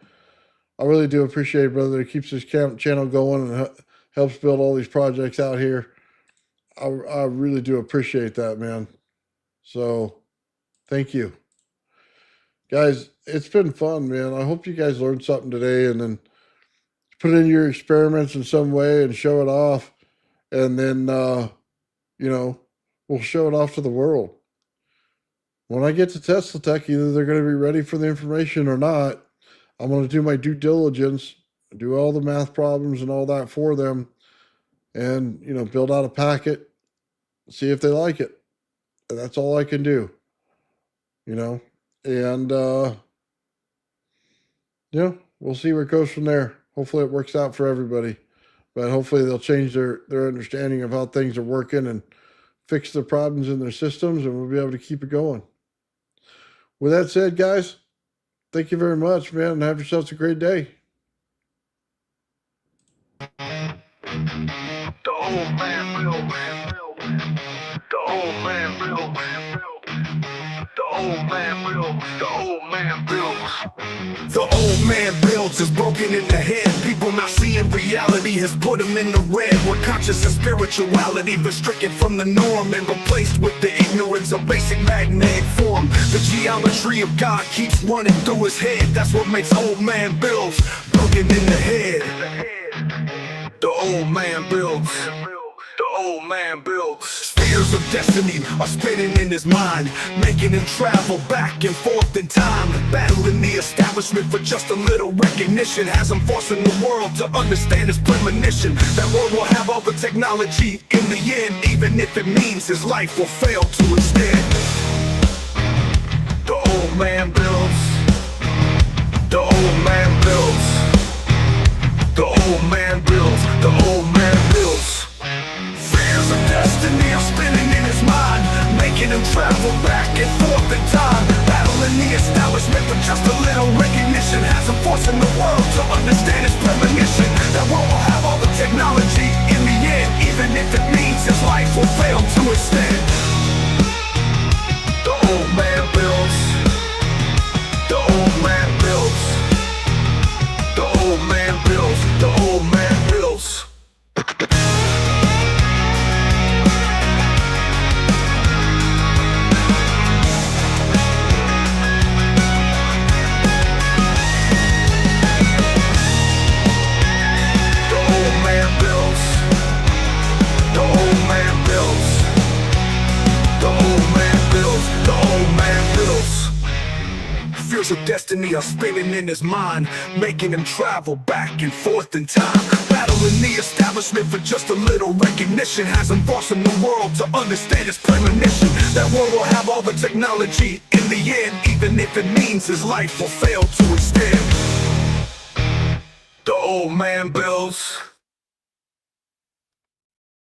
I really do appreciate it, brother. It keeps this channel going and helps build all these projects out here. I really do appreciate that, man. So thank you. Guys, it's been fun, man. I hope you guys learned something today and then put in your experiments in some way and show it off. And then, we'll show it off to the world. When I get to Tesla Tech, either they're going to be ready for the information or not. I'm going to do my due diligence, do all the math problems and all that for them, and, build out a packet, see if they like it. And that's all I can do, and, we'll see where it goes from there. Hopefully it works out for everybody, but hopefully they'll change their understanding of how things are working and fix the problems in their systems, and we'll be able to keep it going. With that said, guys, thank you very much, man, and have yourselves a great day. The old man will. The old man will. The old man will. The old man builds. The old man builds is broken in the head. People not seeing reality has put them in the red. Where conscious and spirituality been stricken from the norm and replaced with the ignorance of basic magnetic form. The geometry of God keeps running through his head. That's what makes old man builds broken in the head. The old man builds. The old man builds. Spheres of destiny are spinning in his mind, making him travel back and forth in time, battling the establishment for just a little recognition. Has him forcing the world to understand his premonition. That world will have all the technology in the end, even if it means his life will fail to instead. old man builds. The old man builds. The old man builds. The old man builds. Fears of destiny are spinning in his mind, making him travel back and forth in time, battling the establishment for just a little recognition, has him forcing the world to understand his premonition. That world will have all the technology in the end, even if it means his life will fail to extend. The old man builds. The old man builds. The old man builds. The old man builds. Fears of destiny are spinning in his mind, making him travel back and forth in time, battling the establishment for just a little recognition, has him forcing the world to understand his premonition. That world will have all the technology in the end, even if it means his life will fail to extend. The old man builds.